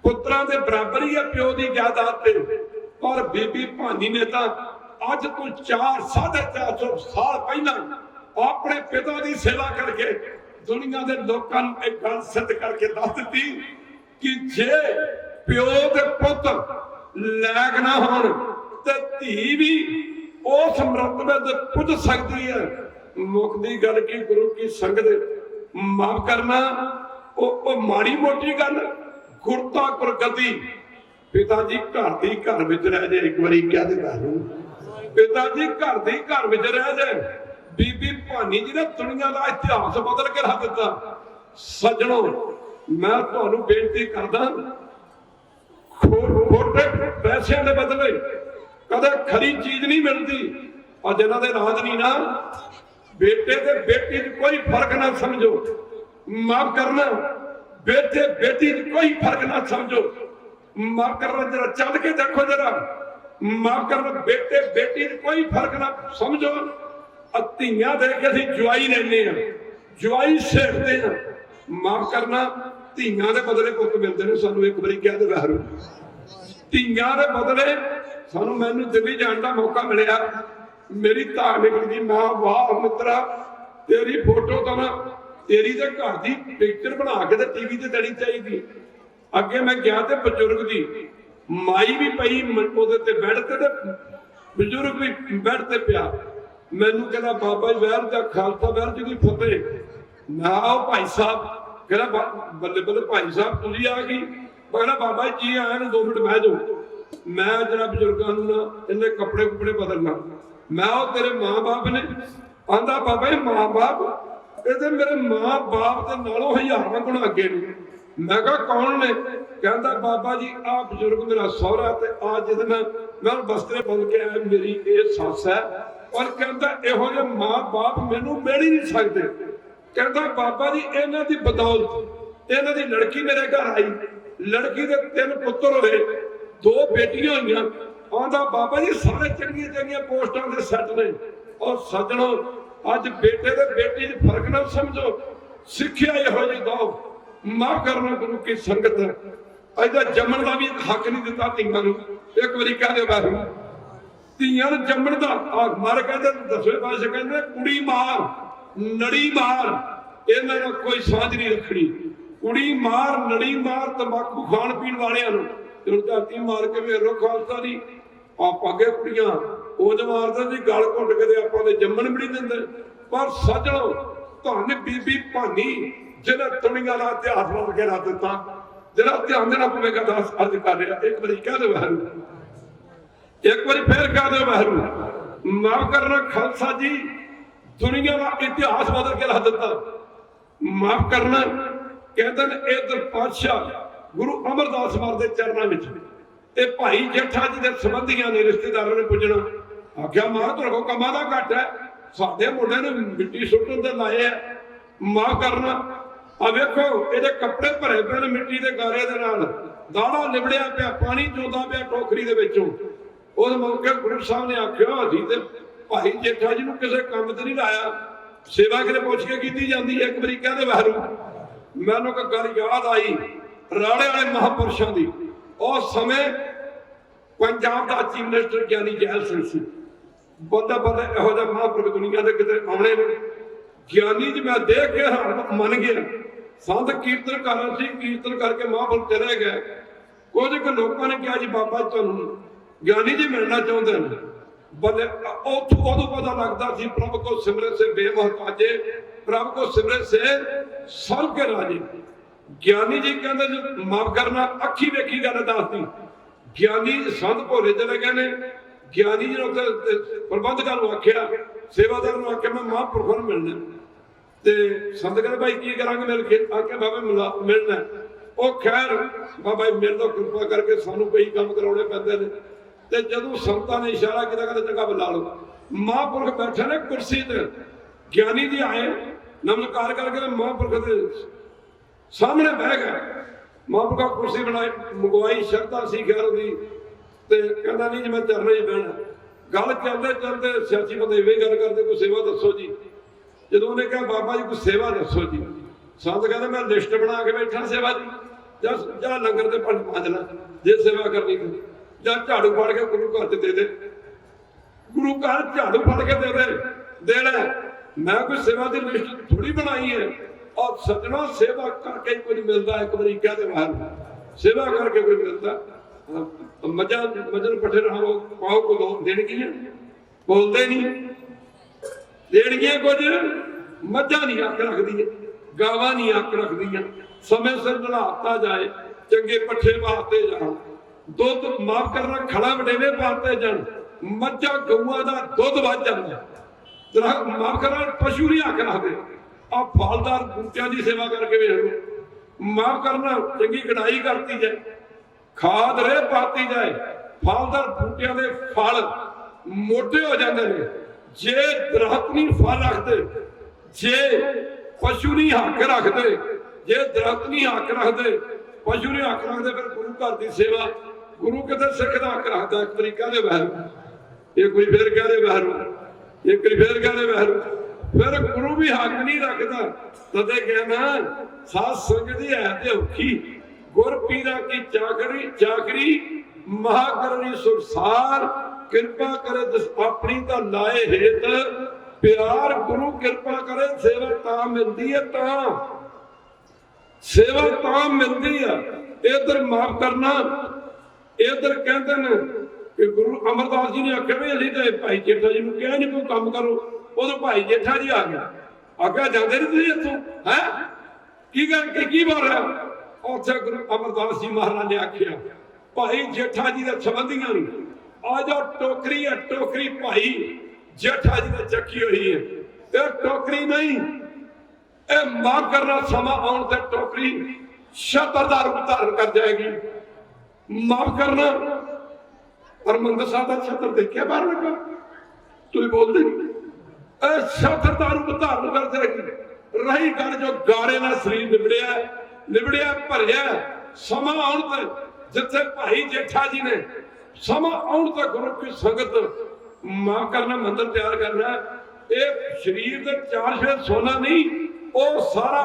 ਪੁੱਤਰਾਂ ਦੇ ਬਰਾਬਰ ਹੀ ਹੈ ਪਿਓ ਦੀ ਜਾਇਦਾਦ ਤੇ। ਪਰ ਬੀਬੀ ਭਾਨੀ ਨੇ ਤਾਂ ਅੱਜ ਤੋਂ 400-450 ਸਾਲ ਪਹਿਲਾਂ ਆਪਣੇ ਪਿਤਾ ਦੀ ਸੇਵਾ ਕਰਕੇ ਦੁਨੀਆ ਦੇ ਲੋਕਾਂ ਨੂੰ ਇੱਕ ਗੱਲ ਸਿੱਧ ਕਰਕੇ ਦੱਸ ਦਿੱਤੀ ਕਿ ਜੇ ਪਿਓ ਦੇ ਪੁੱਤ ਲੈਕ ਨਾ ਹੋਣ ਤੇ ਧੀ ਵੀ ਉਸ ਮਰਤਬੇ ਤੇ ਪੁੱਜ ਸਕਦੀ ਹੈ। ਮੁੱਕਦੀ ਗੱਲ ਕੀ ਗੁਰੂ ਕੀ ਸੰਗਤ ਮਾਫ ਕਰਨਾ ਉਹ ਮਾੜੀ ਮੋਟੀ ਗੱਲ, ਗੁਰਤਾ ਗੁਰਗਤੀ। ਪਿਤਾ ਜੀ ਘਰ ਵਿੱਚ ਰਹਿ ਜਾਏ, ਇੱਕ ਵਾਰੀ ਕਹਿ ਦੇ ਪਿਤਾ ਜੀ ਘਰ ਵਿੱਚ ਰਹਿ ਜਾਏ। ਬੀਬੀ ਭਾਨੀ ਜੀ ਨੇ ਦੁਨੀਆ ਦਾ ਇਤਿਹਾਸ ਬਦਲ ਕੇ ਰੱਖ ਦਿੱਤਾ। ਸੱਜਣੋ ਮੈਂ ਤੁਹਾਨੂੰ ਬੇਨਤੀ ਕਰਦਾ, ਖੋਟੇ ਪੈਸਿਆਂ ਦੇ ਬਦਲੇ ਕਦੇ ਖਰੀ ਚੀਜ਼ ਨਹੀਂ ਮਿਲਦੀ। ਔਰ ਜਿਨ੍ਹਾਂ ਦੇ ਰਾਜ ਨਹੀਂ ਨਾ, ਬੇਟੇ ਤੇ ਬੇਟੀ 'ਚ ਕੋਈ ਫਰਕ ਨਾ ਸਮਝੋ, ਮਾਫ ਕਰਨਾ, ਬੇਟੇ ਬੇਟੀ 'ਚ ਕੋਈ ਫਰਕ ਨਾ ਸਮਝੋ, ਮਾਫ ਕਰਨਾ, ਜਰਾ ਚੱਲ ਕੇ ਦੇਖੋ, ਜਰਾ ਮਾਫ ਕਰਨਾ, ਬੇਟੇ ਬੇਟੀ 'ਚ ਕੋਈ ਫਰਕ ਨਾ ਸਮਝੋ। ਧੀਆਂ ਦੇ ਕੇ ਅਸੀਂ ਜਵਾਈ ਲੈਂਦੇ ਹਾਂ, ਜਵਾਈ ਛੇੜਦੇ ਹਾਂ। ਮਾਫ ਕਰਨਾ, ਧੀਆਂ ਦੇ ਬਦਲੇ ਪੁੱਤ ਮਿਲਦੇ ਨੇ ਸਾਨੂੰ। ਇੱਕ ਵਾਰੀ ਕਹਿ ਦੇ ਵਾਹਿਗੁਰੂ, ਧੀਆਂ ਦੇ ਬਦਲੇ ਸਾਨੂੰ। ਮੈਨੂੰ ਦਿੱਲੀ ਜਾਣ ਦਾ ਮੌਕਾ ਮਿਲਿਆ, ਮੇਰੀ ਧਾਰ ਨਿਕਲ ਗਈ। ਮੈਂ ਵਾਹ ਮਿੱਤਰਾ, ਤੇਰੀ ਫੋਟੋ ਤਾਂ ਨਾ ਤੇਰੀ ਦੇ ਘਰ ਦੀ ਪਿਕਚਰ ਬਣਾ ਕੇ ਤੇ ਟੀਵੀ ਤੇ ਦੇਣੀ ਚਾਹੀਦੀ। ਅੱਗੇ ਮੈਂ ਗਿਆ ਤੇ ਬਜ਼ੁਰਗ ਦੀ ਮਾਈ ਵੀ ਪਈ ਉਹਦੇ ਤੇ ਬੈੱਡ ਤੇ ਬਜ਼ੁਰਗ ਵੀ ਬੈੱਡ ਤੇ ਪਿਆ। ਮੈਨੂੰ ਕਹਿੰਦਾ ਬਾਬਾ ਜੀ ਵਾਹਿਗੁਰੂ ਦਾ ਖਾਲਸਾ ਵਾਹਿਗੁਰੂ ਜੀ ਦੀ ਫਤਿਹ। ਮੈਂ ਆਓ ਭਾਈ ਸਾਹਿਬ, ਕਹਿੰਦਾ ਬੱਲੇ ਬੱਲੇ ਭਾਈ ਸਾਹਿਬ ਤੁਸੀਂ ਆ ਗਈ। ਮੈਂ ਕਹਿੰਦਾ ਬਾਬਾ ਜੀ ਆਇਆ ਨੇ 2 ਮਿੰਟ ਬਹਿ ਜਾਓ। ਮੈਂ ਜਰਾ ਬਜ਼ੁਰਗਾਂ ਨੂੰ ਨਾ ਇਹਨੇ ਕੱਪੜੇ ਬਦਲਣਾ। ਮੈਂ ਉਹ ਤੇਰੇ ਮਾਂ-ਬਾਪ ਨੇ? ਆਂਦਾ ਬਾਬਾ ਜੀ ਮਾਂ-ਬਾਪ ਇਹਦੇ ਮੇਰੇ ਮਾਂ-ਬਾਪ ਦੇ ਨਾਲੋਂ 1000 ਗੁਣਾ ਅੱਗੇ ਨੇ। ਮੈਂ ਕਿਹਾ ਕੌਣ ਨੇ? ਕਹਿੰਦਾ ਬਾਬਾ ਜੀ ਆਹ ਬਜ਼ੁਰਗ ਮੇਰਾ ਸਹੁਰਾ ਤੇ ਆ ਜਿਹਦੇ ਨਾਲ ਮੈਂ ਬਸਤਰੇ ਬਦਲ ਕੇ ਆਇਆ ਮੇਰੀ ਇਹ ਸੱਸ ਹੈ। ਔਰ ਕਹਿੰਦਾ ਇਹੋ ਜਿਹੇ ਮਾਂ-ਬਾਪ ਮੈਨੂੰ ਮਿਲ ਹੀ ਨਹੀਂ ਸਕਦੇ। ਕਹਿੰਦਾ ਬਾਬਾ ਜੀ ਇਹਨਾਂ ਦੀ ਬਦੌਲਤ ਇਹਨਾਂ ਦੀ ਲੜਕੀ ਮੇਰੇ ਘਰ ਆਈ, ਲੜਕੀ ਦੇ 3 ਪੁੱਤਰ ਹੋਏ, 2 ਬੇਟੀਆਂ ਹੋਈਆਂ। ਆਂਦਾ ਬਾਬਾ ਜੀ ਸਾਰੇ ਚੰਗੀਆਂ ਪੋਸਟਾਂ ਦੇ ਸੈੱਟ ਨੇ। ਔਰ ਸੱਜਣੋ ਅੱਜ ਬੇਟੇ ਤੇ ਬੇਟੀ 'ਚ ਫਰਕ ਨਾ ਸਮਝੋ, ਸਿੱਖਿਆ ਇਹੋ ਜਿਹੀ ਦਿਓ। ਮਾਫ ਕਰਨਾ ਗੁਰੂ ਕੀ ਸੰਗਤ, ਇਹਦਾ ਜੰਮਣ ਦਾ ਵੀ ਹੱਕ ਨਹੀਂ ਦਿੱਤਾ ਧੀਆਂ ਨੂੰ। ਇੱਕ ਵਾਰੀ ਕਹਿ ਦਿਓ ਵਾਹਿਗੁਰੂ, ਧੀਆਂ ਨੂੰ ਜੰਮਣ ਦਾ ਮਰ ਕਹਿੰਦੇ 10ਵੇਂ ਪਾਤਸ਼ਾਹ ਕਹਿੰਦੇ ਕੁੜੀ ਮਾਰ ਨੜੀ ਮਾਰ, ਇਹਨਾਂ ਨਾਲ ਕੋਈ ਸਾਂਝ ਨਹੀਂ ਰੱਖਣੀ। ਕੁੜੀ ਮਾਰ ਨੜੀ ਮਾਰ ਤੰਬਾਕੂ ਖਾਣ ਪੀਣ ਵਾਲਿਆਂ ਨੂੰ। ਤੇ ਹੁਣ ਧਰਤੀ ਮਾਰ ਕੇ ਵੇਖ ਲੋ ਖਾਲਸਾ ਦੀ ਆਪ ਅੱਗੇ ਕੁੜੀਆਂ ਉਹ ਮਾਰਦੇ ਸੀ, ਗਲ ਘੁੱਟ ਕੇ ਤੇ ਆਪਾਂ ਦੇ ਜੰਮਣ ਵੀ ਨਹੀਂ ਦਿੰਦੇ। ਪਰ ਸੱਜਣੋ ਧੰਨ ਬੀਬੀ ਭਾਨੀ ਜਿਹਨੇ ਦੁਨੀਆ ਦਾ ਇਤਿਹਾਸ ਬਦਲ ਕੇ ਰੱਖ ਦਿੱਤਾ। ਜਿਹੜਾ ਧਿਆਨ ਦੇਣਾ ਪਵੇਗਾ ਦੱਸ ਅਰਜ਼ ਕਰ ਰਿਹਾ। ਇੱਕ ਵਾਰੀ ਕਹਿ ਦਿਓ ਵਾਹਿਗੁਰੂ, ਇੱਕ ਵਾਰੀ ਫੇਰ ਕਹਿ ਦਿਓ ਵਾਹਿਗੁਰੂ। ਮਾਫ ਕਰਨਾ ਖਾਲਸਾ ਜੀ ਦੁਨੀਆ ਦਾ ਇਤਿਹਾਸ ਬਦਲ ਕੇ ਰੱਖ ਦਿੱਤਾ। ਮਾਫ ਕਰਨਾ ਕਹਿੰਦੇ ਨੇ ਇਹ ਪਾਤਸ਼ਾਹ ਗੁਰੂ ਅਮਰਦਾਸ ਮਾਰ ਦੇ ਚਰਨਾਂ ਵਿੱਚ ਤੇ ਭਾਈ ਜੇਠਾ ਜੀ ਦੇ ਸੰਬੰਧੀਆਂ ਨੇ ਰਿਸ਼ਤੇਦਾਰਾਂ ਨੇ ਪੁੱਜਣਾ। ਆਖਿਆ ਮਾਂ ਤੁਹਾਡੇ ਕੋਲ ਕੰਮਾਂ ਦਾ ਘੱਟ ਹੈ, ਸਾਡੇ ਮੁੰਡੇ ਨੂੰ ਮਿੱਟੀ ਸੁੱਟਣ ਤੇ ਲਾਏ ਆ। ਮਾਫ ਕਰਨਾ ਆ ਵੇਖੋ ਇਹਦੇ ਕੱਪੜੇ ਭਰੇ ਪਏ ਨੇ ਮਿੱਟੀ ਦੇ ਗਾਰੇ ਦੇ ਨਾਲ, ਦਾਣਾ ਲਿਬੜਿਆ ਪਿਆ, ਪਾਣੀ ਚੋਂਦਾ ਪਿਆ ਟੋਕਰੀ ਦੇ ਵਿੱਚੋਂ। ਉਸ ਮੌਕੇ ਗੁਰੂ ਸਾਹਿਬ ਨੇ ਆਖਿਆ ਅਸੀਂ ਤੇ ਭਾਈ ਜੇਠਾ ਜੀ ਨੂੰ ਕਿਸੇ ਕੰਮ ਤੇ ਨਹੀਂ ਲਾਇਆ, ਸੇਵਾ ਕਿਤੇ ਪੁੱਛ ਕੇ ਕੀਤੀ ਜਾਂਦੀ ਹੈ। ਇੱਕ ਵਾਰੀ ਕਹਿੰਦੇ ਵਾਹਿਗੁਰੂ ਮੈਨੂੰ ਇੱਕ ਗੱਲ ਯਾਦ ਆਈ ਰਾੜੇ ਵਾਲੇ ਮਹਾਂਪੁਰਸ਼ਾਂ ਦੀ। ਉਸ ਸਮੇਂ ਪੰਜਾਬ ਦਾ ਚੀਫ ਮਿਨਿਸਟਰ ਗਿਆਨੀ ਜੈਲ ਸਿੰਘ ਸੀ। बंदा बंदा इहो जिहा महापुरख दुनिया के किते आने ने। ज्ञानी जी मैं देख के हाँ मन गया। संत कीर्तन कर रहे थे, कीर्तन करके महापुरख चले गए। कुछ क लोगों ने कहा जी बाबा तुहानू ज्ञानी जी मिलना चाहते हैं। बंदे उदों पता लगता सी प्रभु को सिमरन से बेमहताजे, प्रभु को सिमरन से सब के राजे। ज्ञानी जी कहते जो माफ करना अखी वेखी गल दसदी। ज्ञानी संत भोले चले गए ने। ज्ञानी जी ने प्रबंधक आख्या, सेवादार आख्या मैं महापुरखों मिलना। तो संत कहते भाई की करा मिल के आख्या बाबा मिलना। वो खैर बाबा मिल दो कृपा करके सानू कई काम कराने पैंदे ने। ते जदों संतां ने इशारा किया कहते चंगा बुला लो। महापुरख बैठे ने कुर्सी ते, ज्ञानी जी आए नमस्कार करके महापुरख के सामने बह गए। महापुरख कुर्सी बनाई मंगवाई शरता सी खैर दी। ते कहता नहीं जी मैं चरणों च बहना। गल चलते चलते सियासी बंदे इवें गल करते कोई सेवा दसो जी। जो उन्हें कहा बाबा जी कोई सेवा दसो जी। संत कहते मैं लिस्ट बना के बैठा सेवा जी। जा लंगर के भांडे मांजना जे सेवा करनी तो, जा झाड़ू फड़ के गुरु घर च दे दे। गुरु घर झाड़ू फड़ के दे दे देना। मैं कोई सेवा की लिस्ट थोड़ी बनाई है। और सजना सेवा करके ही कुछ मिलता। एक बार कहते बाहर सेवा करके कोई मिलता। मजा मजन पट्ठे रहो पाओ को देणगियां बोलते नहीं। देणगियां कुछ मजा नहीं हक रखदी, गावां नहीं हक रखदियां। समय सिर नलाता जाए, चंगे पट्ठे पाते जान, दुध माफ करना खड़ा वडेवे पाते जान, मज्जा गऊआं दा दुध वध जांदा। माफ करना पशु नहीं हक रखदे। आ फलदार बूटियां की सेवा करके वेख माफ करना चंगी कढ़ाई करती जाए, खाद रे पाती जाए, फलदार बूटियां दे फल मोटे हो जाते हैं। जे दरख्त नहीं फल रखते, जे पशु नहीं हक रखते, जे दरख्त नहीं हक रखते, पशु नहीं हक रखते, फिर गुरु घर की सेवा गुरु कितने सिख का हक रखता। एक बारी कहते बहरू, एक बारी फिर कहते बहरू, एक बारी फिर कहते बहरू, फिर गुरु भी हक नहीं रखता। तदे कहना साध संगत ही है ते औखी, गुर पीरा की चाकरी चाकरी महाकरणी सुरसार, कृपा करे जिस अपनी तो लाए हेत प्यार। गुरु कृपा करे सेवा तां मिलती है, तां सेवा तां मिलती है। इधर माफ करना, इधर कहते हैं कि गुरु अमरदास जी ने आख्या भी अभी तो भाई जेठा जी ने कहा नहीं कोई काम करो, उधर भाई जेठा जी आ गया। आख्या जाते नहीं तुझे इतों है की करके की बोल रहा। उत्थे गुरु अमरदास जी महाराज ने आख्या भाई जेठा जी के संबंधियों आ जाओ, टोकरी है टोकरी भाई जेठा जी ने चकी हुई है। ये टोकरी नहीं, ये माफ करना समा आने से टोकरी छतर का रूप धारण कर जाएगी। माफ करना हरमंदिर साहब का छतर देखिए बाहर लगा, तुम बोलते नहीं, छतर का रूप धारण कर जाएगी। रही गल जो गारे ना शरीर निबड़िया निबड़िया भरिया समा आने से जिथे भाई जेठा जी ने समा आने तक गुरु की संगत माफ करना मंदिर तैयार करना। एक शरीर के 4 फेरे सोना नहीं, वो सारा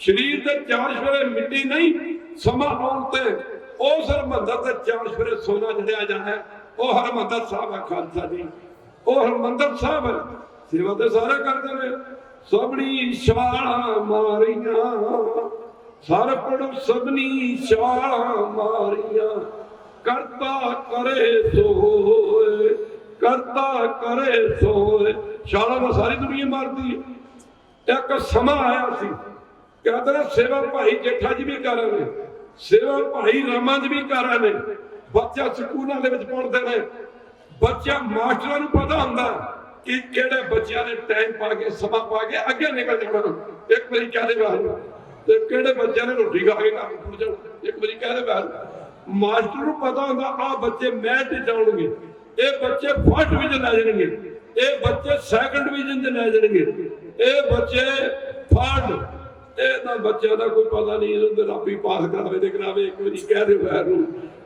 शरीर के 4 फेरे मिट्टी नहीं, समा आने उस हरमंदिर के 4 फेरे सोना जड़िया जाए। वो हरमंदिर साहब है खालसा जी, वो हरमंदिर साहब है। सेवा तो सारे करते हैं। सबनी छाला मारिया सर पड़ो, सबनी छाला मारिया करता करे सोए, करता करे सोए। छाला में सारी दुनिया मारती है। एक समा आया सी कहते हैं सेवा भाई जेठा जी भी कर रहे हैं, सेवा भाई रामा जी भी कर रहे हैं। बच्चा स्कूलों के पढ़ते हैं, बच्चा मास्टर पता होंगे कि केड़े बच्चों ने टाइम पा के समा पा के अगे निकल जाना। एक बारी कहते बाहर केड़े बच्चों ने रोटी खा के काम उठ जाना। एक बारी कहते बाहर मास्टर को पता होंगे आ बच्चे मैच जाओगे, ये बच्चे फर्स्ट डिवीजन लै जाएंगे, ये बच्चे सैकंड डिवीजन लै जाएंगे, ये बच्चे थर्ड। ये बच्चों का कोई पता नहीं, रब ही पास करावे तो करावे। एक बारी कह दे बैर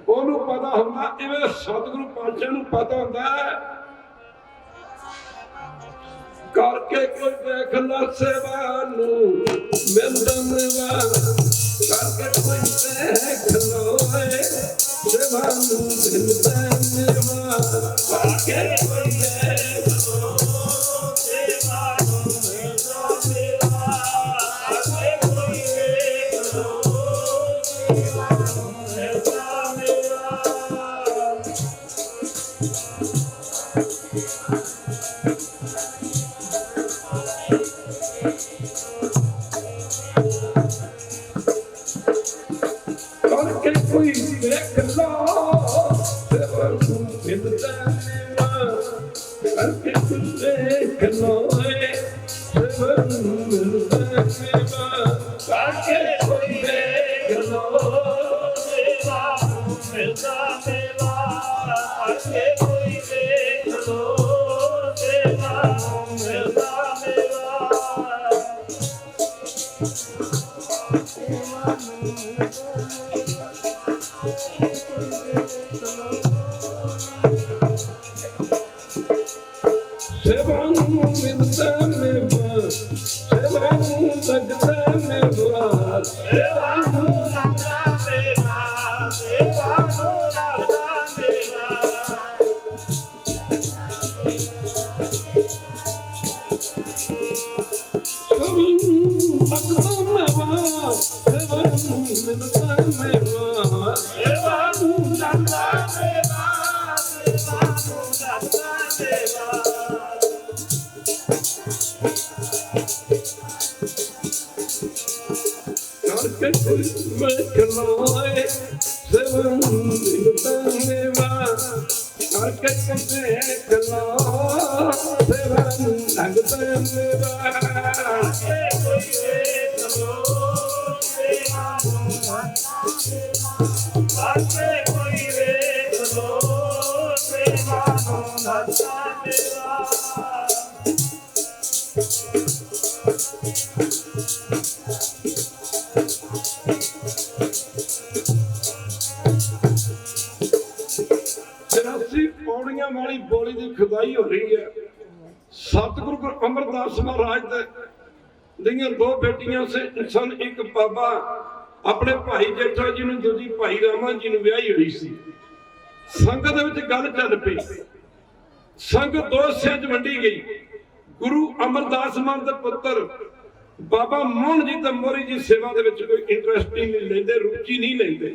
ओनू पता होंगे। इवें सतगुरु पातशाह नूं पता होंदा करके कोई देख ला सेवा नूं मिलदा मिलवा, करके कोई देख लो सेवा नूं मिलदा मिलवा, करके कोई करके कोई देख लो सेवा को मिलता मेवा, करके कोई देख लो सेवा को मिलता मेवा, करके कोई देख लो सेवा को मिलता मेवा, करके कोई देख लो सेवा को मिलता मेवा। सेवा को मिलता मेवा, सेवा को लगता मेवा, सेवा को लगता मेवा, सेवा को लगता मेवा। पौड़ियां वाली बोली की खुदाई हो रही है। सतगुरु गुरु अमरदास महाराज ਦੀਆਂ दो बेटियां सन, एक बाबा अपने भाई जेठा जी ਨੂੰ दूजी भाई रामा जी ਨੂੰ ਵਿਆਹੀ ਹੋਈ ਸੀ। संगत ਵਿੱਚ ਗੱਲ ਚੱਲ ਪਈ, संगत दो हिस्सिਆਂ 'ਚ ਵੰਡੀ ਗਈ। गुरु अमरदास मान ਦੇ ਪੁੱਤਰ बाबा मोहन जी ਤੇ ਮੋਰੀ जी सेवा ਦੇ ਵਿੱਚ ਕੋਈ ਇੰਟਰਸਟ ਨਹੀਂ ਲੈਂਦੇ, रुचि नहीं ਲੈਂਦੇ।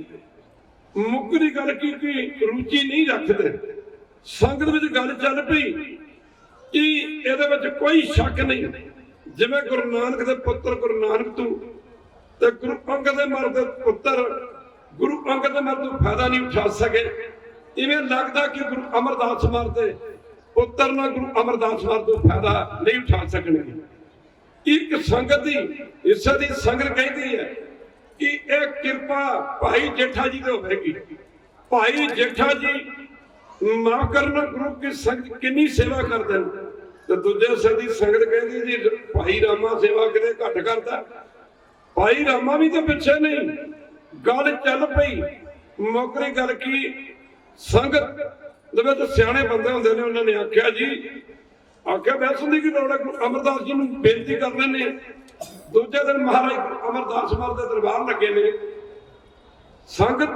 मुक्करी गल की रुचि नहीं रखते। संगत में गल चल पई कि ये कोई शक नहीं, जिवें गुरु नानक दे पुत्र गुरु नानक तू ते गुरु अंगद दे मर दे पुत्र गुरु अंगद दे मर तू फायदा नहीं उठा सके, इवें लगता कि गुरु अमरदास मर दे पुत्र ना गुरु अमरदास मर तू फायदा नहीं उठा सकणगे। एक संगत दी हिस्से दी संगत कहती है कि एक कृपा भाई जेठा जी तो होगी। भाई जेठा जी मां करना गुरु की संगत किन्नी सेवा करते हैं, तो दूजे सदी संगत कहती जी भाई रामा सेवा किते घट करता। भाई रामा भी तो पिछे नहीं, गल चल पई मुकरी गल की संगत दे सियाने बंदे होंदे ने, उन्होंने आख्या जी आख्या बैसन की लोड़ है, अमरदास जी नूं बेनती कर लेने। दूजे दिन महाराज अमरदास मार के दरबार लगे ने, संगत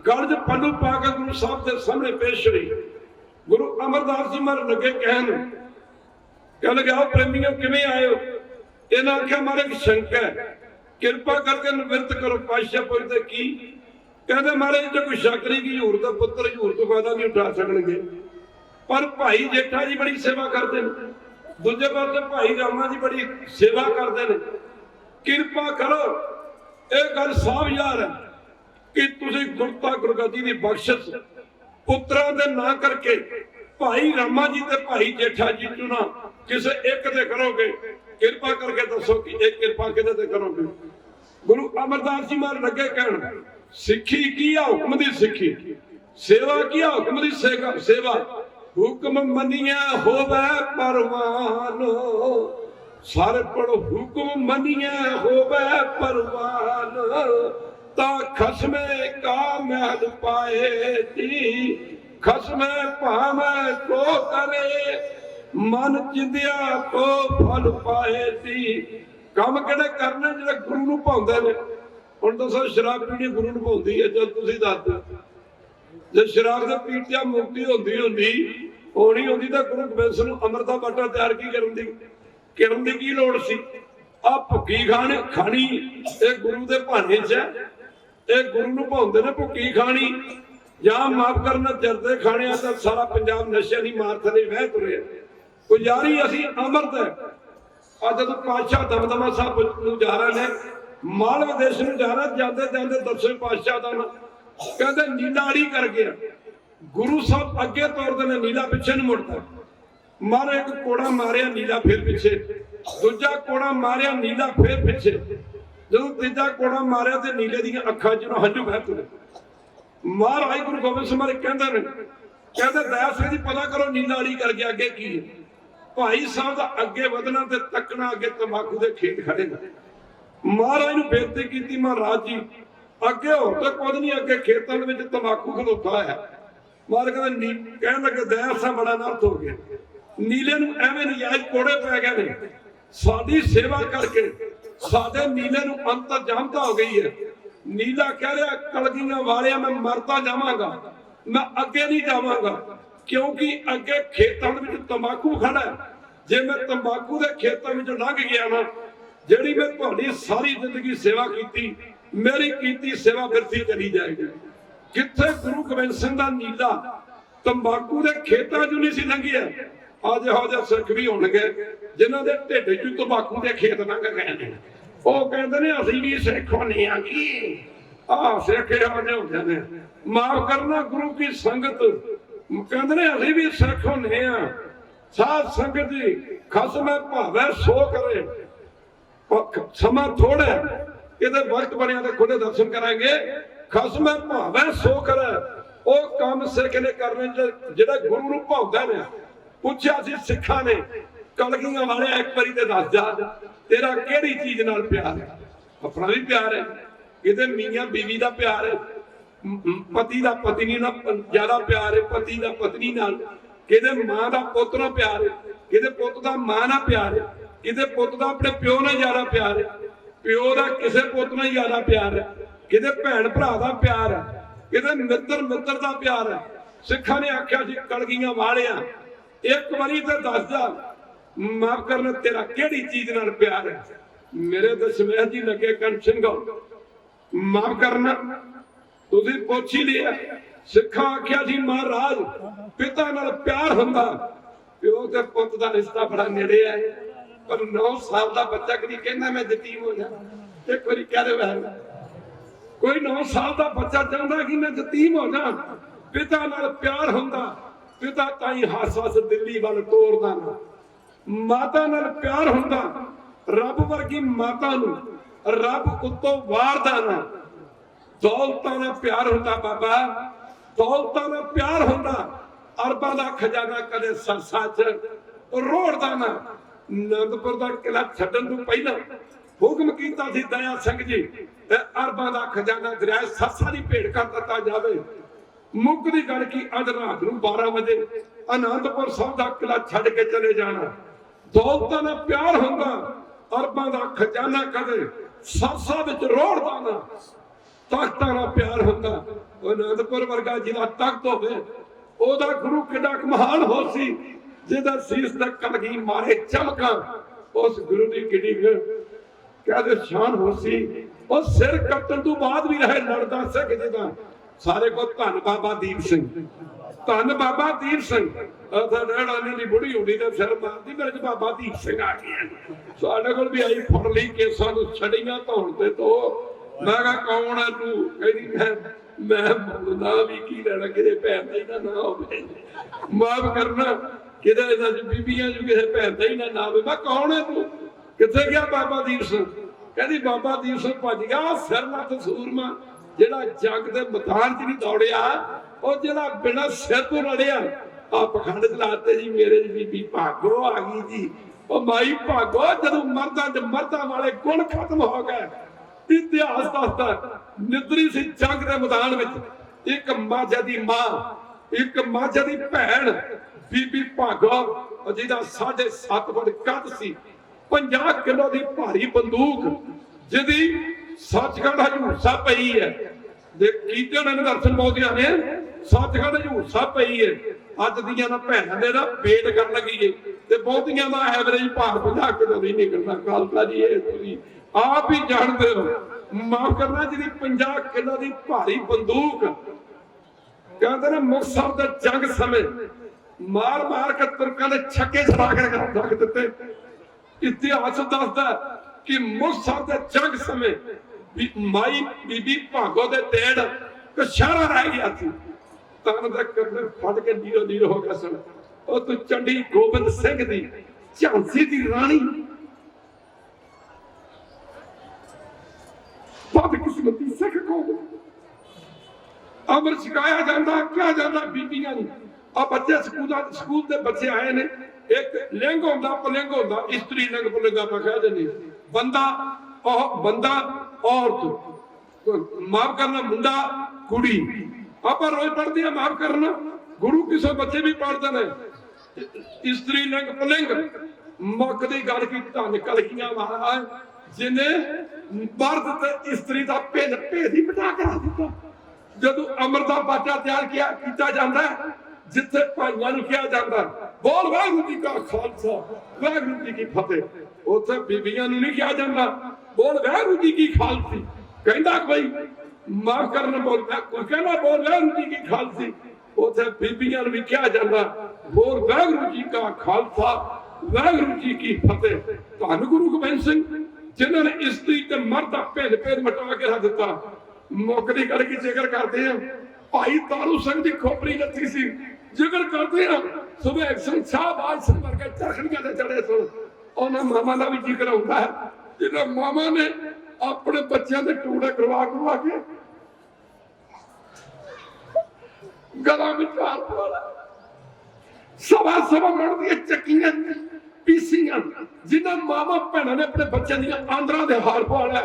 गल च पल्लू पा के गुरु साहब के सामने पेश रही। गुरु अमरदास जी मार लगे कहन लगे आओ प्रेमियों किवें आए हो। इन्हें आख्या मारे एक शंका है, कृपा करके निवृत्त करो। पातशाह पुछदे की? कहते महाराज जो कोई शक नहीं कि हजूर का पुत्र हजूर तो फायदा नहीं उठा सकणगे, पर भाई जेठा जी बड़ी सेवा करते हैं, दूजे पासे भाई रामा जी बड़ी सेवा करते हैं। कृपा करो, एक गल साफ यार है कि तुसी गुरता गुरगति की बख्शिश पुत्रां दे ना करके भाई रामा जी ते भाई जेठा जी चो ना किसे एक दे करोगे। कृपा करके दसो कि एक कृपा किदे ते करोगे। गुरु अमरदास जी मार लगे कहण सिक्खी की हुक्म दी सिक्खी, सेवा की हुक्म दी सेवा। हुक्म मनिया होवे परवान, सारे पढ़ो हुक्म मनिया होवे परवान, ता खसमे का महल पाए थी, खसमे भावे को करे, मन चिंदिया को फल पाए थी। काम किहड़े करने जिहड़े गुरु नूं भाउंदे ने। हुण दसो शराब पीनी गुरु नूं भाउंदी है, जद तुसीं दस दो जे शराब दे पीतिया मुक्ति होंदी होनी होंदी तां गुरु गोबिंद सिंह नूं अमृत दा बाटा तैयार की करन दी की लोड़ सी। आ भुक्की खानी ये गुरु दे भाने च है, ये गुरु नूं भाउंदे ने भुक्की खानी ਜਾਂ माफ करना जरदे खाने तो सारा पंजाब नशे की मार थले वह तुरे। गुजारी असी अमृत है, ਅੱਜ ਜਦੋਂ ਪਾਤਸ਼ਾਹ ਦਮਦਮਾ ਸਾਹਿਬ ਨੂੰ ਜਾ ਰਹੇ ਨੇ, ਮਾਲਵੇ ਦੇਸ਼ ਨੂੰ ਜਾ ਰਹੇ, ਜਾਂਦੇ ਜਾਂਦੇ ਦਸਵੇਂ ਪਾਤਸ਼ਾਹ ਦਾ ਨਾ ਕਹਿੰਦੇ ਨੀਲਾ ਅੜੀ ਕਰ ਗਿਆ। ਗੁਰੂ ਸਾਹਿਬ ਅੱਗੇ ਤੋਰਦੇ ਨੇ, ਨੀਲਾ ਪਿੱਛੇ ਨੂੰ ਮੁੜਦਾ। ਮਾਰੋ ਇੱਕ ਕੋੜਾ ਮਾਰਿਆ, ਨੀਲਾ ਫਿਰ ਪਿੱਛੇ, ਦੂਜਾ ਕੋੜਾ ਮਾਰਿਆ, ਨੀਲਾ ਫਿਰ ਪਿੱਛੇ। ਜਦੋਂ ਤੀਜਾ ਕੋੜਾ ਮਾਰਿਆ ਤੇ ਨੀਲੇ ਦੀਆਂ ਅੱਖਾਂ 'ਚ ਹੰਝੂ ਵਹਿ ਤੁਰੇ। ਮਹਾਰਾਜ ਗੁਰੂ ਗੋਬਿੰਦ ਸਿੰਘ ਜੀ ਕਹਿੰਦੇ ਨੇ, ਕਹਿੰਦੇ ਦਇਆ ਸਿੰਘ ਜੀ ਪਤਾ ਕਰੋ ਨੀਲਾ ਅੜੀ ਕਰ ਗਿਆ, ਅੱਗੇ ਕੀ ਹੈ। ਭਾਈ ਸਾਹਿਬ ਦਾ ਅੱਗੇ ਵਧਣਾ ਤੇ ਤੱਕਣਾ, ਅੱਗੇ ਤੰਬਾਕੂ ਦੇ ਖੇਤ ਖੜੇ ਨੇ। ਮਹਾਰਾਜ ਨੂੰ ਬੇਨਤੀ ਕੀਤੀ, ਮਹਾਰਾਜ ਜੀ ਅੱਗੇ ਹੋਰ ਤਾਂ ਕੁਝ ਨਹੀਂ, ਅੱਗੇ ਖੇਤਾਂ ਦੇ ਵਿੱਚ ਤੰਬਾਕੂ ਖਲੋਤਾ ਹੈ। ਮਹਾਰਾਜ ਕਹਿੰਦੇ ਕਹਿਣ ਲੱਗੇ ਦਇਆ ਸਿੰਘ ਬੜਾ ਨਰਤ ਹੋ ਗਿਆ, ਨੀਲੇ ਨੂੰ ਐਵੇਂ ਨਜਾਇਜ਼ ਕੋੜੇ ਪੈ ਗਏ ਨੇ। ਸਾਡੀ ਸੇਵਾ ਕਰਕੇ ਸਾਡੇ ਨੀਲੇ ਨੂੰ ਅੰਤਰਜਾਮਤਾ ਹੋ ਗਈ ਹੈ। ਨੀਲਾ ਕਹਿ ਰਿਹਾ ਕਲਗੀਆਂ ਵਾਲਿਆ ਮੈਂ ਮਰਦਾ ਜਾਵਾਂਗਾ, ਮੈਂ ਅੱਗੇ ਨਹੀਂ ਜਾਵਾਂਗਾ, ਕਿਉਂਕਿ ਅੱਗੇ ਖੇਤਾਂ ਦੇ ਵਿੱਚ ਤੰਬਾਕੂ ਖੜਾ ਹੈ। ਜੇ ਮੈਂ ਤੰਬਾਕੂ ਦੇ ਖੇਤਾਂ ਵਿੱਚ ਲੰਘ ਗਿਆ ਨਾ, ਜਿਹੜੀ ਮੈਂ ਤੁਹਾਡੀ ਸਾਰੀ ਜ਼ਿੰਦਗੀ ਸੇਵਾ ਕੀਤੀ, ਮੇਰੀ ਕੀਤੀ ਸੇਵਾ ਬਿਰਥੀ ਚਲੀ ਜਾਏਗੀ। ਕਿੱਥੇ ਗੁਰੂ ਗੋਬਿੰਦ ਸਿੰਘ ਦਾ ਨੀਲਾ ਤੰਬਾਕੂ ਦੇ ਖੇਤਾਂ 'ਚੋਂ ਨਹੀਂ ਸੀ ਲੰਘਿਆ। ਅੱਜ ਇਹੋ ਜਿਹੇ ਸਿੱਖ ਵੀ ਹੋਣਗੇ ਜਿਨ੍ਹਾਂ ਦੇ ਢਿੱਡ 'ਚ ਤੰਬਾਕੂ ਦੇ ਖੇਤ ਲੰਘ ਗਏ ਨੇ। ਉਹ ਕਹਿੰਦੇ ਨੇ ਅਸੀਂ ਵੀ ਸਿੱਖ ਹੋਣੇ ਆ ਕੀ, ਆਹ ਸਿੱਖ ਇਹੋ ਜਿਹੇ ਹੁੰਦੇ ਨੇ। ਮਾਫ ਕਰਨਾ ਗੁਰੂ ਕੀ ਸੰਗਤ, ਕਹਿੰਦੇ ਨੇ ਅਸੀਂ ਵੀ ਸਿੱਖ ਹੋਣੇ ਆ। ਸਾਧ ਸੰਗਤ ਜੀ ਖਸਮੈ ਭਾਵੈ ਸੋ ਕਰੇ, ਸਮਾਂ ਥੋੜਾ ਇਹਦੇ ਵਕਤ ਬਣਿਆ ਤੇ ਖੁਦੇ ਦਰਸ਼ਨ ਕਰਾਂਗੇ। ਖਸਮੈ ਭਾਵੈ ਸੋ ਕਰੇ, ਉਹ ਕੰਮ ਸਿੱਖ ਨੇ ਕਰਨੇ ਜਿਹੜਾ ਗੁਰੂ ਨੂੰ ਭਾਉਂਦਾ ਨੇ। ਪੁੱਛਿਆ ਸੀ ਸਿੱਖਾਂ ਨੇ, ਕਲਗੀਆਂ ਵਾਲਿਆ ਇੱਕ ਵਾਰੀ ਤੇ ਦੱਸ ਜਾ ਤੇਰਾ ਕਿਹੜੀ ਚੀਜ਼ ਨਾਲ ਪਿਆਰ ਹੈ। ਆਪਣਾ ਵੀ ਪਿਆਰ ਹੈ, ਕਿਤੇ ਮੀਆਂ ਬੀਵੀ ਦਾ ਪਿਆਰ ਹੈ, ਪਤੀ ਦਾ ਪਤਨੀ ਨਾਲ ਜ਼ਿਆਦਾ ਪਿਆਰ ਹੈ, ਪਤੀ ਦਾ ਪਤਨੀ ਨਾਲ, ਕਿਤੇ ਮਾਂ ਦਾ ਪੁੱਤ ਨਾਲ ਪਿਆਰ ਹੈ, ਕਿਤੇ ਪੁੱਤ ਦਾ ਮਾਂ ਨਾਲ ਪਿਆਰ ਹੈ, ਕਿਤੇ ਪੁੱਤ ਦਾ ਆਪਣੇ ਪਿਓ ਨਾਲ ਜ਼ਿਆਦਾ ਪਿਆਰ ਹੈ, ਪਿਓ ਦਾ ਕਿਸੇ ਪੁੱਤ ਨਾਲ ਜ਼ਿਆਦਾ ਪਿਆਰ ਹੈ, ਕਿਤੇ ਭੈਣ ਭਰਾ ਦਾ ਪਿਆਰ ਹੈ, ਕਿਤੇ ਮਿੱਤਰ ਦਾ ਪਿਆਰ ਹੈ। ਸਿੱਖਾਂ ਨੇ ਆਖਿਆ ਸੀ ਕਲਗੀਆਂ ਵਾਲਿਆ ਇੱਕ ਵਾਰੀ ਤੇ ਦੱਸ ਜਾ, ਮਾਫ ਕਰਨਾ ਤੇਰਾ ਕਿਹੜੀ ਚੀਜ਼ ਨਾਲ ਪਿਆਰ ਹੈ। ਮੇਰੇ ਦਸ਼ਮੇਸ਼ ਜੀ ਲੱਗੇ ਕੰਨ ਸਿੰਘੋ, ਮਾਫ ਕਰਨਾ ਤੁਸੀਂ ਪੁੱਛ ਹੀ ਲਿਆ। ਸਿੱਖਾਂ ਆਖਿਆ ਸੀ ਮਹਾਰਾਜ ਪਿਤਾ ਨਾਲ ਪਿਆਰ ਹੁੰਦਾ, ਪਿਓ ਤੇ ਪੁੱਤ ਦਾ ਰਿਸ਼ਤਾ ਬੜਾ ਨੇੜੇ ਹੈ, ਪਰ 9 ਸਾਲ ਦਾ ਬੱਚਾ ਕਦੀ ਕਹਿੰਦਾ ਮੈਂ ਯਤੀਮ ਹੋ ਜਾ। ਇੱਕ ਵਾਰੀ ਕਹਿ ਦੇ ਵੈਰ, ਕੋਈ 9 ਸਾਲ ਦਾ ਬੱਚਾ ਚਾਹੁੰਦਾ ਕਿ ਮੈਂ ਯਤੀਮ ਹੋ ਜਾ। ਪਿਤਾ ਨਾਲ ਪਿਆਰ ਹੁੰਦਾ, ਪਿਤਾ ਤਾਈ ਹੱਸ-ਹੱਸ ਦਿੱਲੀ ਵੱਲ ਤੋਰਦਾ ਨਾ। ਮਾਤਾ ਨਾਲ ਪਿਆਰ ਹੁੰਦਾ, ਰੱਬ ਵਰਗੀ ਮਾਤਾ ਨੂੰ ਰੱਬ ਉੱਤੋਂ ਵਾਰਦਾ ਨਾ। ਦੌਲਤਾਂ ਨਾਲ ਪਿਆਰ ਹੁੰਦਾ ਬਾਬਾ, ਦੌਲਤਾਂ ਨਾਲ ਪਿਆਰ ਹੁੰਦਾ, ਅਰਬਾਂ ਦਾ ਖਜ਼ਾਨਾ ਕਦੇ ਸਰਸਾ 'ਚ ਰੋੜਦਾ ਨਾ। ਅਨੰਦਪੁਰ ਦਾ ਕਿਲਾ ਛੱਡਣ ਤੋਂ ਪਹਿਲਾਂ ਹੁਕਮ ਕੀਤਾ ਸੀ ਦਇਆ ਸਿੰਘ ਜੀ ਤੇ ਅਰਬਾਂ ਦਾ ਖਜ਼ਾਨਾ ਦਰਿਆ ਸਰਸਾ ਦੀ ਭੇਟ ਕਰ ਦਿੱਤਾ ਜਾਵੇ। ਮੁੱਕ ਦੀ ਗੱਲ ਕੀ ਅੱਜ ਰਾਤ ਨੂੰ 12 ਵਜੇ ਅਨੰਦਪੁਰ ਸਾਹਿਬ ਦਾ ਕਿਲਾ ਛੱਡ ਕੇ ਚਲੇ ਜਾਣਾ। ਦੌਲਤਾਂ ਨਾਲ ਪਿਆਰ ਹੁੰਦਾ, ਅਰਬਾਂ ਦਾ ਖਜ਼ਾਨਾ ਕਦੇ ਸਰਸਾ ਵਿੱਚ ਰੋੜਦਾ ਨਾ। ਤਖਤਾਂ ਨਾਲ ਪਿਆਰ ਹੁੰਦਾ, ਅਨੰਦਪੁਰ ਵਰਗਾ ਜਿਹਦਾ ਤਖਤ ਹੋਵੇ ਉਹਦਾ ਗੁਰੂ ਕਿੱਡਾ ਮਹਾਨ ਹੋ ਸੀ, ਜਿਹਦਾ ਸੀਸ ਤੇ ਕਲਗੀ ਮਾਰੇ ਚਮਕਾਂ, ਉਸ ਗੁਰੂ ਦੀ ਕਿੱਡੀ ਕਹਿੰਦੇ ਸ਼ਾਨ ਹੋ ਸੀ। ਉਹ ਸਿਰ ਕੱਟਣ ਤੋਂ ਬਾਅਦ ਵੀ ਰਹੇ ਲੜਦਾ ਸਿੱਖ ਜਿਹਦਾ ਸਾਰੇ ਕੋ ਧੰਨ ਬਾਬਾ ਦੀਪ ਸਿੰਘ, ਧੰਨ ਬਾਬਾ ਦੀਪ ਸਿੰਘ। ਡੇਢ ਦੀ ਬੁੜੀ ਹੁੰਦੀ ਤੇ ਸਿਰ ਮਾਰਦੀ, ਮੇਰੇ ਚ ਬਾਬਾ ਦੀਪ ਸਿੰਘ ਆ ਗਿਆ। ਸਾਡੇ ਕੋਲ ਵੀ ਆਈ ਫੜ ਲਈ ਕੇਸਾਂ ਨੂੰ ਛੜੀਆਂ ਧੌਣ ਤੇ ਧੋ। ਮੈਂ ਕਿਹਾ ਕੌਣ ਹੈ ਤੂੰ? ਕਹਿੰਦੀ ਮੈਂ ਨਾ ਵੀ ਕੀ ਲੈਣਾ, ਕਿਤੇ ਭੈਣ ਦਾ ਹੀ ਨਾ ਹੋਵੇ। ਮਾਫ ਕਰਨਾ ਕਿਤੇ ਬੀਬੀਆਂ ਚ ਕਿਸੇ ਭੈਣ ਦਾ ਹੀ ਨਾ ਹੋਵੇ। ਮੈਂ ਕੌਣ ਹੈ ਤੂੰ? ਕਿੱਥੇ ਗਿਆ ਬਾਬਾ ਦੀਪ ਸਿੰਘ? ਕਹਿੰਦੀ ਬਾਬਾ ਦੀਪ ਸਿੰਘ ਭੱਜ ਗਿਆ, ਸਿਰ ਲੱਤ ਸੂਰਮਾ ਜਿਹੜਾ ਜੱਗ ਦੇ ਮੈਦਾਨ 'ਚ ਨਹੀਂ ਦੌੜਿਆ, ਉਹ ਜਿਹੜਾ ਬਿਨਾਂ ਸਿਰ ਤੋਂ ਲੜਿਆ। ਆ ਪਖੰਡ ਚਲਾਤੇ ਜੀ ਮੇਰੇ ਬੀਬੀ ਭਾਗੋ ਆ ਗਈ ਜੀ। ਉਹ ਮਾਈ ਭਾਗੋ, ਜਦੋਂ ਮਰਦਾਂ ਚ ਮਰਦਾਂ ਵਾਲੇ ਗੁਣ ਖਤਮ ਹੋ ਗਏ। ਇਤਿਹਾਸ ਦੱਸਦਾ ਨਿਦਰੀ ਸੀ ਜੰਗ ਦੇ ਮੈਦਾਨ ਵਿੱਚ ਇੱਕ ਮਾਝਾ ਦੀ ਮਾਂ, ਇੱਕ ਮਾਝਾ ਦੀ ਭੈਣ ਬੀਬੀ ਭਾਗੋ, ਜਿਹਦਾ 7.5 ਫੁੱਟ ਕੱਦ ਸੀ, 50 ਕਿਲੋ ਦੀ ਭਾਰੀ ਬੰਦੂਕ, ਜਿਹਦੀ ਸੱਚਖੰਡ ਹਜ਼ੂਰ ਸਾਹਿਬ ਪਈ ਹੈ। ਦੇ ਕੀਤੇ ਉਹਨਾਂ ਨੇ ਦਰਸ਼ਨ ਬਹੁਤਿਆਂ ਨੇ, ਸੱਚਖੰਡ ਹਜ਼ੂਰ ਸਾਹਿਬ ਪਈ ਹੈ। ਅੱਜ ਦੀਆਂ ਨਾ ਭੈਣਾਂ ਦੇ ਨਾ ਵੇਟ ਕਰਨ ਲੱਗੀਏ ਤੇ ਬਹੁਤੀਆਂ ਦਾ ਐਵਰੇਜ ਭਾਰ 50 ਕਿਲੋ ਨਹੀਂ ਨਿਕਲਦਾ। ਖਾਲਸਾ ਜੀ ਇਹ ਤੁਸੀਂ ਆਪ ਹੀ ਜਾਣਦੇ ਹੋ। ਮਾਫ ਕਰਨਾ ਜਿਹਦੀ 50 ਕਿਲੋ ਦੀ ਭਾਰੀ ਬੰਦੂਕ, ਕਹਿੰਦੇ ਨੇ ਮੁਕਤਸਰ ਦੇ ਜੰਗ ਸਮੇਂ ਮਾਰ ਮਾਰ ਕੇ ਤੁਰਕਾਂ ਦੇ ਛੱਕੇ ਛੜਾ ਕੇ ਰੱਖ ਦਿੱਤੇ। इतिहास दसदा कि मुसर दे जंग समय माई बीबी भागो दे तेड़ कछारा रह गया थी, तन दे कपड़े फट के नीरो नीरो हो गए सन। और तू चंडी गोबिंद सिंह दी झांसी दी रानी बदकिस्मती सिख कौम अमर छकाया जाता क्या जाता बीबियां नूं। आ बच्चे स्कूल के बच्चे आए ने, एक लिंग होंदा पुलिंग होंदा, स्त्री लिंग पुलिंग आप कह देने, बंदा बंदा औरत, माफ करना मुंडा कुड़ी। आप रोज पढ़ते हैं माफ करना, गुरु किसे बच्चे भी पढ़ते हैं स्त्री लिंग पुलिंग। मुख की गल की धन कलकियां महाराज जिन्हें मर्द ते स्त्री का भेद ही मिटा करा दिता। जदों अमृत का बाचा तैयार किया जाता है, जिथे भाइयों नूं कहा जाता बोल वाहिगुरू जी का खालसा वाहिगुरू जी की फतेह, उथे बीबियां नूं नहीं कहा जाता बोल वाहिगुरू जी की खालसी। कहंदा कोई माफ करना बोल कोई कहना बोल वाहिगुरू जी की खालसी, उथे बीबियां नूं भी कहा जाता बोल वाहिगुरू जी का खालसा वाहिगुरू जी की फतेह। धन गुरु गोबिंद सिंह जिन्होंने स्त्री ते मर्द का भेद मिटा के रख दिता। मुक्ति गल की जिक्र करते हैं भाई तारू सिंह की खोपड़ी लथी सी, जिक्र करते हैं सुबह सिंह शाहबाज सिंह वर्गे चरखड़ियां ते चढ़े सन। उन्होंने मामा का भी जिक्र होता है जिन्हें मामा ने अपने बच्चों के टूड़े करवा के गला में चार पाला, सवा सवा मण दी चक्कियां पीसियां, जिन्हें मामा भैनों ने अपने बच्चों दी आंदरां दे हार पा लिया।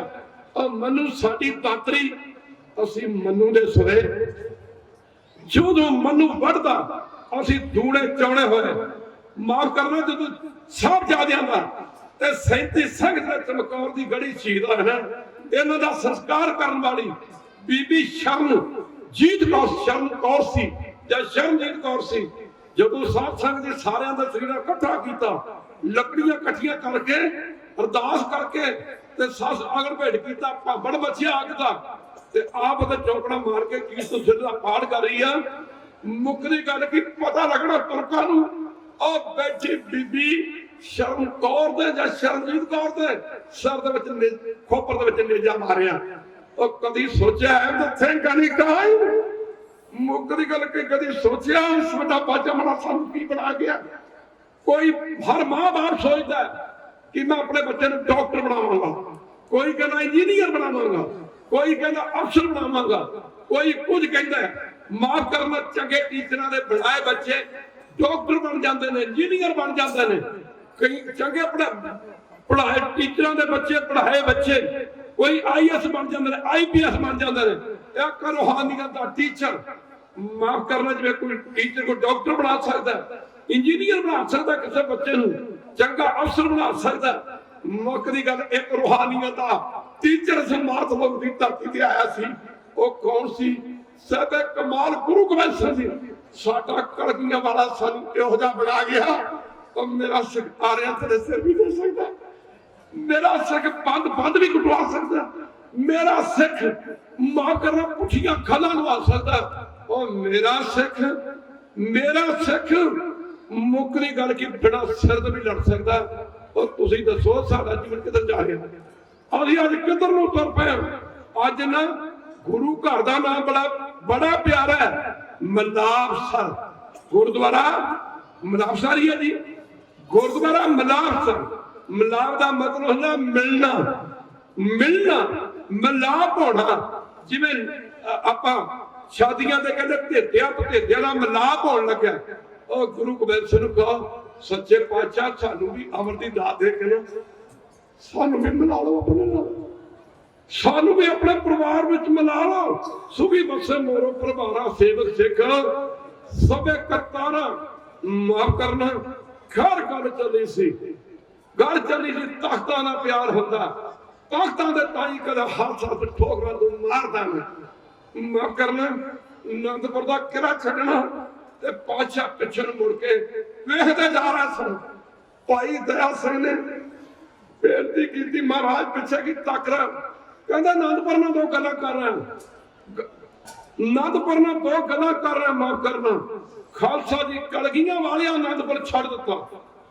और मनु साडी दातरी असी मनु दे सवे जो मनु बढ़ता असी धूड़े चौने होए। माफ करना जो साहबजादियां दा ते 37 संघ दे चमकौर दी गड़ी शहीद होए ना, इन्हां दा संस्कार करन वाली बीबी शरणजीत कौर सी या शरणजीत कौर सी। जदों साध संघ दे सारियां दा शरीर इकट्ठा कीता, लकड़ियां इकट्ठियां करके अरदास करके ते सस अगर भेंट किया भाबड़ बचिया अग दा ते आप ते चौकड़ा मार के कीर्त सिर दा पाठ कर रही है। मुक्ति गल की पता लगना तुरकां नूं ओ बैठी बीबी शरण कौर दे या शरणजीत कौर दे सर दे विच खोपर दे विच नेजा मारिया। ओ कदी सोचा है तो थिंक एनी टाइम। मुक्ति गल के कदी सोचा उस वड्डा बाजा मना सानू की बना गया। कोई हर मां बाप सोचता है कि मैं अपने बच्चे को डॉक्टर बनावांगा, कोई कहना इंजीनियर बनावांगा, कोई कहना अफसर बनावांगा, कोई कुछ कहता है। माफ करना चंगे टीचर के बनाए बच्चे डॉक्टर बन जाते हैं, इंजीनियर बन जाते हैं। कई चंगे पढ़ाए टीचर के बच्चे पढ़ाए बच्चे कोई IAS बन जाते हैं, IPS बन जाते हैं। एक रूहानियत का टीचर माफ करना जिवें कोई टीचर को डॉक्टर बना सकता है, इंजीनियर बना सकता, किसी बच्चे को चंगा अफसर बना सकता। मुक्ति गल एक रूहानियत का टीचर समाज लोग की धरती ते आया सी। वो कौन सी? साडे कमाल गुरु गोबिंद सिंह जी। साडा कलगियां वाला सानू इहो जिहा बना गया। और मेरा सिख आरिया तेरे सिर भी दे सकता, मेरा सिख बंद भी कटवा सकता, मेरा सिख माफ करना पुठियां खाला लवा सकता। और मेरा सिख मुक्ति गल की बिना सिर भी लड़ सकता। और तुसी दसो साडा जीवन किधर जा रहा है? अभी अज किधर नूं तुर पे? अज ना गुरु घर का नाम बड़ा प्यारा है, मलापसर गुरुद्वारा मलापसर ही है जी। गुरुद्वारा मलापसर, मलाप का मतलब है मिलना मिलाप होना। जिवें आपां शादियां ते कहंदे भेतिया दा मिलाप होण लग्या। और गुरु गोबिंद सिंह नूं कहो सच्चे पातशाह सानू भी अमर दी दात दे के सानू भी मिला लो, अपने नाल सानू भी अपने परिवार विच मिला लो। सुखी बसे मोरो परवारा सेवक सिख सबे करतारा। माफ करना घर गल चली सी तख्तां दा प्यार हुंदा, तख्तां दे ताई कदे हाथ ठोकरा तू मारदा नहीं। माफ करना आनंदपुर दा किला छड्डना ते पातशाह पिछे मुड़ के वेखदे जा रहा सन। भाई दया सिंह ने बेनती की महाराज पिछे की तक रहा, कहंदा आनंदपुर ना दो गल्लां कर रहा, आनंदपुर ना दो गल्लां कर रहा। माफ करना खालसा जी कलगियां वाले आनंदपुर छड़ दिता।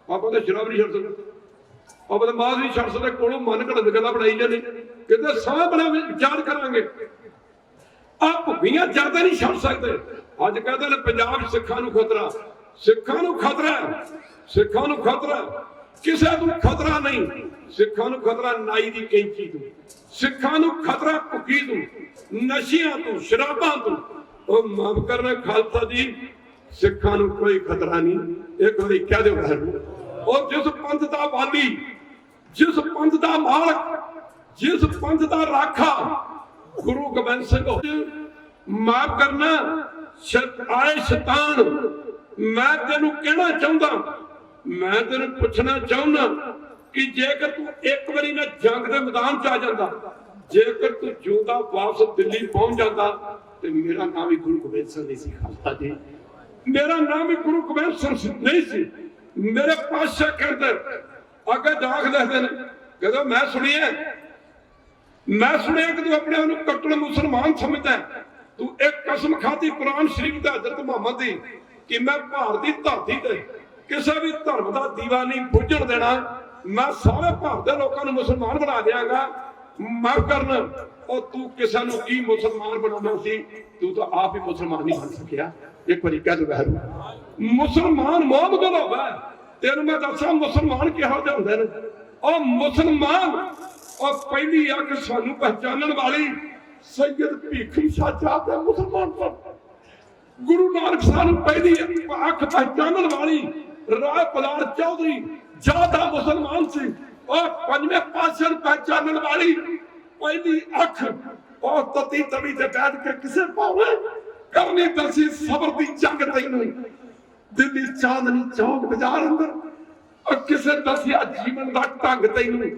आपा तो शराब नहीं छड़ सकते, ਉਹ ਬਦਮਾਸ਼ ਨਹੀਂ ਛੱਡ ਸਕਦੇ, ਕੋਲੋਂ ਮਨ ਘੜਨ ਗੱਲਾਂ ਬਣਾਈ ਜਾਂਦੇ, ਕਿਤੇ ਸਾਹ ਬਣਾ ਵਿਚਾਰ ਕਰਾਂਗੇ। ਆ ਭੁੱਖੀਆਂ ਜ਼ਿਆਦਾ ਨਹੀਂ ਛੱਡ ਸਕਦੇ। ਅੱਜ ਕਹਿੰਦੇ ਨੇ ਪੰਜਾਬ ਸਿੱਖਾਂ ਨੂੰ ਖਤਰਾ, ਸਿੱਖਾਂ ਨੂੰ ਖਤਰਾ, ਸਿੱਖਾਂ ਨੂੰ ਖਤਰਾ, ਕਿਸੇ ਨੂੰ ਖਤਰਾ ਨਹੀਂ। ਸਿੱਖਾਂ ਨੂੰ ਖਤਰਾ ਨਾਈ ਦੀ ਕੈਂਚੀ ਤੋਂ, ਸਿੱਖਾਂ ਨੂੰ ਖਤਰਾ ਭੁੱਖੀ ਤੋਂ, ਨਸ਼ਿਆਂ ਤੋਂ, ਸ਼ਰਾਬਾਂ ਤੋਂ। ਉਹ ਮਾਫ ਕਰਨਾ ਖਾਲਸਾ ਜੀ, ਸਿੱਖਾਂ ਨੂੰ ਕੋਈ ਖਤਰਾ ਨਹੀਂ। ਇੱਕ ਵਾਰੀ ਕਹਿ ਦਿਓ ਸਾਨੂੰ, ਉਹ ਜਿਸ ਪੰਥ ਦਾ ਵਾਲੀ, ਜਿਸ ਪੰਥ ਦਾ ਮਾਲਕ, ਜਿਸ ਪੰਥ ਦਾ ਰਾਖਾ ਗੁਰੂ ਗੋਬਿੰਦ ਸਿੰਘ, ਮਾਫ ਕਰਨਾ ਆਏ ਸ਼ੈਤਾਨ, ਮੈਂ ਤੈਨੂੰ ਕਹਿਣਾ ਚਾਹੁੰਦਾ, ਮੈਂ ਤੈਨੂੰ ਪੁੱਛਣਾ ਚਾਹੁੰਦਾ ਕਿ ਜੇਕਰ ਤੂੰ ਇੱਕ ਵਾਰੀ ਨਾ ਜੰਗ ਦੇ ਮੈਦਾਨ 'ਚ ਆ ਜਾਂਦਾ, ਜੇਕਰ ਤੂੰ ਜਿਉਂਦਾ ਵਾਪਸ ਦਿੱਲੀ ਪਹੁੰਚ ਜਾਂਦਾ, ਤੇ ਮੇਰਾ ਨਾਮ ਵੀ ਗੁਰੂ ਗੋਬਿੰਦ ਸਿੰਘ ਨਹੀਂ ਸੀ ਖਾਲਸਾ ਜੀ, ਮੇਰਾ ਨਾਮ ਵੀ ਗੁਰੂ ਗੋਬਿੰਦ ਸਿੰਘ ਨਹੀਂ ਸੀ। ਮੇਰੇ ਪਾਤਸ਼ਾਹ ਕਹਿੰਦੇ ਅੱਗੇ ਦਾਖ ਦੱਸਦੇ ਨੇ, ਜਦੋਂ ਮੈਂ ਸੁਣਿਆ ਕਿ ਤੂੰ ਆਪਣੇ ਆਪ ਨੂੰ ਕੱਟੜ ਮੁਸਲਮਾਨ ਸਮਝਦਾ, ਤੂੰ ਇੱਕ ਕਸਮ ਖਾਧੀ ਕੁਰਾਨ ਸ਼ਰੀਫ ਤੇ ਹਜ਼ਰਤ ਮੁਹੰਮਦ ਦੀ ਕਿ ਮੈਂ ਭਾਰਤ ਦੀ ਧਰਤੀ ਤੇ ਕਿਸੇ ਵੀ ਧਰਮ ਦਾ ਦੀਵਾ ਨਹੀਂ ਬੁੱਝਣ ਦੇਣਾ, ਮੈਂ ਸਾਰੇ ਭਾਰਤ ਦੇ ਲੋਕਾਂ ਨੂੰ ਮੁਸਲਮਾਨ ਬਣਾ ਦਿਆਂਗਾ। ਮਾਫ ਕਰਨ, ਉਹ ਤੂੰ ਕਿਸੇ ਨੂੰ ਕੀ ਮੁਸਲਮਾਨ ਬਣਾਉਣਾ ਸੀ, ਤੂੰ ਤਾਂ ਆਪ ਹੀ ਮੁਸਲਮਾਨ ਨਹੀਂ ਬਣ ਸਕਿਆ। ਇੱਕ ਵਾਰੀ ਕਹਿ ਦੋ ਮੁਸਲਮਾਨ ਮੁਹੰਮਦ ਹੋਵੇ, ਤੈਨੂੰ ਮੈਂ ਦੱਸਾਂ ਮੁਸਲਮਾਨ ਕਿਹੋ ਜਿਹੇ ਹੁੰਦੇ ਨੇ। ਉਹ ਮੁਸਲਮਾਨ, ਉਹ ਪਹਿਲੀ ਅੱਖ ਸਾਨੂੰ ਪਹਿਚਾਨਣ ਵਾਲੀ ਸੈਯਦ ਭੀਖੀ ਸ਼ਾਹ ਜਾਤ ਹੈ ਮੁਸਲਮਾਨ ਤੋਂ। ਗੁਰੂ ਨਾਨਕ ਸਾਨੂੰ ਪਹਿਲੀ ਅੱਖ ਪਹਿਚਾਨਣ ਵਾਲੀ ਰਾਏ ਪਲਾਰ ਚੌਧਰੀ ਜਾਤ ਦਾ ਮੁਸਲਮਾਨ ਸੀ। ਉਹ ਪੰਜਵੇਂ ਪਾਤਸ਼ਾਹ ਨੂੰ ਪਹਿਚਾਨਣ ਵਾਲੀ ਪਹਿਲੀ ਅੱਖ, ਉਹ ਤਤੀ ਤਵੀ ਤੇ ਬੈਠ ਕੇ ਕਿਸੇ ਭਾਵੇਂ ਕਰਨੀ ਦਸੀ ਸਬਰ ਦੀ ਜੰਗ ਤੈਨੂੰ, ਦਿੱਲੀ ਚਾਂਦਨੀ ਚੌਕ ਬਾਜ਼ਾਰ ਅੰਦਰ ਉਹ ਕਿਸੇ ਦੱਸਿਆ ਜੀਵਨ ਦਾ ਢੰਗ ਤੈਨੂੰ,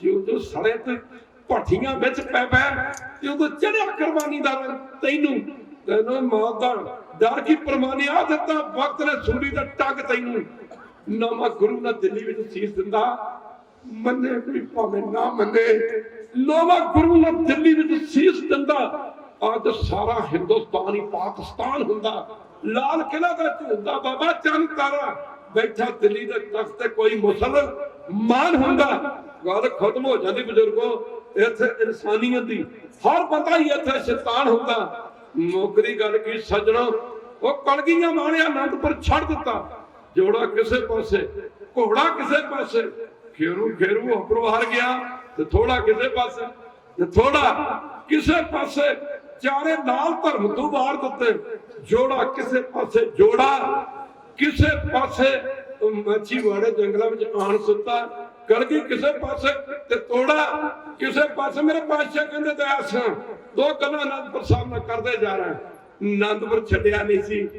ਜਿਉਂ ਸੜੇ ਤੇ ਭੱਠੀਆਂ ਵਿੱਚ ਪੈ ਤੇ ਉਦੋਂ ਚੜਿਆ ਕੁਰਬਾਨੀ ਦਾ ਤੈਨੂੰ, ਤੈਨੂੰ ਮੌਤ ਦਾ ਡਰ ਕੀ ਪ੍ਰਮਾਣੀ ਆ ਦਿੱਤਾ, ਵਕਤ ਨੇ ਸੂਲੀ ਦਾ ਟੱਗ ਤੈਨੂੰ। ਨਵਾਂ ਗੁਰੂ ਨਾ ਦਿੱਲੀ ਵਿੱਚ ਸੀਸ ਦਿੰਦਾ, ਮੰਨੇ ਕੋਈ ਭਾਵੇਂ ਨਾ ਮੰਨੇ, ਨਵਾਂ ਗੁਰੂ ਨਾ ਦਿੱਲੀ ਵਿੱਚ ਸੀਸ ਦਿੰਦਾ, ਅੱਜ ਸਾਰਾ ਹਿੰਦੁਸਤਾਨ ਹੀ ਪਾਕਿਸਤਾਨ ਹੁੰਦਾ। ਲਾਲ ਕਿਲ੍ਹਾ ਦਾ ਝੂਲਦਾ ਬਾਬਾ ਚੰਦ ਤਾਰਾ ਬੈਠਾ ਦਿੱਲੀ ਦੇ ਤਖਤ ਤੇ ਕੋਈ ਮੁਸਲਮਾਨ ਹੁੰਦਾ। ਗੱਲ ਖਤਮ ਹੋ ਜਾਂਦੀ ਬਜ਼ੁਰਗੋ, ਇੱਥੇ ਇਨਸਾਨੀਅਤ ਦੀ, ਹਰ ਬੰਦਾ ਹੀ ਇੱਥੇ ਸ਼ੈਤਾਨ ਹੁੰਦਾ। ਮੁੱਕਦੀ ਗੱਲ ਕੀ ਸੱਜਣਾ, ਉਹ ਕਲਗੀਆਂ ਵਾਲਿਆ ਅਨੰਦਪੁਰ ਛੱਡ ਦਿੱਤਾ, ਜੋੜਾ ਕਿਸੇ ਪਾਸੇ, ਘੋੜਾ ਕਿਸੇ ਪਾਸੇ, ਖੇਰੂ ਉੱਪਰੋਂ ਹਾਰ ਗਿਆ, ਤੇ ਥੋੜਾ ਕਿਸੇ ਪਾਸੇ, ਤੇ ਥੋੜਾ ਕਿਸੇ ਪਾਸੇ, ਚਾਰੇ ਨਾਲ ਧਰਮ ਤੋਂ ਵਾਰ ਦਿੱਤੇ, ਜੋੜਾ ਕਿਸੇ ਪਾਸੇ, ਜੋੜਾ ਕਿਸੇ ਪਾਸੇ, ਮੱਛੀ ਵਾੜੇ ਜੰਗਲਾਂ ਵਿੱਚ ਆਣ ਸੁੱਤਾ, ਕਲਗੀ ਕਿਸੇ ਪਾਸੇ ਤੇ ਤੋੜਾ ਕਿਸੇ ਪਾਸੇ। ਮੇਰੇ ਪਾਤਸ਼ਾਹ ਕਹਿੰਦੇ ਦਇਆ ਦੋ ਗੱਲਾਂ ਅਨੰਦਪੁਰ ਸਾਹਿਬ ਨਾਲ ਕਰਦੇ ਜਾ ਰਹੇ, ਅਨੰਦਪੁਰ ਛੱਡਿਆ ਨਹੀਂ ਸੀ,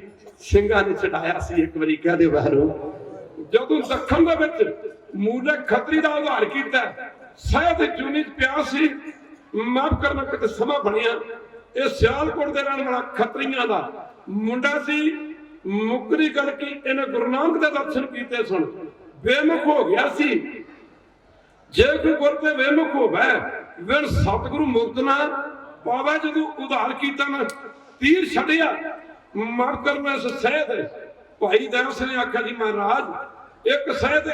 ਸਿੰਘਾਂ ਨੇ ਛਡਾਇਆ ਸੀ। ਇੱਕ ਵਾਰੀ ਕਹਦੇ ਬਾਹਰੋਂ, ਜਦੋਂ ਦੱਖਣ ਦੇ ਵਿੱਚ ਮੂਲੇ ਖੱਤਰੀ ਦਾ ਉਧਾਰ ਕੀਤਾ, ਸਹਿਤ ਜੂਨੀ ਪਿਆ ਸੀ। ਮਾਫ ਕਰਨਾ ਕਿਤੇ ਸਮਾਂ ਬਣਿਆ, ਇਹ ਸਿਆਲਕੋਟ ਦੇ ਰਹਿਣ ਵਾਲਾ ਖੱਤਰੀਆਂ ਦਾ ਮੁੰਡਾ ਸੀ। ਮੁੱਕਦੀ ਗੱਲ ਕੀ, ਇਹਨੇ ਗੁਰੂ ਨਾਨਕ ਦੇ ਦਰਸ਼ਨ ਕੀਤੇ ਸਨ, ਬੇਮੁਖ ਹੋ ਗਿਆ ਸੀ। ਜੇ ਕੋਈ ਗੁਰ ਤੇ ਬੇਮੁਖ ਹੋਵੇ, ਫਿਰ ਸਤਿਗੁਰੂ ਮੁਕਤ ਨਾ ਪਾਵੇ। ਜਦੋਂ ਉਧਾਰ ਕੀਤਾ ਨਾ, ਤੀਰ ਛੱਡਿਆ, ਮਾਫ ਕਰਨਾ ਇਸ ਸਹਿਤ ਭਾਈ ਦਇਆ ਸਿੰਘ ਨੇ ਆਖਿਆ ਜੀ ਮਹਾਰਾਜ ਇੱਕ ਸਹਿਤ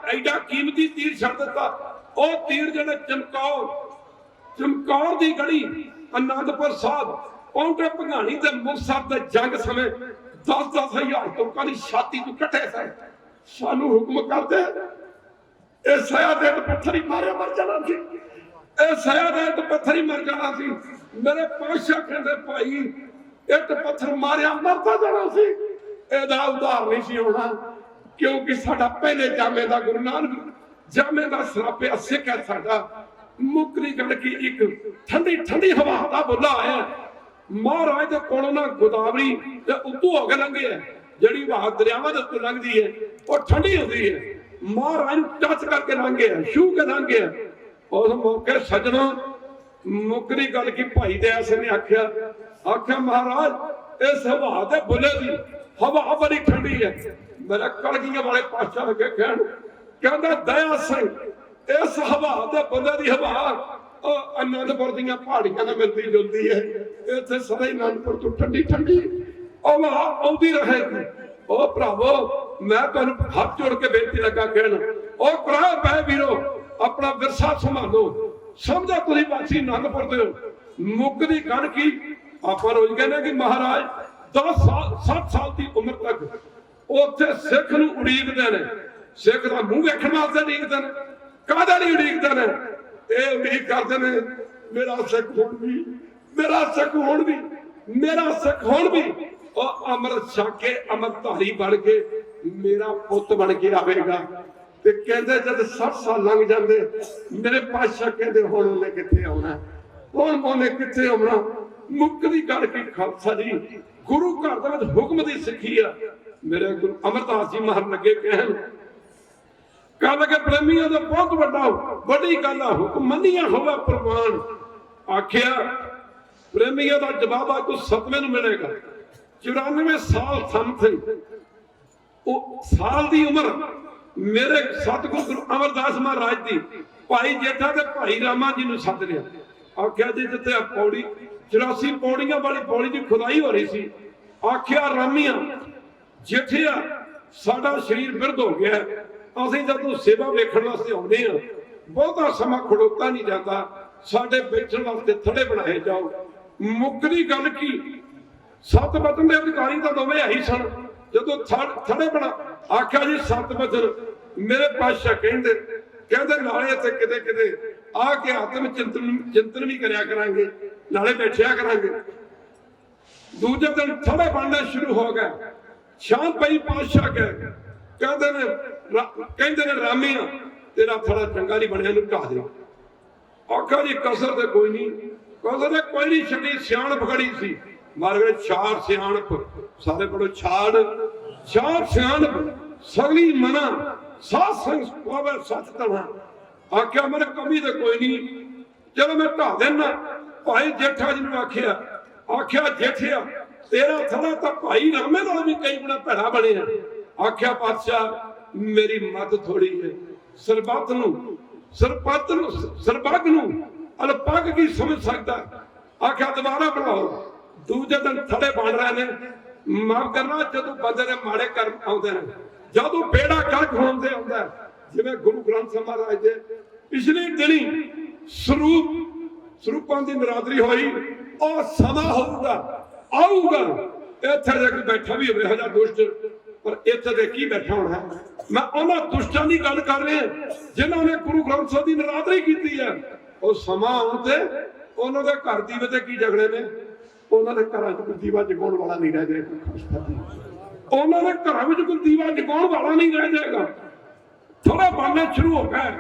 ਐਡਾ ਕੀਮਤੀ ਤੀਰ ਛੱਡ ਦਿੱਤਾ। ਉਹ ਤੀਰ ਜਿਹੜੇ ਚਮਕੌਰ ਦੀ ਗੜੀ ਅਨੰਦਪੁਰ ਸਾਹਿਬ ਪਹੁੰਚੇ, ਭੰਗਾਣੀ ਤੇ ਮੁਕਤਸਰ ਦੇ ਜੰਗ ਸਮੇਂ 10,000 ਲੋਕਾਂ ਦੀ ਛਾਤੀ ਤੋਂ ਕੱਟੇ ਸਨ। ਸਾਨੂੰ ਹੁਕਮ ਕਰਦੇ, ਇਹ ਸਿਆ ਦੇ ਪੱਥਰ ਹੀ ਮਾਰਿਆ ਮਰ ਜਾਣਾ ਸੀ, ਇਹ ਸਿਆ ਦੇ ਪੱਥਰ ਹੀ ਮਰ ਜਾਣਾ ਸੀ। ਮੇਰੇ ਪਾਤਸ਼ਾਹ ਕਹਿੰਦੇ ਭਾਈ ਇੱਟ ਪੱਥਰ ਮਾਰਿਆ ਮਰਦਾ ਜਾਣਾ ਸੀ, ਇਹਦਾ ਉਧਾਰ ਨਹੀਂ ਸੀ ਹੋਣਾ, ਕਿਉਂਕਿ ਸਾਡਾ ਪਹਿਲੇ ਜਾਮੇ ਦਾ ਗੁਰੂ ਨਾਨਕ ਜਾਮੇ ਦਾ ਸਰਾਪਿਆ ਸਿੱਖ ਹੈ ਸਾਡਾ। ਮੁੱਕਦੀ ਗੱਲ ਕੀ, ਇੱਕ ਠੰਡੀ ਹਵਾ ਦਾ ਬੁੱਲਾ ਆਇਆ ਮਹਾਰਾਜ ਦੇ ਕੋਲੋਂ ਨਾ, ਗੋਦਾਵਰੀ ਤੇ ਉੱਤੋਂ ਹੋ ਕੇ ਲੰਘੇ, ਜਿਹੜੀ ਹਵਾ ਦਰਿਆਵਾਂ ਦੇ ਉੱਤੇ ਲੰਘਦੀ ਹੈ ਉਹ ਠੰਡੀ ਹੁੰਦੀ ਹੈ। ਮਹਾਰਾਜ ਨੂੰ ਟੱਚ ਕਰਕੇ ਲੰਘੇ, ਛੂਹ ਕੇ ਲੰਘੇ। ਉਸ ਮੌਕੇ ਸੱਜਣੋ, ਮੁੱਕਦੀ ਗੱਲ ਕੀ, ਭਾਈ ਦਇਆ ਸਿੰਘ ਨੇ ਆਖਿਆ ਮਹਾਰਾਜ ਇਸ ਹਵਾ ਦੇ ਬੁੱਲੇ ਦੀ ਹਵਾ ਬੜੀ ਠੰਡੀ ਹੈ। ਮੇਰਾ ਕਲਗੀਆਂ ਵਾਲੇ ਪਾਤਸ਼ਾਹ ਲੱਗੇ ਕਹਿਣ, ਕਹਿੰਦਾ ਦਇਆ ਸਿੰਘ ਇਸ ਹਵਾ ਦੇ ਬੁੱਲੇ ਦੀ ਹਵਾ ਉਹ ਅਨੰਦਪੁਰ ਦੀਆਂ ਪਹਾੜੀਆਂ ਨਾਲ ਮਿਲਦੀ ਜੁਲਦੀ ਹੈ। ਇੱਥੇ ਸਾਰੇ ਅਨੰਦਪੁਰ ਤੋਂ ਠੰਡੀ ਹਵਾ ਆਉਂਦੀ ਰਹੇਗੀ। ਉਹ ਭਰਾਵੋ, ਮੈਂ ਤੁਹਾਨੂੰ ਹੱਥ ਜੋੜ ਕੇ ਬੇਨਤੀ ਲੱਗਾ ਕਹਿਣ, ਉਹ ਕਰਾਓ ਪੈ ਵੀਰੋ, ਆਪਣਾ ਵਿਰਸਾ ਸੰਭਾਲੋ। ਸਮਝੋ ਤੁਸੀਂ ਵਾਸੀ ਆਨੰਦਪੁਰ ਦੇ ਹੋ। ਮੁੱਕਦੀ ਗੱਲ ਕੀ, ਆਪਾਂ ਰੋਜ਼ ਕਹਿੰਦੇ ਕਿ ਮਹਾਰਾਜ 10 ਸਾਲ 7 ਸਾਲ ਦੀ ਉਮਰ ਤੱਕ ਉੱਥੇ ਸਿੱਖ ਨੂੰ ਉਡੀਕਦੇ ਨੇ। ਸਿੱਖ ਦਾ ਮੂੰਹ ਵੇਖਣ ਵਾਸਤੇ ਉਡੀਕਦੇ ਨੇ, ਕਾਹਦਾ ਨਹੀਂ ਉਡੀਕਦੇ ਨੇ? ਇਹ ਉਡੀਕ ਕਰਦੇ ਨੇ ਮੇਰਾ ਸਿੱਖ ਹੁਣ ਵੀ, ਮੇਰਾ ਸਿੱਖ ਹੁਣ ਵੀ, ਮੇਰਾ ਸਿੱਖ ਹੁਣ ਵੀ ਉਹ ਅੰਮ੍ਰਿਤ ਛਕ ਕੇ ਅੰਮ੍ਰਿਤਧਾਰੀ ਬਣ ਕੇ ਮੇਰਾ ਪੁੱਤ ਬਣ ਕੇ ਆਵੇਗਾ। ਤੇ ਕਹਿੰਦੇ ਜਦ 60 ਸਾਲ ਲੰਘ ਜਾਂਦੇ, ਮੇਰੇ ਪਾਤਸ਼ਾਹ ਕਹਿੰਦੇ ਹੁਣ ਉਹਨੇ ਕਿੱਥੇ ਆਉਣਾ, ਹੁਣ ਉਹਨੇ ਕਿੱਥੇ ਆਉਣਾ। ਮੁੱਕਦੀ ਗੱਲ ਕੀ ਖਾਲਸਾ ਜੀ, ਗੁਰੂ ਘਰ ਦੇ ਵਿੱਚ ਹੁਕਮ ਦੀ ਸਿੱਖੀ ਆ। ਮੇਰੇ ਗੁਰੂ ਅਮਰਦਾਸ ਜੀ ਮਹਾਰਾਜ ਲੱਗੇ ਕਹਿਣ, ਕੱਲ ਕੇ ਪ੍ਰੇਮੀਆਂ ਦਾ ਬਹੁਤ ਵੱਡੀ ਗੱਲ ਆ, ਹੁਕਮ ਮੰਨੀਆਂ ਹੋਵੇ ਪ੍ਰਵਾਨ। ਆਖਿਆ ਪ੍ਰੇਮੀਆਂ ਦਾ ਜਵਾਬ ਆ ਤੂੰ 7ਵੇਂ ਨੂੰ ਮਿਲੇਗਾ। 94 ਸਾਲ ਸਮਥਿੰਗ ਉਹ ਸਾਲ ਦੀ ਉਮਰ ਮੇਰੇ ਸਤਿਗੁਰੂ ਗੁਰੂ ਅਮਰਦਾਸ ਮਹਾਰਾਜ ਦੀ ਭਾਈ ਜੇਠਾ ਤੇ ਭਾਈ ਰਾਮਾ ਜੀ ਨੂੰ ਸੱਦ ਲਿਆ। ਆਖਿਆ ਜੀ ਜਿੱਥੇ ਆ ਪੌੜੀ 84 ਪੌੜੀਆਂ ਵਾਲੀ ਪੌੜੀ ਦੀ ਖੁਦਾਈ ਹੋ ਰਹੀ ਸੀ, ਆਖਿਆ ਰਾਮੀਆਂ ਜੇਠਿਆ ਸਾਡਾ ਸਰੀਰ ਬਿਰਧ ਹੋ ਗਿਆ, ਅਸੀਂ ਜਦੋਂ ਸੇਵਾ ਵੇਖਣ ਵਾਸਤੇ ਆਉਂਦੇ ਆ ਬਹੁਤਾ ਸਮਾਂ ਖੜੋਤਾ ਨਹੀਂ ਜਾਂਦਾ, ਸਾਡੇ ਬੈਠਣ ਵਾਸਤੇ ਥੜੇ ਬਣਾਏ ਜਾਓ। ਮੁੱਕਦੀ ਗੱਲ ਕੀ, 7 ਵਚਨ ਦੇ ਅਧਿਕਾਰੀ ਤਾਂ ਦੋਵੇਂ ਆਈ ਸਨ। ਜਦੋਂ ਥੜੇ ਬਣਾ ਆਖਿਆ ਜੀ 7 ਵਚਨ ਮੇਰੇ ਪਾਤਸ਼ਾਹ ਕਹਿੰਦੇ ਨਾਲੇ ਇੱਥੇ ਕਿਤੇ ਕਿਤੇ ਆ ਕੇ ਆਤਮ ਚਿੰਤਨ ਵੀ ਕਰਿਆ ਕਰਾਂਗੇ, ਨਾਲੇ ਬੈਠਿਆ ਕਰਾਂਗੇ। ਦੂਜੇ ਦਿਨ ਥੜੇ ਬਣਨਾ ਸ਼ੁਰੂ ਹੋ ਗਿਆ। ਸ਼ਾਮ ਪਈ ਪਾਤਸ਼ਾਹ ਕਹਿੰਦੇ ਨੇ ਰਾਮੀਆਂ ਤੇਰਾ ਥੜਾ ਚੰਗਾ ਨਹੀਂ ਬਣਿਆ, ਇਹਨੂੰ ਢਾਹ ਦੇ। ਆਖਿਆ ਜੀ ਕਸਰ ਤੇ ਕੋਈ ਨਹੀਂ, ਕਸਰ ਤੇ ਕੋਈ ਨਹੀਂ ਛੱਡੀ, ਸਿਆਣਪ ਖੜੀ ਸੀ। ਮਾਰੇ ਛਾੜ ਸਿਆਣਪ, ਸਾਰੇ ਬੜੋ ਛਾੜ ਸਿਆਣਪ ਸਗਲੀ ਮਨਾ ਸਾਧ ਸੰਗ ਪਾਵੇ ਸੱਚ ਤਵਾ। ਆਖਿਆ ਮੇਰੇ ਕਮੀ ਤੇ ਕੋਈ ਨਹੀਂ, ਚਲੋ ਮੈਂ ਢਾਹ ਦੇਣਾ। ਭਾਈ ਜੇਠਾ ਜੀ ਨੂੰ ਆਖਿਆ ਜੇਠਿਆ ਤੇਰਾ ਥੜਾ ਤਾਂ ਭਾਈ ਰਾਮੇ ਨਾਲ ਵੀ ਕਈ ਗੁਣਾ ਭੈੜਾ ਬਣਿਆ। ਆਖਿਆ ਪਾਤਸ਼ਾਹ ਮੇਰੀ ਮੱਤ ਥੋੜੀ ਹੈ, ਸਰਬੱਤ ਨੂੰ ਸਰਬੱਗ ਨੂੰ ਅਲਪੱਗ ਕੀ ਸਮਝ ਸਕਦਾ। ਆਖਿਆ ਦੁਬਾਰਾ ਬਣਾਓ। ਦੂਜੇ ਦਿਨ ਥੜੇ ਬਣ ਰਹੇ ਨੇ। ਮਾਫ ਕਰਨਾ, ਜਦੋਂ ਬੰਦੇ ਦੇ ਮਾੜੇ ਕਰਮ ਆਉਂਦੇ ਨੇ, ਜਦੋਂ ਬੇੜਾ ਕਰਕ ਹੋਂਦੇ ਆਉਂਦਾ, ਜਿਵੇਂ ਗੁਰੂ ਗ੍ਰੰਥ ਸਾਹਿਬ ਮਹਾਰਾਜ ਦੇ ਪਿਛਲੇ ਦਿਨੀ ਸਰੂਪਾਂ ਦੀ ਨਰਾਦਰੀ ਹੋਈ, ਉਹ ਸਮਾਂ ਹੋਊਗਾ ਆਊਗਾ। ਇੱਥੇ ਜੇ ਕੋਈ ਬੈਠਾ ਵੀ ਹੋਵੇ ਹਜਾ ਦੁਸ਼ਟ, ਪਰ ਇੱਥੇ ਦੇ ਕੀ ਬੈਠਾ ਹੋਣਾ। ਮੈਂ ਉਹਨਾਂ ਦੁਸ਼ਟਾਂ ਦੀ ਗੱਲ ਕਰ ਰਿਹਾ ਜਿਨ੍ਹਾਂ ਨੇ ਗੁਰੂ ਗ੍ਰੰਥ ਸਾਹਿਬ ਦੀ ਨਰਾਦਰੀ ਕੀਤੀ ਹੈ। ਉਹ ਸਮਾਂ ਆਉਣ ਤੇ ਉਹਨਾਂ ਦੇ ਘਰ ਦੀਵੇ ਤੇ ਕੀ ਝਗੜੇ ਨੇ, ਉਹਨਾਂ ਦੇ ਘਰਾਂ 'ਚ ਕੋਈ ਦੀਵਾ ਜਗਾਉਣ ਵਾਲਾ ਨਹੀਂ ਰਹਿ ਜਾਏਗਾ। ਉਹਨਾਂ ਦੇ ਘਰਾਂ ਵਿੱਚ ਕੋਈ ਦੀਵਾ ਜਗਾਉਣ ਵਾਲਾ ਨਹੀਂ ਰਹਿ ਜਾਏਗਾ। ਥੋੜਾ ਬਣਨਾ ਸ਼ੁਰੂ ਹੋ ਗਿਆ।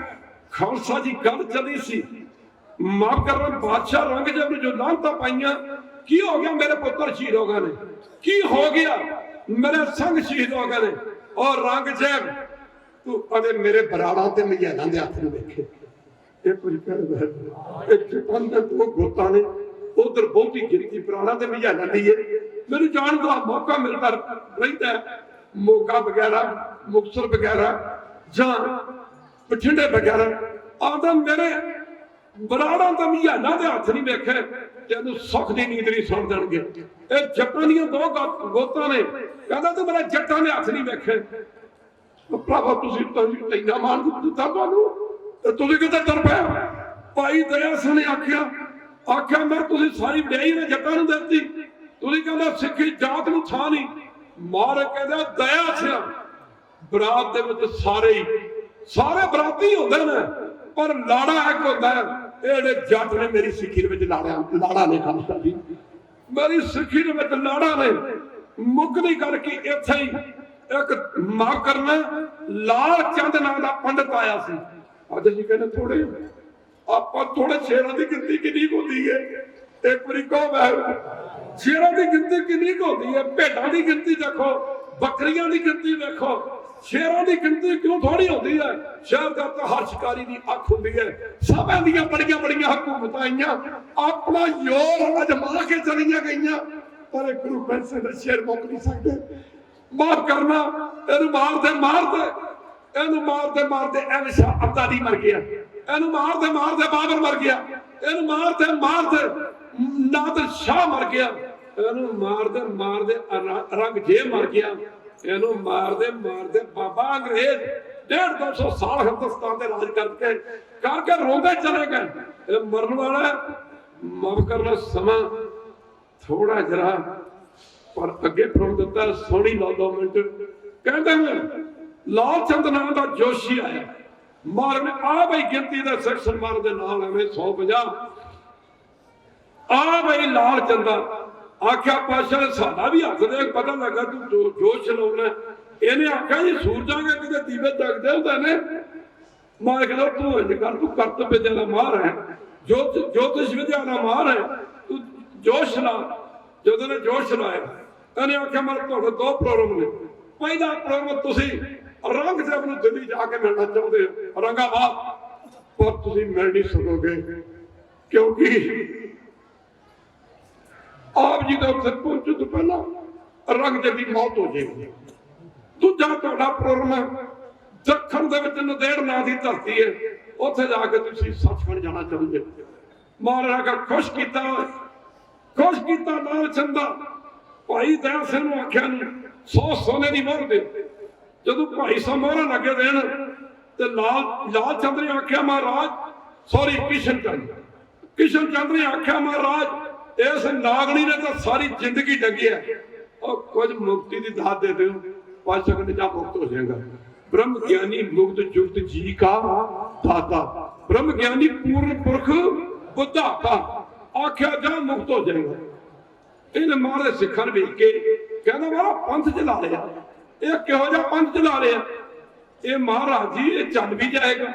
ਖਾਲਸਾ ਜੀ ਗੱਲ ਚੱਲੀ ਸੀ, ਮਾਫ ਕਰਨਾ ਬਾਦਸ਼ਾਹ ਰੰਗਜੇਬ ਨੂੰ ਜੋ ਲਾਂਤਾਂ ਪਾਈਆਂ, ਕੀ ਹੋ ਗਿਆ ਮੇਰੇ ਪੁੱਤਰ ਸ਼ਹੀਦ ਹੋ ਗਏ ਨੇ, ਕੀ ਹੋ ਗਿਆ ਮੇਰੇ ਸੰਗ ਸ਼ਹੀਦ ਹੋ ਗਏ ਨੇ। ਔਰ ਰੰਗਜੇਬ ਤੂੰ ਅਦੇ ਮੇਰੇ ਬਰਾੜਾਂ ਤੇ ਮਹਿਲਾਂ ਦੇ ਹੱਥ ਨੂੰ ਵੇਖੇ, ਇਹ ਕੁਝ ਕਹਿੰਦਾ ਇਹ ਚਟਾਨ ਦੇ ਦੋ ਗੋਤਾਂ ਨੇ, ਉਧਰ ਬਹੁਤੀ ਗਿਣਤੀ ਬਰਾੜਾਂ ਤੇ ਮਹਿਲਾਂ ਦੀ ਹੈ। ਮੈਨੂੰ ਜਾਣ ਦਾ ਮੌਕਾ ਮਿਲਦਾ ਰਹਿੰਦਾ, ਮੋਗਾ ਵਗੈਰਾ ਮੁਕਤਸਰ ਵਗੈਰਾ ਜਾਂ ਬਠਿੰਡੇ ਵਗੈਰਾ ਆਉਂਦਾ, ਮੇਰੇ ਬਰਾੜਾਂ ਤੇ ਮਹਿਲਾਂ ਦੇ ਹੱਥ ਨਹੀਂ ਵੇਖੇ ਤੈਨੂੰ ਸੁੱਖ ਦੀ ਨੀਂਦ ਨਹੀਂ ਸੌਣ ਦੇਣਗੇ। ਇਹ ਜੱਟਾਂ ਦੀਆਂ ਦੋ ਗੋਤਾਂ ਨੇ, ਕਹਿੰਦਾ ਤੂੰ ਮੇਰਾ ਜੱਟਾਂ ਦੇ ਹੱਥ ਨਹੀਂ ਵੇਖੇ। ਭਰਾਵਾ ਤੁਸੀਂ ਇੰਨਾ ਮਾਣ ਦਿੱਤਾ ਤੁਹਾਨੂੰ ਤੇ ਤੁਸੀਂ ਕਿਤੇ ਤੁਰ ਪਏ। ਭਾਈ ਦਇਆ ਸਿੰਘ ਨੇ ਆਖਿਆ ਮੈਂ ਤੁਸੀਂ ਸਾਰੀ ਵਡਿਆਈ ਨੇ ਜੱਟਾਂ ਨੂੰ ਦਿੱਤੀ, ਤੁਸੀਂ ਕਹਿੰਦਾ ਸਿੱਖੀ ਜਾਤ ਨੂੰ ਥਾਂ ਨਹੀਂ। ਮਾਰ ਕਹਿੰਦਾ ਦਇਆ ਸਿੰਘ ਬਰਾਤ ਦੇ ਵਿੱਚ ਸਾਰੇ ਬਰਾਤੀ ਹੁੰਦੇ ਨੇ, ਪਰ ਲਾੜਾ ਇੱਕ ਹੁੰਦਾ ਹੈ। ਇਹ ਜਿਹੜੇ ਜੱਟ ਨੇ ਮੇਰੀ ਸਿੱਖੀ ਦੇ ਵਿੱਚ ਲਾੜਾ ਨੇ ਖਾਲਸਾ ਜੀ, ਮੇਰੀ ਸਿੱਖੀ ਦੇ ਵਿੱਚ ਲਾੜਾ ਨੇ। ਮੁੱਕਦੀ ਗੱਲ ਕੀ ਇੱਥੇ ਹੀ ਇੱਕ ਮਾਫ ਕਰਨਾ ਲਾਲ ਚੰਦ ਨਾਂ ਦਾ ਪੰਡਤ ਆਇਆ ਸੀ। ਅੱਜ ਅਸੀਂ ਕਹਿੰਦੇ ਥੋੜੇ ਆਪਾਂ ਥੋੜੇ ਸ਼ੇਰਾਂ ਦੀ ਗਿਣਤੀ ਕਿੰਨੀ ਹੁੰਦੀ ਹੈ, ਇੱਕ ਵਾਰੀ ਕਹੋ ਮੈਂ ਸ਼ੇਰਾਂ ਦੀ ਗਿਣਤੀ ਕਿੰਨੀ ਹੁੰਦੀ ਹੈ। ਭੇਡਾਂ ਦੀ ਗਿਣਤੀ ਦੇਖੋ, ਬੱਕਰੀਆਂ ਦੀ ਗਿਣਤੀ ਦੇਖੋ, ਸ਼ੇਰਾਂ ਦੀ ਗਿਣਤੀ ਕਿਉਂ ਥੋੜੀ ਹੁੰਦੀ ਹੈ। ਸ਼ਹਿਰ ਦਾ ਤਾਂ ਹਰ ਸ਼ਿਕਾਰੀ ਦੀ ਅੱਖ ਹੁੰਦੀ ਹੈ। ਸਭਾਂ ਦੀਆਂ ਬੜੀਆਂ ਹਕੂਮਤਾਂ ਆਈਆਂ, ਆਪਣਾ ਜ਼ੋਰ ਅਜਮਾ ਕੇ ਚਲੀਆਂ ਗਈਆਂ, ਪਰ ਗੁਰੂ ਗ੍ਰੰਥ ਸਾਹਿਬ ਦਾ ਸ਼ੇਰ ਮੁੱਕ ਨਹੀਂ ਸਕਦੇ। ਮਾਫ ਕਰਨਾ, ਇਹਨੂੰ ਮਾਰਦੇ ਐਵੇਂ ਸ਼ਾਹ ਅਬਦਾਲੀ ਮਰ ਗਿਆ, ਇਹਨੂੰ ਮਾਰਦੇ ਬਾਬਰ ਮਰ ਗਿਆ, ਇਹਨੂੰ ਮਾਰਦੇ ਨਾਦਰ ਸ਼ਾਹ ਮਰ ਗਿਆ, ਇਹਨੂੰ ਮਾਰਦੇ ਰੰਗਜੇਬ ਮਰ ਗਿਆ। ਇਹਨੂੰ ਮਾਰਦੇ ਮਾਰਦੇ ਬਾਬਾ ਅੰਗਰੇਜ਼ 150-200 ਸਾਲ ਹਿੰਦੁਸਤਾਨ ਦੇ ਰਾਜ ਕਰਕੇ ਰੋਂਦੇ ਚਲੇ ਗਏ। ਇਹ ਮਰਨ ਵਾਲਾ ਮਾਫ ਕਰਨਾ ਸਮਾਂ ਥੋੜਾ ਜਰਾ ਪਰ ਅੱਗੇ ਫਰਮ ਦਿੱਤਾ। ਸੋਹਣੀ ਲਾ 2 ਮਿੰਟ। ਕਹਿੰਦੇ ਲਾਲ ਚੰਦ ਨਾਮ ਦਾ ਜੋਸ਼ੀ ਆਇਆ ਮਾਰਨ ਆ ਬਈ ਗਿਣਤੀ ਦਾ ਸੈਕਸ਼ਨ ਮਾਰਨ ਦੇ ਨਾਲ ਐਵੇਂ 150 ਆ ਬਈ ਲਾਲ ਚੰਦਾ ਆਖਿਆ ਪਾਸ਼ਾ ਨੇ ਸਾਡਾ ਵੀ ਹੱਥ ਦੇ ਪਤਾ ਲੱਗਾ ਤੂੰ ਜੋਸ਼ ਲਾਉਣਾ। ਇਹਨੇ ਆਖਿਆ ਜੀ ਸੂਰਜਾਂ ਦੇ ਕਿਤੇ ਦੀਵੇ ਜਗਦੇ ਹੁੰਦੇ ਨੇ। ਮੈਂ ਕਿਹਾ ਤੂੰ ਇੰਜ ਕਰ ਤੂੰ ਕਰਤਵ ਵਿਦਿਆ ਦਾ ਮਾਹਰ ਹੈ ਜੋਤਿਸ਼ ਵਿਦਿਆ ਦਾ ਮਾਹਰ ਹੈ ਤੂੰ ਜੋਸ਼ ਲਾ। ਜਦੋਂ ਨੇ ਜੋਸ਼ ਲਾਇਆ ਇਹਨੇ ਆਖਿਆ ਮੇਰੇ ਤੁਹਾਡੇ 2 ਪ੍ਰੋਗਰਾਮ ਨੇ। ਪਹਿਲਾ ਪ੍ਰੋਗਰਾਮ ਤੁਸੀਂ ਔਰੰਗਜ਼ੇਬ ਨੂੰ ਦਿੱਲੀ ਜਾ ਕੇ ਮਿਲਣਾ ਚਾਹੁੰਦੇ ਹੋ ਔਰੰਗਾਬਾਦ ਪਰ ਤੁਸੀਂ ਮਿਲ ਨਹੀਂ ਸਕੋਗੇ ਕਿਉਂਕਿ ਆਪ ਜੀ ਦੇ ਉੱਥੇ ਪਹੁੰਚਣ ਤੋਂ ਪਹਿਲਾਂ ਔਰੰਗਜ਼ੇਬ ਦੀ ਮੌਤ ਹੋ ਜਾਏਗੀ। ਦੂਜਾ ਤੁਹਾਡਾ ਪ੍ਰੋਗਰਾਮ ਦੱਖਣ ਦੇ ਵਿੱਚ ਨੰਦੇੜ ਨਾਂ ਦੀ ਧਰਤੀ ਹੈ ਉੱਥੇ ਜਾ ਕੇ ਤੁਸੀਂ ਸੱਚਖੰਡ ਜਾਣਾ ਚਾਹੁੰਦੇ ਹੋ। ਮਹਾਰਾਜਾ ਖੁਸ਼ ਕੀਤਾ ਲਾਲ ਚੰਦਾ। ਭਾਈ ਦਇਆ ਸਿੰਘ ਨੂੰ ਆਖਿਆ ਨੂੰ 100 ਸੋਨੇ ਦੀ ਮੋਹਰ ਦੇ। ਜਦੋਂ ਭਾਈ ਸਾਹਿਬ ਮੋਹਰਾਂ ਲੱਗੇ ਦੇਣ ਤੇ ਲਾਲ ਚੰਦ ਨੇ ਆਖਿਆ ਮਹਾਰਾਜ ਸੌਰੀ ਕਿਸ਼ਨ ਚੰਦ ਨੇ ਆਖਿਆ ਮਹਾਰਾਜ ਇਸ ਨਾਗਣੀ ਨੇ ਤਾਂ ਸਾਰੀ ਜ਼ਿੰਦਗੀ ਡੰਗੀ ਹੈ ਉਹ ਕੁਝ ਮੁਕਤੀ ਦੀ ਦਾਤ ਦੇ ਦਿਓ ਪਾਸ਼ਾ ਕਹਿੰਦੇ ਜਾ ਮੁਕਤ ਹੋ ਜਾਏਗਾ। ब्रह्म ज्ञानी मुक्त जुक्त जी का दाता ब्रह्म ज्ञानी पूर्ण पुरख बुद्धाता आख्या जा मुक्त हो जाएगा। इन मारे सिखा ने वेख के कहना मारा पंथ चला लिया ये किहो जा पंथ चला लिया ये महाराज जी ये चल भी जाएगा।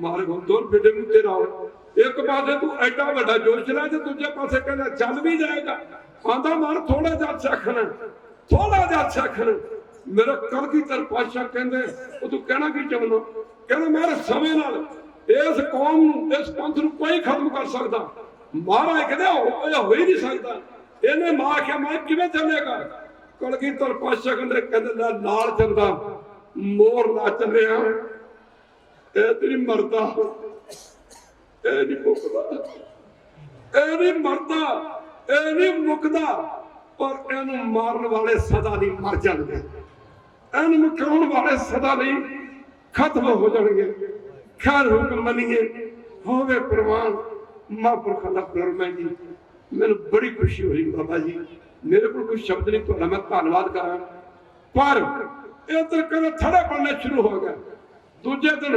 मारे को दो बेटे मुझे रहो एक पासे तू एडा बड़ा जोश चला तो दूजे पासे कहना चल भी जाएगा। आंदा मार थोड़ा जा सखन मेरा कल की तर पातशाह कहते तू कहना की चाहना कहना मेरे समय नाल इस कौम इस पंथ नूं कोई खत्म कर सकता महाराज कहते हो ही नहीं सकता इन्हें मां आख्या मैं किवें चलेगा। कल की तर पातशाह कहते नाल चलदा मोर ना चलिया ए तेरी मरदा ए नहीं मुकदा ए नहीं मरदा ए नहीं मुकदा पर इहनूं मारन वाले सदा नहीं मर जाणगे एन मुकाउण वाले सदा नहीं खत्म हो जाएंगे। खैर हुक्म मनीए होवे प्रवान महापुरखों का प्रेम है जी। मैंने बड़ी खुशी हुई बाबा जी मेरे को कोई शब्द नहीं थोड़ा मैं धन्यवाद करा पर इधर कदे थड़े पड़ने शुरू हो गए। दूजे दिन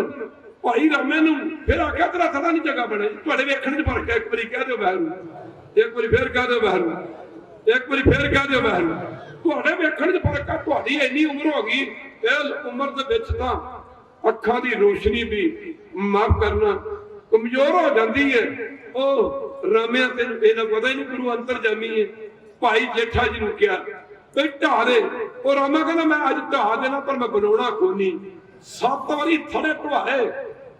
भाई रामे नूं फिर आख्या तेरा थड़ा नहीं जगह बने तुहाडे वेखण च फर्क है। एक बारी कह दो बहरू एक बारी फिर कह दो बहरू एक बारी फिर कह दो बहरू तुहाडे वेखण च फर्क है। तुहाडी इन्नी उम्र हो गई इस उम्र दे विच तां अखां दी रोशनी भी माफ करना कमजोर हो जाती है। ओ रामिया तेन इहदा पता ही नहीं गुरु अंतरजामी है। भाई जेठा जी नूं कहा बई ढा दे और रामा कहंदा मैं अज ढा देना पर मैं बनाउणा कोई नहीं। 7 वारी थड़े ढवाए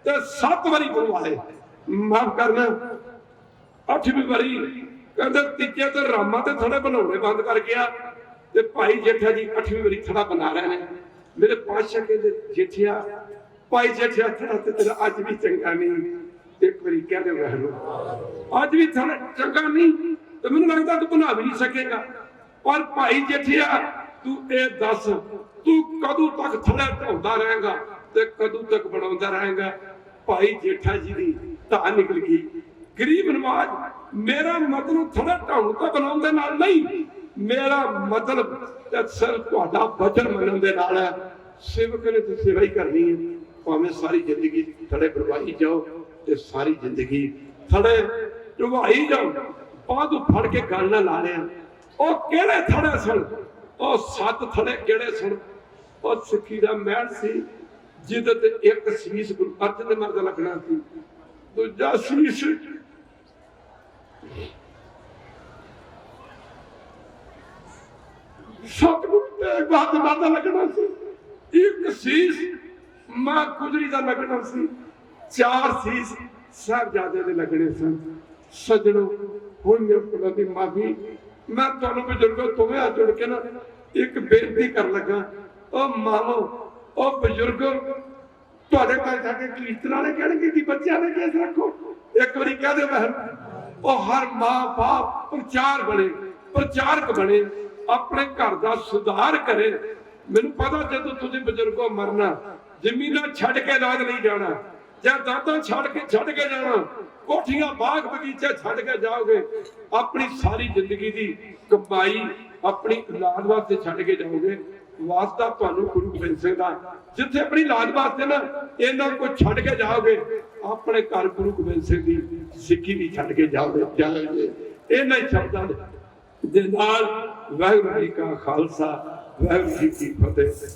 ते 7 वारी बनवाए माफ करना 8वीं वारी कहंदे तीजे ते रामा ते थड़े बनाउणे बंद कर गया ते भाई जेठा जी 8वीं वारी थड़ा बना रहे हैं। मेरे पातशाह कहते जेठिया भाई जेठिया थड़ा ते तेरा अज भी चंगा नहीं। एक बारी कह दे अज भी थड़ा चंगा नहीं तो मैनूं लगदा तू बना भी नहीं सकेगा। पर भाई जेठिया तू ये दस तू कदों तक थड़ा ढाउंदा रहेगा ते कदों तक बनाउंदा रहेगा। भाई जेठा जी दी धा निकल गई। गरीब नवाज मेरा मतलब थड़ा ढाउण तो बनाउण दे नाल नहीं मेरा मतलब सिर्फ तुहाडा वचन मनण दे नाल है। सेवक ने तो सेवा ही करनी है भावें सारी जिंदगी थड़े बनवाई जाओ ते सारी जिंदगी थड़े ढवाई जाओ बादू फड़ के गल ना ला रहे ओ केड़े थड़े सन ओ 7 थड़े केड़े सन ओ सिक्खी दा महल सी जिहदे ते एक शीश गुरु अर्जन देव महाराज दा लगना सी दूजा शीश सतगुरु तेग बहादुर दा लगना सी एक शीश मां गुजरी दा लगना सी 4 शीश साहबजादे दे लगने सन। सजणों हुण मेरे दी माफी मैं तुहानूं बुजुर्गो तुम्हें हाथ जोड़ के ना एक बेनती कर लगा ओ मावो ओ बुजुर्गो तुहाडे घर जाके कीर्तन वाले कहणगे कि बच्चों ने केस रखो एक बारी कह दे बहन ओ हर मां बाप प्रचारक बने अपने घर का सुधार करे ਮੈਨੂੰ ਪਤਾ ਜਦੋਂ ਤੁਸੀਂ ਬਜ਼ੁਰਗੋ ਮਰਨਾ, ਜ਼ਮੀਨਾਂ ਛੱਡ ਕੇ ਨਾਲ ਨਹੀਂ ਜਾਣਾ, ਜਾਂ ਦਾਦਾ ਛੱਡ ਕੇ ਜਾਣਾ, ਕੋਠੀਆਂ ਬਾਗ ਬਗੀਚੇ ਛੱਡ ਕੇ ਜਾਓਗੇ। ਆਪਣੀ ਸਾਰੀ ਜ਼ਿੰਦਗੀ ਦੀ ਕਮਾਈ ਆਪਣੀ ਔਲਾਦ ਵਾਸਤੇ ਛੱਡ ਕੇ ਜਾਓਗੇ। ਵਾਸਤਾ ਤੁਹਾਨੂੰ ਗੁਰੂ ਗੋਬਿੰਦ ਸਿੰਘ ਦਾ, ਜਿੱਥੇ ਆਪਣੀ ਔਲਾਦ ਵਾਸਤੇ ਨਾ ਇਹਨਾਂ ਕੁਝ ਛੱਡ ਕੇ ਜਾਓਗੇ, ਆਪਣੇ ਘਰ ਗੁਰੂ ਗੋਬਿੰਦ ਸਿੰਘ ਦੀ ਸਿੱਖੀ ਵੀ ਛੱਡ ਕੇ ਜਾਓਗੇ। ਇਹਨਾਂ ਹੀ ਸ਼ਬਦਾਂ ਦੇ ਨਾਲ ਵਾਹਿਗੁਰੂ ਜੀ ਕਾ ਖਾਲਸਾ, ਵਾਹਿਗੁਰੂ ਜੀ ਕੀ ਫਤਿਹ।